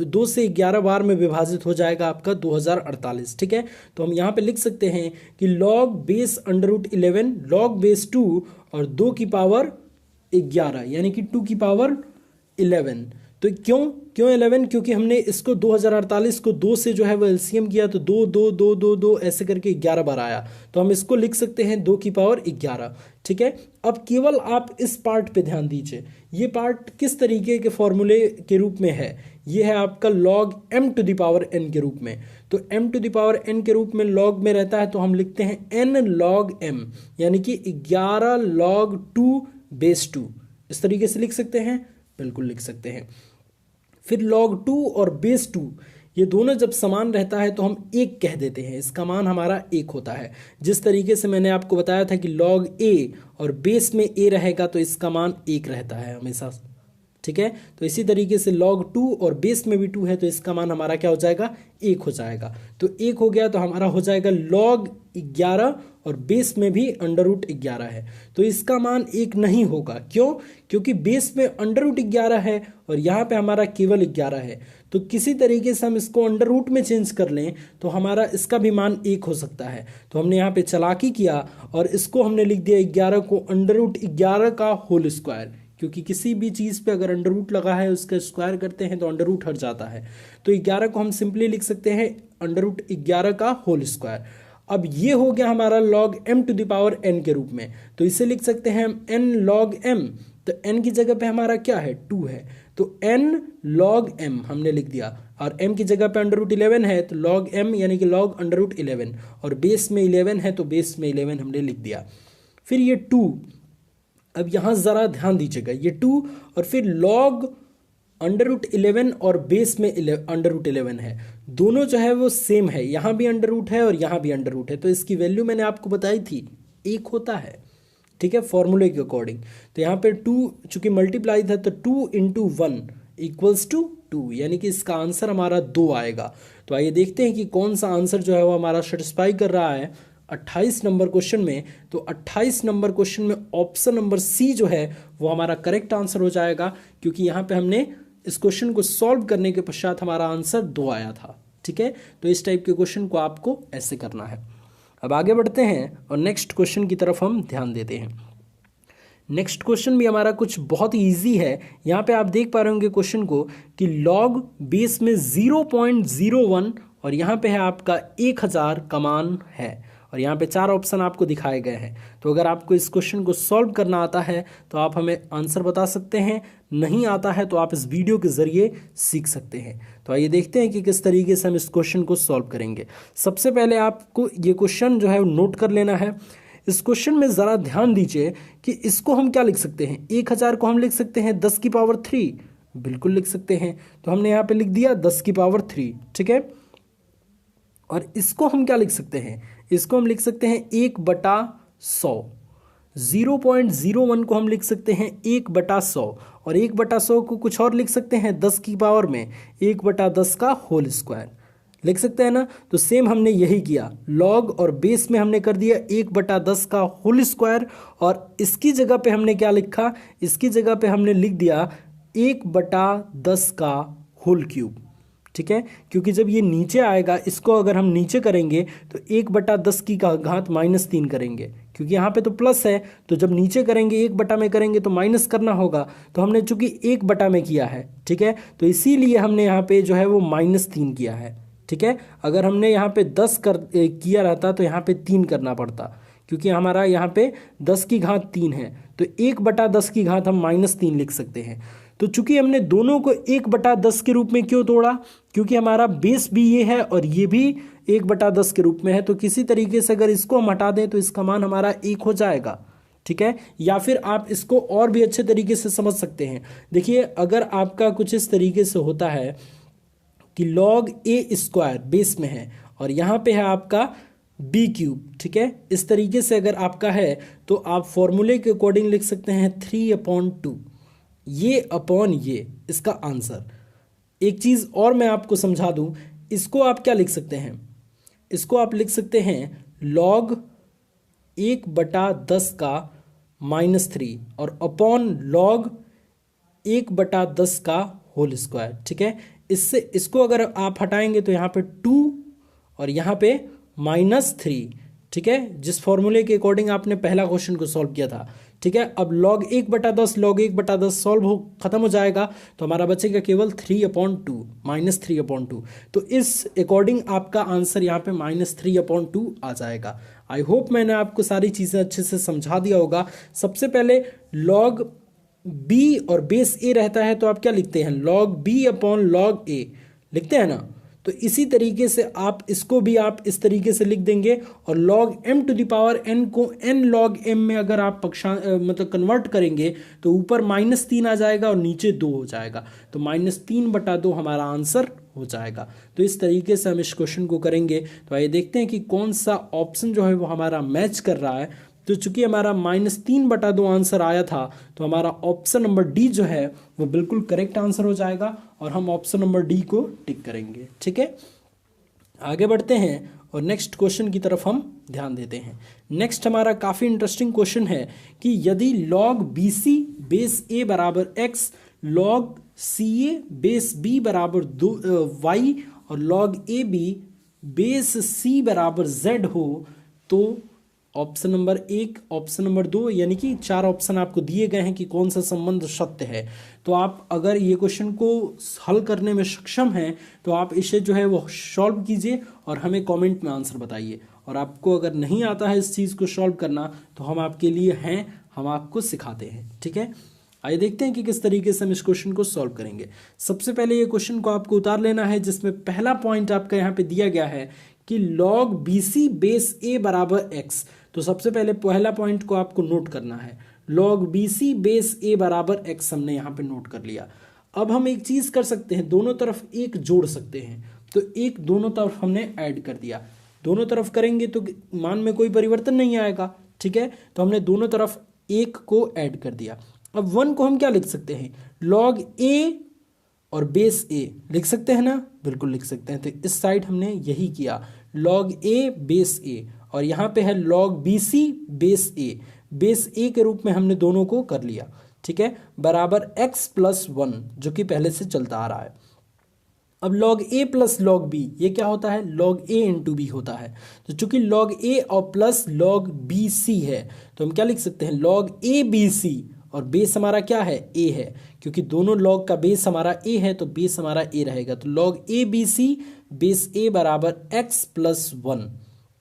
2 से 11 बार में विभाजित हो जाएगा आपका 2048, ठीक है। तो हम यहाँ पे लिख सकते हैं कि log बेस √11 log बेस 2 और 2 की पावर 11 यानी कि 2 की पावर 11। तो क्यों 11, क्योंकि हमने इसको 2048 को 2 से जो है वो एलसीएम किया तो 2 2 2 2 2 ऐसे करके 11 बार आया, तो हम इसको लिख सकते हैं 2 की पावर 11, ठीक है। अब केवल आप इस पार्ट पे ध्यान दीजिए, ये पार्ट किस तरीके के फॉर्मूले के रूप में है, ये है आपका log m⁴n के रूप में। तो m⁴n के रूप में log में रहता है तो हम लिखते हैं n log m, यानी कि 11 log 2 बेस 2, इस तरीके से लिख सकते हैं, बिल्कुल लिख सकते हैं। फिर log 2 और बेस 2 ये दोनों जब समान रहता है तो हम 1 कह देते हैं, इसका मान हमारा 1 होता है। जिस तरीके से मैंने आपको बताया था कि log a और बेस में a रहेगा तो इसका मान 1 रहता है हमेशा, ठीक है। तो इसी तरीके से log 2 और बेस में भी 2 है तो इसका मान हमारा क्या हो जाएगा, 1 हो जाएगा। तो 1 हो गया तो हमारा हो जाएगा log 11 और बेस में भी √11 है, तो इसका मान 1 नहीं होगा। क्यों? क्योंकि बेस में √11 है और यहाँ पे हमारा केवल 11 है। तो किसी तरीके से हम इसको √ में चेंज कर लें तो हमारा इसका भी मान 1 हो सकता है। तो हमने यहाँ पे चालाकी किया और इसको हमने लिख दिया 11 को √11 का होल स्क्वायर, क्योंकि किसी भी चीज़ पे अगर √ लगा है उसका स्क्वायर करते हैं तो √ हट जाता है। तो 11 को हम सिंपली लिख सकते हैं √11 का होल स्क्वायर। अब ये हो गया हमारा log m⁴n के रूप में, तो इसे लिख सकते हैं हम n log m। तो n की जगह पे हमारा क्या है, 2 है, तो n log m हमने लिख दिया और m की जगह पे √11 है तो log m यानी कि log √11 और बेस में 11 है तो बेस में 11 हमने लिख दिया। फिर ये 2, अब यहाँ ज़रा ध्यान दीजिएगा, ये 2 और फिर log √11 और बेस में √11 है, दोनों जो है वो सेम है, यहाँ भी √ है और यहाँ भी √ है, तो इसकी वैल्यू मैंने आपको बताई थी 1 होता है, ठीक है, फॉर्मूले के अकॉर्डिंग। तो यहाँ पे 2 चूंकि मल्टीप्लाई था तो 2 × 1 इक्वल्स टू 2, यानी कि इसका आंसर हमारा 2 आएगा। तो आइए देखते हैं कि कौन सा आंसर जो है वो हमारा सेटिस्फाई कर रहा है 28 नंबर क्वेश्चन में। तो 28 नंबर क्वेश्चन में ऑप्शन नंबर सी जो है वो हमारा करेक्ट आंसर हो जाएगा, क्योंकि यहाँ पे हमने इस क्वेश्चन को सॉल्व करने के पश्चात हमारा आंसर 2 आया था। ठीक है, तो इस टाइप के क्वेश्चन को आपको ऐसे करना है। अब आगे बढ़ते हैं और नेक्स्ट क्वेश्चन की तरफ हम ध्यान देते हैं। नेक्स्ट क्वेश्चन भी हमारा कुछ बहुत ही ईजी है। यहाँ पे आप देख पा रहे होंगे क्वेश्चन को कि लॉग बेस में 0.01 और यहाँ पे है आपका 1000 का मान है, और यहाँ पे 4 ऑप्शन आपको दिखाए गए हैं। तो अगर आपको इस क्वेश्चन को सॉल्व करना आता है तो आप हमें आंसर बता सकते हैं, नहीं आता है तो आप इस वीडियो के ज़रिए सीख सकते हैं। तो आइए देखते हैं कि किस तरीके से हम इस क्वेश्चन को सॉल्व करेंगे। सबसे पहले आपको ये क्वेश्चन जो है वो नोट कर लेना है। इस क्वेश्चन में ज़रा ध्यान दीजिए कि इसको हम क्या लिख सकते हैं, 1000 को हम लिख सकते हैं 10 की पावर 3, बिल्कुल लिख सकते हैं। तो हमने यहाँ पे लिख दिया 10 की पावर 3, ठीक है। और इसको हम क्या लिख सकते हैं, इसको हम लिख सकते हैं 1/100। 0.01 को हम लिख सकते हैं 1/100, और 1/100 को कुछ और लिख सकते हैं 10 की पावर में 1/10 का होल स्क्वायर लिख सकते हैं ना। तो सेम हमने यही किया, लॉग और बेस में हमने कर दिया 1/10 का होल स्क्वायर, और इसकी जगह पे हमने क्या लिखा, इसकी जगह पे हमने लिख दिया 1/10 का होल क्यूब। ठीक है, क्योंकि जब ये नीचे आएगा, इसको अगर हम नीचे करेंगे तो 1/10 की घात -3 करेंगे, क्योंकि यहाँ पे तो प्लस है। तो जब नीचे करेंगे 1 में करेंगे तो माइनस करना होगा। तो हमने चूंकि 1 में किया है, ठीक है, तो इसीलिए हमने यहाँ पे जो है वो -3 किया है। ठीक है, अगर हमने यहाँ पे 10 किया रहता तो यहाँ पे 3 करना पड़ता, क्योंकि हमारा यहाँ पे 10 की घात 3 है। तो 1/10 की घात हम -3 लिख सकते हैं। तो चूंकि हमने दोनों को 1/10 के रूप में क्यों तोड़ा, क्योंकि हमारा बेस भी ये है और ये भी 1/10 के रूप में है। तो किसी तरीके से अगर इसको हम हटा दें तो इसका मान हमारा 1 हो जाएगा। ठीक है, या फिर आप इसको और भी अच्छे तरीके से समझ सकते हैं। देखिए, अगर आपका कुछ इस तरीके से होता है कि log a² बेस में है और यहाँ पे है आपका b³, ठीक है, इस तरीके से अगर आपका है तो आप फॉर्मूले के अकॉर्डिंग लिख सकते हैं 3/2, ये अपॉन ये इसका आंसर। एक चीज़ और मैं आपको समझा दूं, इसको आप क्या लिख सकते हैं, इसको आप लिख सकते हैं log 1/10 का -3 और अपॉन log 1/10 का होल स्क्वायर। ठीक है, इससे इसको अगर आप हटाएंगे तो यहाँ पे 2 और यहाँ पे -3। ठीक है, जिस फॉर्मूले के अकॉर्डिंग आपने पहला क्वेश्चन को सॉल्व किया था। ठीक है, अब log 1/10 सॉल्व खत्म हो जाएगा, तो हमारा बचेगा केवल 3/2 -3/2। तो इस अकॉर्डिंग आपका आंसर यहाँ पे -3/2 आ जाएगा। आई होप मैंने आपको सारी चीज़ें अच्छे से समझा दिया होगा। सबसे पहले log b और बेस a रहता है तो आप क्या लिखते हैं, log b/log a लिखते हैं ना। तो इसी तरीके से आप इसको भी आप इस तरीके से लिख देंगे, और log m⁴n को n log m में अगर आप मतलब कन्वर्ट करेंगे तो ऊपर -3 आ जाएगा और नीचे 2 हो जाएगा। तो -3/2 हमारा आंसर हो जाएगा। तो इस तरीके से हम इस क्वेश्चन को करेंगे। तो आइए देखते हैं कि कौन सा ऑप्शन जो है वो हमारा मैच कर रहा है। तो चूंकि हमारा -3/2 आंसर आया था तो हमारा ऑप्शन नंबर डी जो है वो बिल्कुल करेक्ट आंसर हो जाएगा, और हम ऑप्शन नंबर डी को टिक करेंगे। ठीक है, आगे बढ़ते हैं और नेक्स्ट क्वेश्चन की तरफ हम ध्यान देते हैं। नेक्स्ट हमारा काफ़ी इंटरेस्टिंग क्वेश्चन है कि यदि log BC बेस a बराबर x, log CA base b बराबर y और log AB बेस c बराबर z हो, तो ऑप्शन नंबर 1, ऑप्शन नंबर 2, यानी कि 4 ऑप्शन आपको दिए गए हैं कि कौन सा संबंध सत्य है। तो आप अगर ये क्वेश्चन को हल करने में सक्षम हैं तो आप इसे जो है वो सॉल्व कीजिए और हमें कमेंट में आंसर बताइए। और आपको अगर नहीं आता है इस चीज़ को सॉल्व करना तो हम आपके लिए हैं, हम आपको सिखाते हैं। ठीक है, आइए देखते हैं कि किस तरीके से हम इस क्वेश्चन को सॉल्व करेंगे। सबसे पहले ये क्वेश्चन को आपको उतार लेना है, जिसमें पहला पॉइंट आपका यहाँ पे दिया गया है कि log BC बेस a बराबर x। तो सबसे पहले पहला पॉइंट को आपको नोट करना है, log BC बेस a बराबर x हमने यहाँ पे नोट कर लिया। अब हम एक चीज़ कर सकते हैं, दोनों तरफ एक जोड़ सकते हैं। तो एक दोनों तरफ हमने ऐड कर दिया, दोनों तरफ करेंगे तो मान में कोई परिवर्तन नहीं आएगा। ठीक है, तो हमने दोनों तरफ एक को ऐड कर दिया। अब 1 को हम क्या लिख सकते हैं, log a और बेस ए लिख सकते हैं ना, बिल्कुल लिख सकते हैं। तो इस साइड हमने यही किया, लॉग ए बेस ए, और यहाँ पे है लॉग बी सी बेस ए, बेस ए के रूप में हमने दोनों को कर लिया, ठीक है, बराबर x प्लस 1 जो कि पहले से चलता आ रहा है। अब लॉग ए प्लस लॉग बी ये क्या होता है, लॉग ए इंटू बी होता है। तो चूंकि लॉग ए और प्लस लॉग बी सी है तो हम क्या लिख सकते हैं, लॉग ए बी सी, और बेस हमारा क्या है, ए है, क्योंकि दोनों लॉग का बेस हमारा ए है तो बेस हमारा ए रहेगा। तो log A B C base A बराबर x प्लस 1,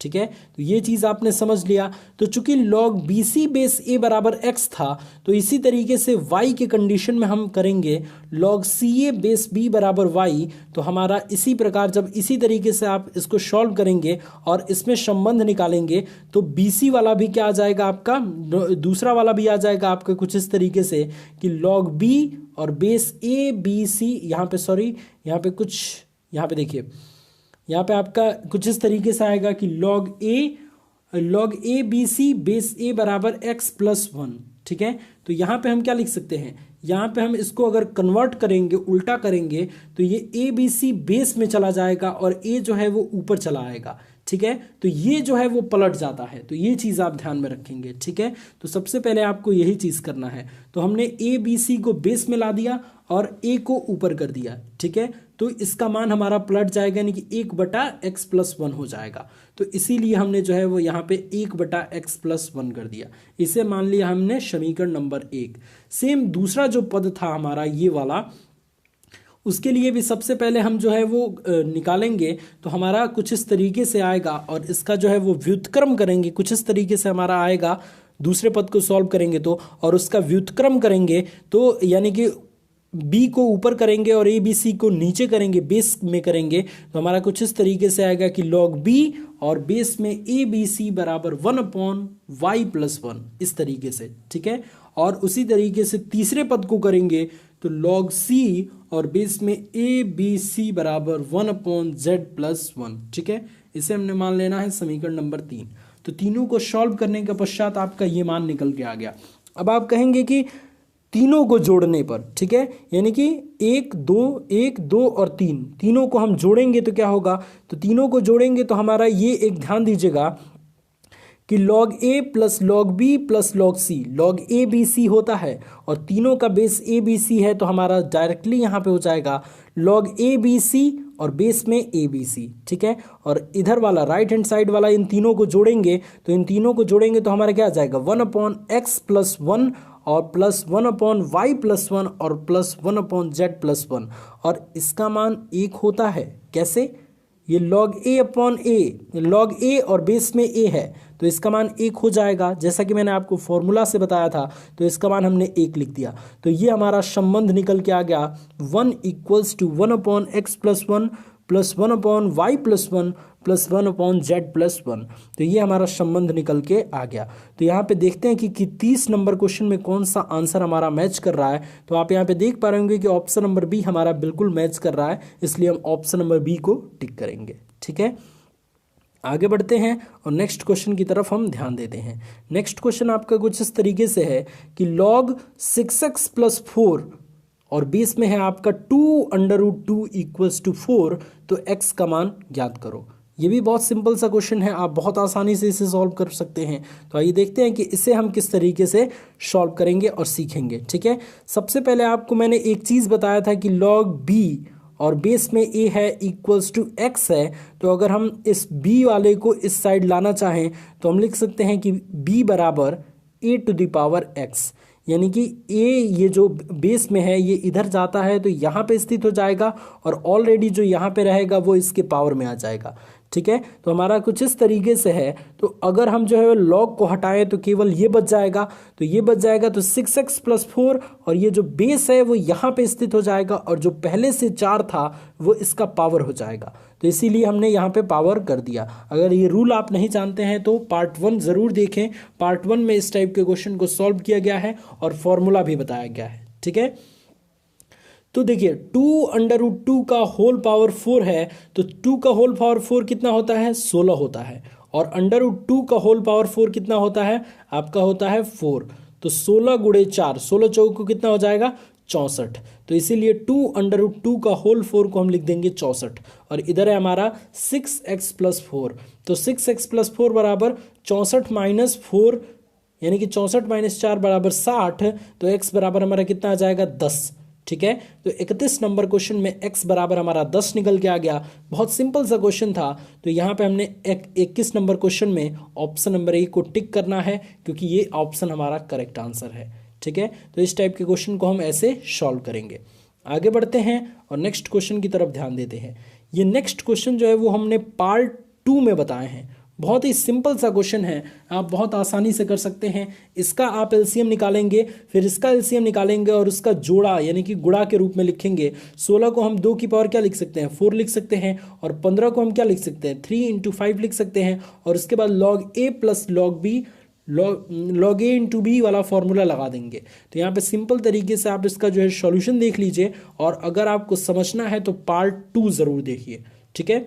ठीक है। तो ये चीज़ आपने समझ लिया। तो चूंकि log B C base A बराबर x था तो इसी तरीके से y के कंडीशन में हम करेंगे log सी ए बेस b बराबर y। तो हमारा इसी प्रकार जब इसी तरीके से आप इसको सॉल्व करेंगे और इसमें संबंध निकालेंगे तो बी सी वाला भी क्या आ जाएगा आपका, दूसरा वाला भी आ जाएगा आपका कुछ इस तरीके से कि log b और बेस ए बी सी, यहाँ पे सॉरी यहाँ पे कुछ, यहाँ पे देखिए यहाँ पे आपका कुछ इस तरीके से आएगा कि log A B C base A बराबर x प्लस 1, ठीक है। तो यहाँ पे हम क्या लिख सकते हैं, यहाँ पे हम इसको अगर कन्वर्ट करेंगे, उल्टा करेंगे तो ये ए बी सी बेस में चला जाएगा और ए जो है वो ऊपर चला आएगा, ठीक है। तो ये जो है वो पलट जाता है, तो ये चीज़ आप ध्यान में रखेंगे, ठीक है। तो सबसे पहले आपको यही चीज़ करना है। तो हमने ए बी सी को बेस में ला दिया और ए को ऊपर कर दिया, ठीक है। तो इसका मान हमारा पलट जाएगा, यानी कि 1/x प्लस 1 हो जाएगा। तो इसीलिए हमने जो है वो यहाँ पे 1/x प्लस 1 कर दिया, इसे मान लिया हमने समीकरण नंबर 1। सेम दूसरा जो पद था हमारा ये वाला, उसके लिए भी सबसे पहले हम जो है वो निकालेंगे तो हमारा कुछ इस तरीके से आएगा, और इसका जो है वो व्युत्क्रम करेंगे कुछ इस तरीके से हमारा आएगा। दूसरे पद को सॉल्व करेंगे तो, और उसका व्युत्क्रम करेंगे तो यानी कि b को ऊपर करेंगे और ए बी सी को नीचे करेंगे, बेस में करेंगे तो हमारा कुछ इस तरीके से आएगा कि log b और बेस में ए बी सी बराबर 1/y प्लस 1, इस तरीके से, ठीक है। और उसी तरीके से तीसरे पद को करेंगे तो log c और बेस में ए बी सी बराबर 1/z प्लस 1, ठीक है। इसे हमने मान लेना है समीकरण नंबर 3। तो तीनों को सॉल्व करने के पश्चात आपका ये मान निकल के आ गया। अब आप कहेंगे कि तीनों को जोड़ने पर, ठीक है, यानी कि 1 2 और 3 तीनों को हम जोड़ेंगे तो क्या होगा, तो तीनों को जोड़ेंगे तो हमारा ये एक ध्यान दीजिएगा कि log a plus log b plus log c, log a b c होता है और तीनों का बेस a b c है तो हमारा डायरेक्टली यहाँ पे हो जाएगा log a b c और बेस में a b c, ठीक है। और इधर वाला राइट हैंड साइड वाला इन तीनों को जोड़ेंगे तो हमारा क्या आ जाएगा 1/x प्लस 1 और प्लस 1/y प्लस 1 और प्लस 1/z प्लस 1, और इसका मान 1 होता है। कैसे, ये log a और बेस में a है तो इसका मान 1 हो जाएगा, जैसा कि मैंने आपको फॉर्मूला से बताया था। तो इसका मान हमने 1 लिख दिया। तो ये हमारा संबंध निकल के आ गया 1 = 1/x plus 1 plus 1/y plus 1 plus 1/z plus 1। तो ये हमारा संबंध निकल के आ गया। तो यहाँ पे देखते हैं कि 30 नंबर क्वेश्चन में कौन सा आंसर हमारा मैच कर रहा है। तो आप यहाँ पे देख पा रहे होंगे कि ऑप्शन नंबर बी हमारा बिल्कुल मैच कर रहा है, इसलिए हम ऑप्शन नंबर बी को टिक करेंगे, ठीक है। आगे बढ़ते हैं और नेक्स्ट क्वेश्चन की तरफ हम ध्यान देते हैं। नेक्स्ट क्वेश्चन आपका कुछ इस तरीके से है कि log 6x प्लस 4 और बेस में है आपका 2√2 = 4, तो x का मान ज्ञात करो। ये भी बहुत सिंपल सा क्वेश्चन है, आप बहुत आसानी से इसे सॉल्व कर सकते हैं। तो आइए देखते हैं कि इसे हम किस तरीके से सॉल्व करेंगे और सीखेंगे, ठीक है। सबसे पहले आपको मैंने एक चीज़ बताया था कि log b और बेस में a है =x है। तो अगर हम इस b वाले को इस साइड लाना चाहें तो हम लिख सकते हैं कि b बराबर a⁻x, यानी कि a ये जो बेस में है ये इधर जाता है तो यहाँ पे स्थित हो जाएगा और ऑलरेडी जो यहाँ पे रहेगा वो इसके पावर में आ जाएगा, ठीक है। तो हमारा कुछ इस तरीके से है। तो अगर हम जो है लॉग को हटाएं तो केवल ये बच जाएगा, तो ये बच जाएगा तो 6x प्लस 4 और ये जो बेस है वो यहाँ पे स्थित हो जाएगा और जो पहले से 4 था वो इसका पावर हो जाएगा। तो इसीलिए हमने यहाँ पे पावर कर दिया। अगर ये रूल आप नहीं जानते हैं तो पार्ट 1 ज़रूर देखें। पार्ट 1 में इस टाइप के क्वेश्चन को सॉल्व किया गया है और फॉर्मूला भी बताया गया है, ठीक है। तो देखिए 2√2 का होल पावर 4 है, तो 2 का होल पावर 4 कितना होता है, 16 होता है, और √2 का होल पावर 4 कितना होता है, आपका होता है 4। तो 16 × 4, 16 चौक को कितना हो जाएगा, 64। तो इसीलिए 2√2 का होल 4 को हम लिख देंगे 64। और इधर है हमारा 6x+4। तो 6x+4 बराबर 64 माइनस 4, यानी कि 64 माइनस 4 बराबर 60। तो x बराबर हमारा कितना आ जाएगा 10। ठीक है, तो 31 नंबर क्वेश्चन में x बराबर हमारा 10 निकल के आ गया। बहुत सिंपल सा क्वेश्चन था। तो यहाँ पे हमने 21 नंबर क्वेश्चन में ऑप्शन नंबर ए को टिक करना है, क्योंकि ये ऑप्शन हमारा करेक्ट आंसर है। ठीक है, तो इस टाइप के क्वेश्चन को हम ऐसे सॉल्व करेंगे। आगे बढ़ते हैं और नेक्स्ट क्वेश्चन की तरफ ध्यान देते हैं। ये नेक्स्ट क्वेश्चन जो है वो हमने पार्ट 2 में बताए हैं। बहुत ही सिंपल सा क्वेश्चन है, आप बहुत आसानी से कर सकते हैं। इसका आप एलसीएम निकालेंगे, फिर इसका एलसीएम निकालेंगे और उसका जोड़ा यानी कि गुणा के रूप में लिखेंगे। 16 को हम 2 की पावर क्या लिख सकते हैं 4 लिख सकते हैं, और 15 को हम क्या लिख सकते हैं 3 × 5 लिख सकते हैं। और उसके बाद log a plus log a into b वाला फॉर्मूला लगा देंगे। तो यहाँ पे सिंपल तरीके से आप इसका जो है सॉल्यूशन देख लीजिए, और अगर आपको समझना है तो पार्ट 2 ज़रूर देखिए। ठीक है,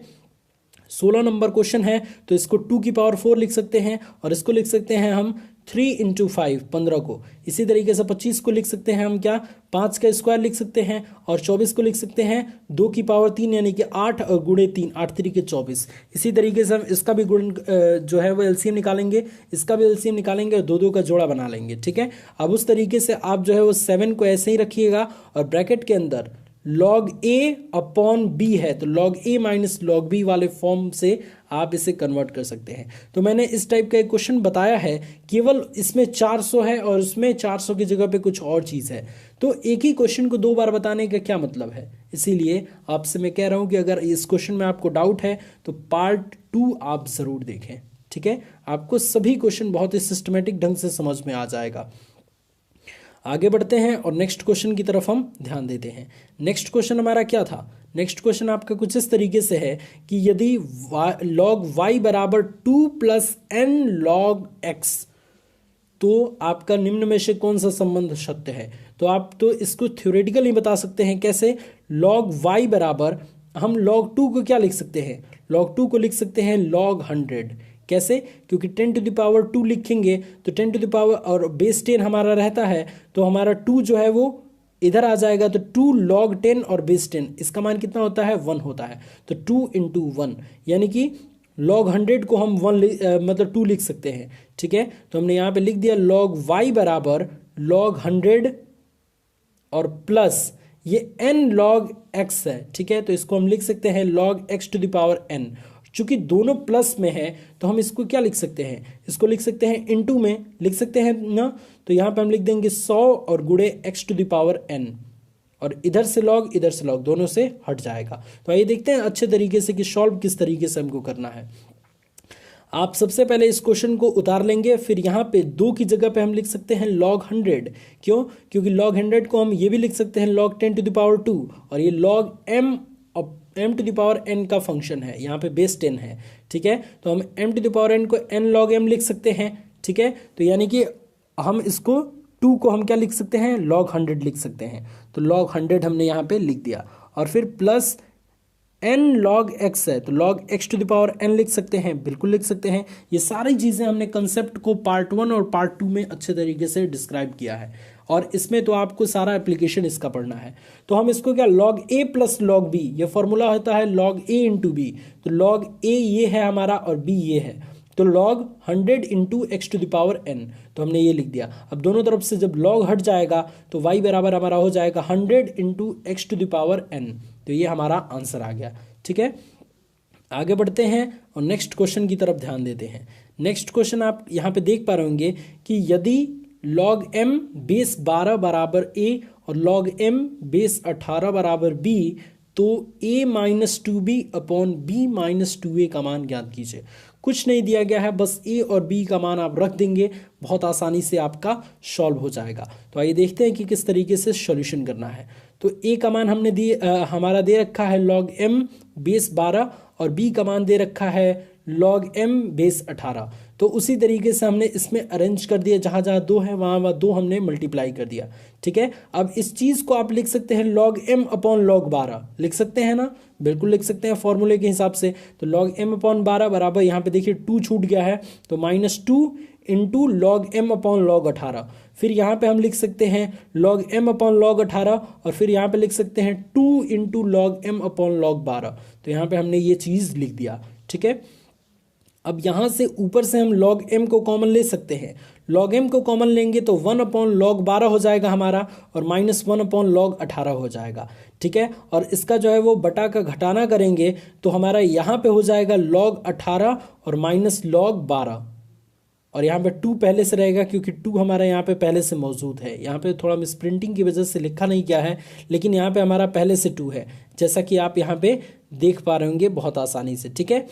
16 नंबर क्वेश्चन है, तो इसको 2 की पावर 4 लिख सकते हैं, और इसको लिख सकते हैं हम 3 × 5 15 को। इसी तरीके से 25 को लिख सकते हैं हम क्या 5 का स्क्वायर लिख सकते हैं, और 24 को लिख सकते हैं 2 की पावर 3 यानी कि 8 और गुणे 3 8 3 के 24। इसी तरीके से हम इसका भी गुण जो है वो एलसीएम निकालेंगे, इसका भी एलसीएम निकालेंगे और 2 2 का जोड़ा बना लेंगे। ठीक है, अब उस तरीके से आप जो है वो 7 को ऐसे ही रखिएगा, और ब्रैकेट के अंदर log a अपॉन b है, तो log a minus log b वाले फॉर्म से आप इसे कन्वर्ट कर सकते हैं। तो मैंने इस टाइप का एक क्वेश्चन बताया है, केवल इसमें 400 है और उसमें 400 की जगह पे कुछ और चीज़ है। तो एक ही क्वेश्चन को 2 बार बताने का क्या मतलब है, इसीलिए आपसे मैं कह रहा हूं कि अगर इस क्वेश्चन में आपको डाउट है तो पार्ट 2 आप ज़रूर देखें। ठीक है, आपको सभी क्वेश्चन बहुत ही सिस्टमेटिक ढंग से समझ में आ जाएगा। आगे बढ़ते हैं और नेक्स्ट क्वेश्चन की तरफ हम ध्यान देते हैं। नेक्स्ट क्वेश्चन हमारा क्या था, नेक्स्ट क्वेश्चन आपका कुछ इस तरीके से है कि यदि log y बराबर 2 + n log x, तो आपका निम्न में से कौन सा संबंध सत्य है। तो आप तो इसको थ्योरेटिकली बता सकते हैं। कैसे, log y बराबर हम log 2 को क्या लिख सकते हैं, log 2 को लिख सकते हैं log 100। कैसे, क्योंकि 10⁻² लिखेंगे तो 10 और बेस 10 हमारा रहता है, तो हमारा 2 जो है वो इधर आ जाएगा, तो 2 log 10 और बेस 10 इसका मान कितना होता है 1 होता है। तो 2 × 1 यानी कि log 100 को हम 1 2 लिख सकते हैं। ठीक है, तो हमने यहाँ पे लिख दिया log y बराबर log 100 और प्लस ये n log x है। ठीक है, तो इसको हम लिख सकते हैं log x⁻n। चूंकि दोनों प्लस में है तो हम इसको क्या लिख सकते हैं, इसको लिख सकते हैं इनटू में लिख सकते हैं ना। तो यहाँ पे हम लिख देंगे 100 और गुणे x⁻n, और इधर से log इधर से log दोनों से हट जाएगा। तो आइए देखते हैं अच्छे तरीके से कि सॉल्व किस तरीके से हमको करना है। आप सबसे पहले इस क्वेश्चन को उतार लेंगे, फिर यहाँ पे 2 की जगह पे हम लिख सकते हैं log 100। क्यों, क्योंकि log 100 को हम ये भी लिख सकते हैं log 10⁻², और ये log m⁻n का फंक्शन है, यहाँ पे बेस 10 है। ठीक है, तो हम m⁻n को n log m लिख सकते हैं। ठीक है, तो यानी कि हम इसको 2 को हम क्या लिख सकते हैं log 100 लिख सकते हैं। तो log 100 हमने यहाँ पे लिख दिया, और फिर प्लस n log x है, तो log x⁻n लिख सकते हैं, बिल्कुल लिख सकते हैं। ये सारी चीज़ें हमने कंसेप्ट को पार्ट 1 और पार्ट 2 में अच्छे तरीके से डिस्क्राइब किया है, और इसमें तो आपको सारा एप्लीकेशन इसका पढ़ना है। तो हम इसको क्या log a plus log b, ये फॉर्मूला होता है log a × b। तो log a ये है हमारा और b ये है, तो log 100 × x⁻n, तो हमने ये लिख दिया। अब दोनों तरफ से जब log हट जाएगा तो y बराबर हमारा हो जाएगा 100 × x⁻n। तो ये हमारा आंसर आ गया। ठीक है, आगे बढ़ते हैं और नेक्स्ट क्वेश्चन की तरफ ध्यान देते हैं। नेक्स्ट क्वेश्चन आप यहाँ पे देख पा रहे होंगे कि यदि log m बेस 12 बराबर a और log m बेस 18 बराबर b, तो a-2b अपॉन b-2a का मान ज्ञात कीजिए। कुछ नहीं दिया गया है, बस a और b का मान आप रख देंगे, बहुत आसानी से आपका सॉल्व हो जाएगा। तो आइए देखते हैं कि किस तरीके से सॉल्यूशन करना है। तो a का मान हमने हमारा दे रखा है log m बेस 12 और b का मान दे रखा है log m बेस 18। तो उसी तरीके से हमने इसमें अरेंज कर दिया, जहाँ जहाँ 2 है वहाँ वहाँ 2 हमने मल्टीप्लाई कर दिया। ठीक है, अब इस चीज़ को आप लिख सकते हैं log m अपॉन log 12, लिख सकते हैं ना, बिल्कुल लिख सकते हैं फॉर्मूले के हिसाब से। तो log m अपॉन 12 बराबर, यहाँ पे देखिए 2 छूट गया है तो -2 into log m upon log 18। फिर यहाँ पे हम लिख सकते हैं log m अपॉन log 18 और फिर यहाँ पे लिख सकते हैं 2 into log m upon log 12। तो यहाँ पे हमने ये चीज़ लिख दिया। ठीक है, अब यहाँ से ऊपर से हम log m को कॉमन ले सकते हैं। log m को कॉमन लेंगे तो 1 अपॉन log 12 हो जाएगा हमारा और -1 अपॉन log 18 हो जाएगा। ठीक है, और इसका जो है वो बटा का घटाना करेंगे तो हमारा यहाँ पे हो जाएगा log 18 और माइनस log 12, और यहाँ पे 2 पहले से रहेगा क्योंकि 2 हमारा यहाँ पे पहले से मौजूद है। यहाँ पे थोड़ा मिसप्रिंटिंग की वजह से लिखा नहीं गया है, लेकिन यहाँ पे हमारा पहले से 2 है, जैसा कि आप यहाँ पे देख पा रहे होंगे बहुत आसानी से। ठीक है,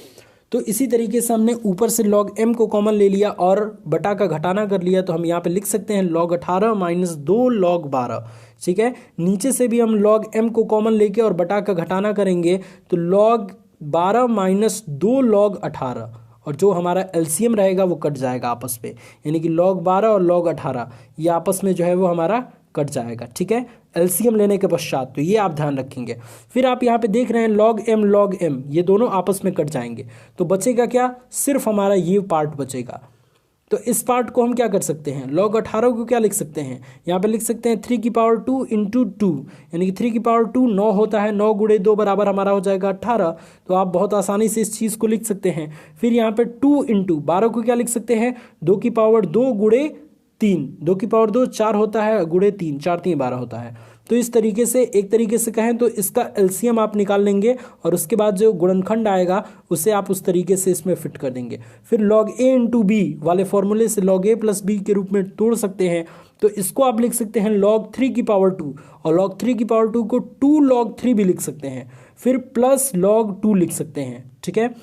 तो इसी तरीके से हमने ऊपर से log m को कॉमन ले लिया और बटा का घटाना कर लिया, तो हम यहाँ पे लिख सकते हैं log 18 माइनस 2 log 12। ठीक है, नीचे से भी हम log m को कॉमन लेके और बटा का घटाना करेंगे तो log 12 माइनस 2 log 18, और जो हमारा एलसीएम रहेगा वो कट जाएगा आपस में, यानी कि log 12 और log 18 ये आपस में जो है वो हमारा कट जाएगा। ठीक है, एलसीएम लेने के पश्चात, तो ये आप ध्यान रखेंगे। फिर आप यहाँ पे देख रहे हैं log m ये दोनों आपस में कट जाएंगे, तो बचेगा क्या, सिर्फ हमारा ये पार्ट बचेगा। तो इस पार्ट को हम क्या कर सकते हैं, log 18 को क्या लिख सकते हैं, यहाँ पे लिख सकते हैं 3 की पावर 2 इंटू 2, यानी कि 3 की पावर 2 9 होता है, 9 गुणे 2 बराबर हमारा हो जाएगा 18। तो आप बहुत आसानी से इस चीज़ को लिख सकते हैं। फिर यहाँ पे 2 इंटू 12 को क्या लिख सकते हैं, 2 की पावर 2 गुणे 3, 2 की पावर 2 4 होता है, गुणे 3, 4 3 12 होता है। तो इस तरीके से, एक तरीके से कहें तो इसका एलसीएम आप निकाल लेंगे और उसके बाद जो गुणनखंड आएगा उसे आप उस तरीके से इसमें फिट कर देंगे। फिर log a इंटू बी वाले फॉर्मूले से log a प्लस बी के रूप में तोड़ सकते हैं, तो इसको आप लिख सकते हैं log 3 की पावर 2, और log 3 की पावर 2 को 2 log 3 भी लिख सकते हैं, फिर प्लस log 2 लिख सकते हैं। ठीक है,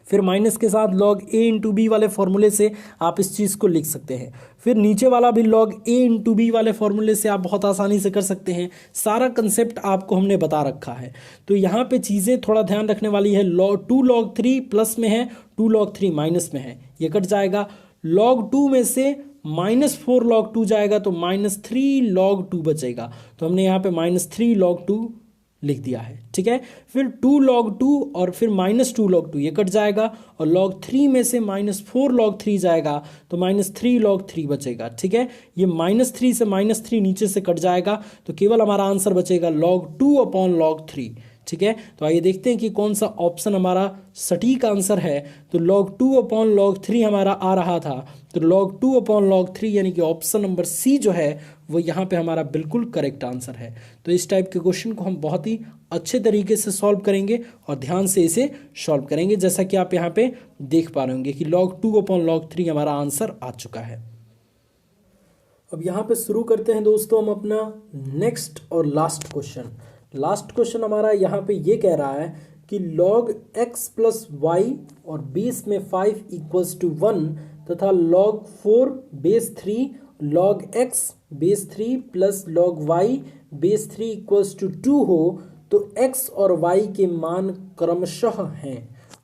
फिर माइनस के साथ log a इंटू बी वाले फॉर्मूले से आप इस चीज़ को लिख सकते हैं। फिर नीचे वाला भी log a इंटू बी वाले फॉर्मूले से आप बहुत आसानी से कर सकते हैं। सारा कंसेप्ट आपको हमने बता रखा है। तो यहाँ पे चीज़ें थोड़ा ध्यान रखने वाली है। 2 log 3 प्लस में है, 2 log 3 माइनस में है, ये कट जाएगा। log 2 में से -4 log 2 जाएगा तो -3 log 2 बचेगा, तो हमने यहाँ पे -3 log 2 लिख दिया है। ठीक है, फिर 2 log 2 और फिर -2 log 2 ये कट जाएगा, और log 3 में से -4 log 3 जाएगा तो -3 log 3 बचेगा। ठीक है, ये -3 से -3 नीचे से कट जाएगा, तो केवल हमारा आंसर बचेगा log 2 अपॉन log 3। ठीक है, तो आइए देखते हैं कि कौन सा ऑप्शन हमारा सटीक आंसर है। तो log 2 अपॉन log 3 हमारा आ रहा था, तो log 2 अपॉन log 3 यानी कि ऑप्शन नंबर सी जो है वो यहाँ पे हमारा बिल्कुल करेक्ट आंसर है। तो इस टाइप के क्वेश्चन को हम बहुत ही अच्छे तरीके से सॉल्व करेंगे और ध्यान से इसे सॉल्व करेंगे, जैसा कि आप यहाँ पे देख पा रहे होंगे कि log 2 अपॉन log 3 हमारा आंसर आ चुका है। अब यहाँ पे शुरू करते हैं दोस्तों हम अपना नेक्स्ट और लास्ट क्वेश्चन। लास्ट क्वेश्चन हमारा यहाँ पे ये कह रहा है कि log x प्लस वाई और बेस में 5 इक्वल्स टू 1 तथा log 4 base 3 log x base 3 plus log y base 3 equals to 2 हो तो x और y के मान क्रमशः हैं।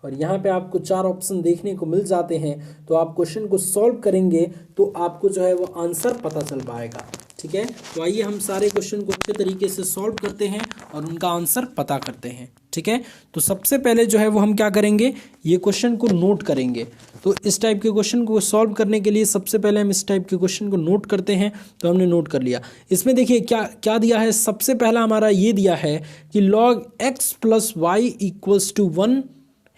और यहाँ पे आपको 4 ऑप्शन देखने को मिल जाते हैं, तो आप क्वेश्चन को सॉल्व करेंगे तो आपको जो है वो आंसर पता चल पाएगा। ठीक है, तो आइए हम सारे क्वेश्चन को अच्छे तरीके से सॉल्व करते हैं और उनका आंसर पता करते हैं। ठीक है, तो सबसे पहले जो है वो हम क्या करेंगे, ये क्वेश्चन को नोट करेंगे। तो इस टाइप के क्वेश्चन को सॉल्व करने के लिए सबसे पहले हम इस टाइप के क्वेश्चन को नोट करते हैं। तो हमने नोट कर लिया। इसमें देखिए क्या क्या दिया है। सबसे पहला हमारा ये दिया है कि log x plus y equals to 1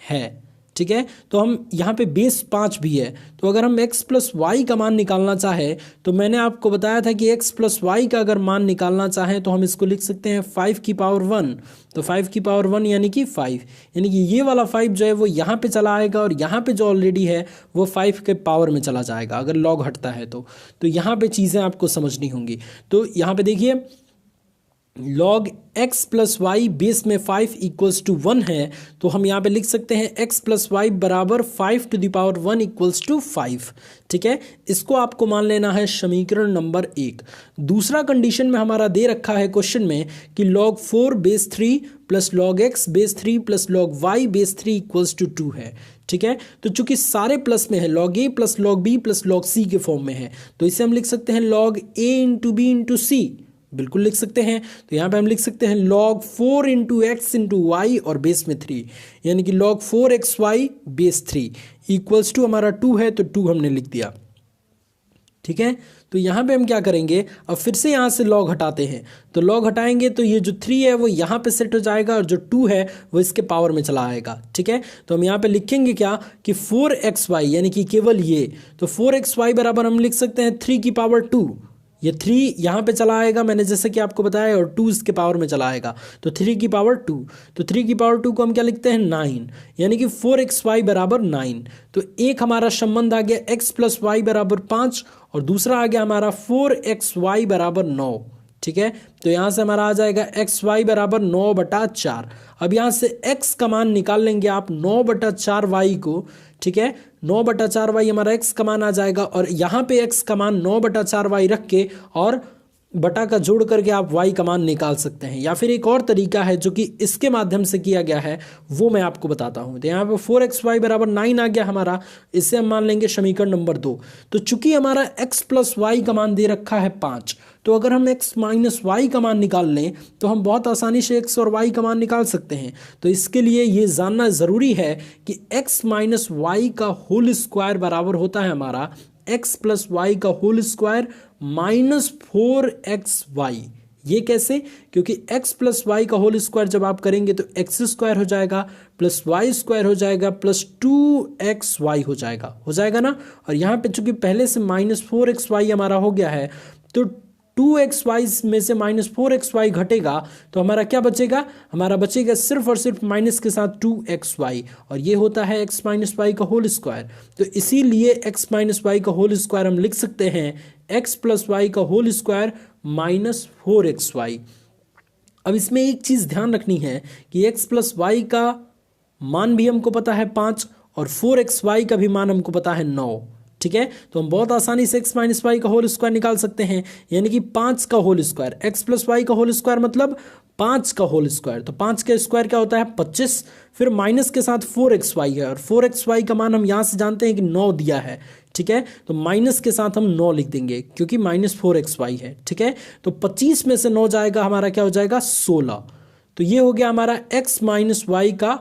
है। ठीक है, तो हम यहाँ पे बेस 5 भी है, तो अगर हम x प्लस वाई का मान निकालना चाहें तो मैंने आपको बताया था कि x प्लस वाई का अगर मान निकालना चाहें तो हम इसको लिख सकते हैं 5 की पावर 1। तो 5 की पावर 1 यानी कि 5, यानी कि ये वाला 5 जो है वो यहाँ पे चला आएगा और यहाँ पे जो ऑलरेडी है वो 5 के पावर में चला जाएगा अगर लॉग हटता है तो यहाँ पे चीज़ें आपको समझनी होंगी। तो यहाँ पे देखिए log x plus y base में 5 इक्वल्स टू 1 है, तो हम यहाँ पे लिख सकते हैं x प्लस वाई बराबर 5 to the power 1 equals to 5। ठीक है, इसको आपको मान लेना है समीकरण नंबर 1। दूसरा कंडीशन में हमारा दे रखा है क्वेश्चन में कि log 4 base 3 plus log x base 3 plus log y base 3 equals to 2 है। ठीक है, तो चूंकि सारे प्लस में है, log a plus log b plus log c के फॉर्म में है, तो इसे हम लिख सकते हैं log a into B into C, बिल्कुल लिख सकते हैं। तो यहाँ पे हम लिख सकते हैं log 4 into x into y और बेस में 3, यानी कि log 4xy base 3 equals to हमारा 2 है, तो 2 हमने लिख दिया। ठीक है, तो यहाँ पे हम क्या करेंगे, अब फिर से यहाँ से log हटाते हैं, तो log हटाएंगे तो ये जो 3 है वो यहाँ पे सेट हो जाएगा और जो 2 है वो इसके पावर में चला आएगा। ठीक है, तो हम यहाँ पे लिखेंगे क्या कि 4xy यानी कि केवल ये, तो 4xy बराबर हम लिख सकते हैं 3 की पावर 2, ये 3 यहाँ पे चला आएगा मैंने जैसे कि आपको बताया, और 2 इसके पावर में चला आएगा, तो 3 की पावर 2, तो 3 की पावर 2 को हम क्या लिखते हैं 9, यानी कि 4xy बराबर 9। तो एक हमारा संबंध आ गया x प्लस वाई बराबर 5 और दूसरा आ गया हमारा 4xy बराबर 9। ठीक है, तो यहाँ से हमारा आ जाएगा xy बराबर 9/4। अब यहाँ से x का मान निकाल लेंगे आप 9/4y को। ठीक है, 9/4y हमारा x का मान आ जाएगा और यहाँ पे x का मान 9/4y रख के और बटा का जोड़ करके आप y का मान निकाल सकते हैं, या फिर एक और तरीका है जो कि इसके माध्यम से किया गया है वो मैं आपको बताता हूँ। तो यहाँ पे 4xy बराबर 9 आ गया हमारा, इससे हम मान लेंगे समीकरण नंबर 2। तो चूंकि हमारा x प्लस वाई का मान दे रखा है 5, तो अगर हम x माइनस वाई का मान निकाल लें तो हम बहुत आसानी से x और y का मान निकाल सकते हैं। तो इसके लिए ये जानना ज़रूरी है कि x माइनस वाई का होल स्क्वायर बराबर होता है हमारा x प्लस वाई का होल स्क्वायर माइनस 4xy। ये कैसे, क्योंकि x प्लस वाई का होल स्क्वायर जब आप करेंगे तो x स्क्वायर हो जाएगा प्लस वाई स्क्वायर हो जाएगा प्लस 2xy हो जाएगा ना। और यहाँ पे चूंकि पहले से माइनस 4xy हमारा हो गया है, तो 2xy में से माइनस 4xy घटेगा तो हमारा क्या बचेगा, हमारा बचेगा सिर्फ और सिर्फ माइनस के साथ 2xy, और ये होता है x माइनस वाई का होल स्क्वायर। तो इसीलिए x माइनस वाई का होल स्क्वायर हम लिख सकते हैं x प्लस वाई का होल स्क्वायर माइनस 4xy। अब इसमें एक चीज़ ध्यान रखनी है कि x प्लस वाई का मान भी हमको पता है 5 और 4xy का भी मान हमको पता है 9। ठीक है, तो हम बहुत आसानी से x माइनस वाई का होल स्क्वायर निकाल सकते हैं, यानी कि 5 का whole square, x plus y का होल स्क्वायर मतलब 5 का होल स्क्वायर। तो 5 का स्क्वायर क्या होता है 25, फिर माइनस के साथ 4xy है, और 4xy का मान हम यहाँ से जानते हैं कि 9 दिया है। ठीक है, तो माइनस के साथ हम 9 लिख देंगे क्योंकि माइनस 4xy है। ठीक है, तो 25 में से 9 जाएगा हमारा क्या हो जाएगा 16। तो ये हो गया हमारा x माइनस वाई का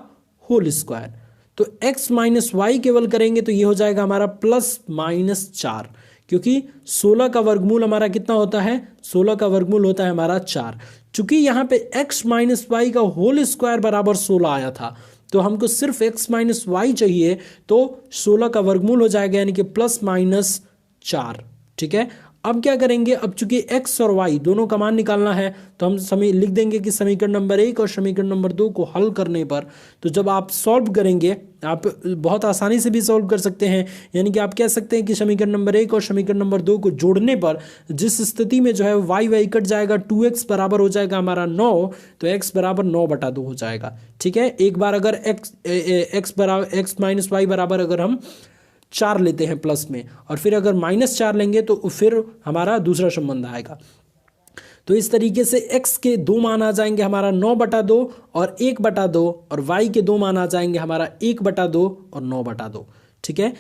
होल स्क्वायर। तो x माइनस वाई केवल करेंगे तो ये हो जाएगा हमारा प्लस माइनस 4, क्योंकि 16 का वर्गमूल हमारा कितना होता है, 16 का वर्गमूल होता है हमारा 4। चूंकि यहाँ पे x माइनस वाई का होल स्क्वायर बराबर 16 आया था, तो हमको सिर्फ x माइनस वाई चाहिए, तो 16 का वर्गमूल हो जाएगा यानी कि प्लस माइनस 4। ठीक है, अब क्या करेंगे, अब चूंकि x और y दोनों का मान निकालना है तो हम लिख देंगे कि समीकरण नंबर 1 और समीकरण नंबर 2 को हल करने पर, तो जब आप सॉल्व करेंगे, आप बहुत आसानी से भी सॉल्व कर सकते हैं, यानी कि आप कह सकते हैं कि समीकरण नंबर 1 और समीकरण नंबर 2 को जोड़ने पर जिस स्थिति में जो है y कट जाएगा, 2x बराबर हो जाएगा हमारा 9, तो x बराबर 9/2 हो जाएगा। ठीक है, एक बार अगर x माइनस वाई बराबर अगर हम 4 लेते हैं प्लस में, और फिर अगर -4 लेंगे तो फिर हमारा दूसरा संबंध आएगा। तो इस तरीके से x के 2 मान आ जाएंगे हमारा 9/2 और 1/2, और y के 2 मान आ जाएंगे हमारा 1/2 और 9/2। ठीक है,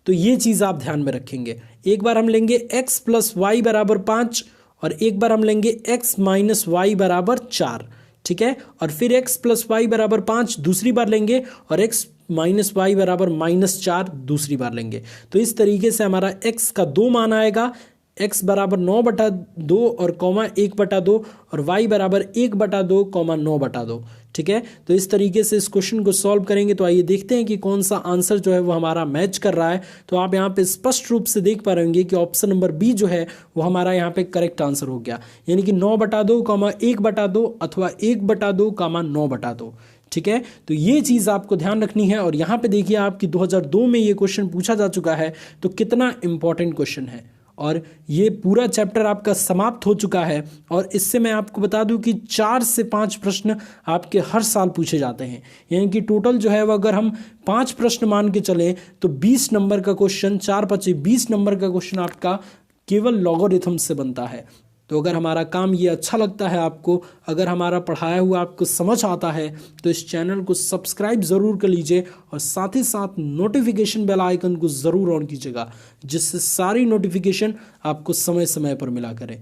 तो ये चीज़ आप ध्यान में रखेंगे। एक बार हम लेंगे x प्लस वाई बराबर 5 और एक बार हम लेंगे x माइनस वाई बराबर 4। ठीक है, और फिर x प्लस वाई बराबर 5 दूसरी बार लेंगे और x माइनस वाई बराबर -4 दूसरी बार लेंगे। तो इस तरीके से हमारा x का 2 मान आएगा, x बराबर 9/2 और कॉमा 1/2 और y बराबर 1/2 कॉमा 9/2। ठीक है, तो इस तरीके से इस क्वेश्चन को सॉल्व करेंगे। तो आइए देखते हैं कि कौन सा आंसर जो है वो हमारा मैच कर रहा है। तो आप यहाँ पे स्पष्ट रूप से देख पा रहे होंगे कि ऑप्शन नंबर बी जो है वो हमारा यहाँ पे करेक्ट आंसर हो गया, यानी कि 9/2 कॉमा 1/2 अथवा 1/2 कॉमा 9/2। ठीक है, तो ये चीज़ आपको ध्यान रखनी है। और यहाँ पे देखिए आपकी 2002 में ये क्वेश्चन पूछा जा चुका है, तो कितना इंपॉर्टेंट क्वेश्चन है। और ये पूरा चैप्टर आपका समाप्त हो चुका है। और इससे मैं आपको बता दूं कि 4 से 5 प्रश्न आपके हर साल पूछे जाते हैं, यानी कि टोटल जो है वो अगर हम 5 प्रश्न मान के चलें तो 20 नंबर का क्वेश्चन, 4 × 5 = 20 नंबर का क्वेश्चन आपका केवल लॉगरिथम से बनता है। तो अगर हमारा काम ये अच्छा लगता है आपको, अगर हमारा पढ़ाया हुआ आपको समझ आता है, तो इस चैनल को सब्सक्राइब ज़रूर कर लीजिए और साथ ही साथ नोटिफिकेशन बेल आइकन को ज़रूर ऑन कीजिएगा, जिससे सारी नोटिफिकेशन आपको समय समय पर मिला करें।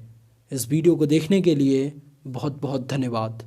इस वीडियो को देखने के लिए बहुत बहुत धन्यवाद।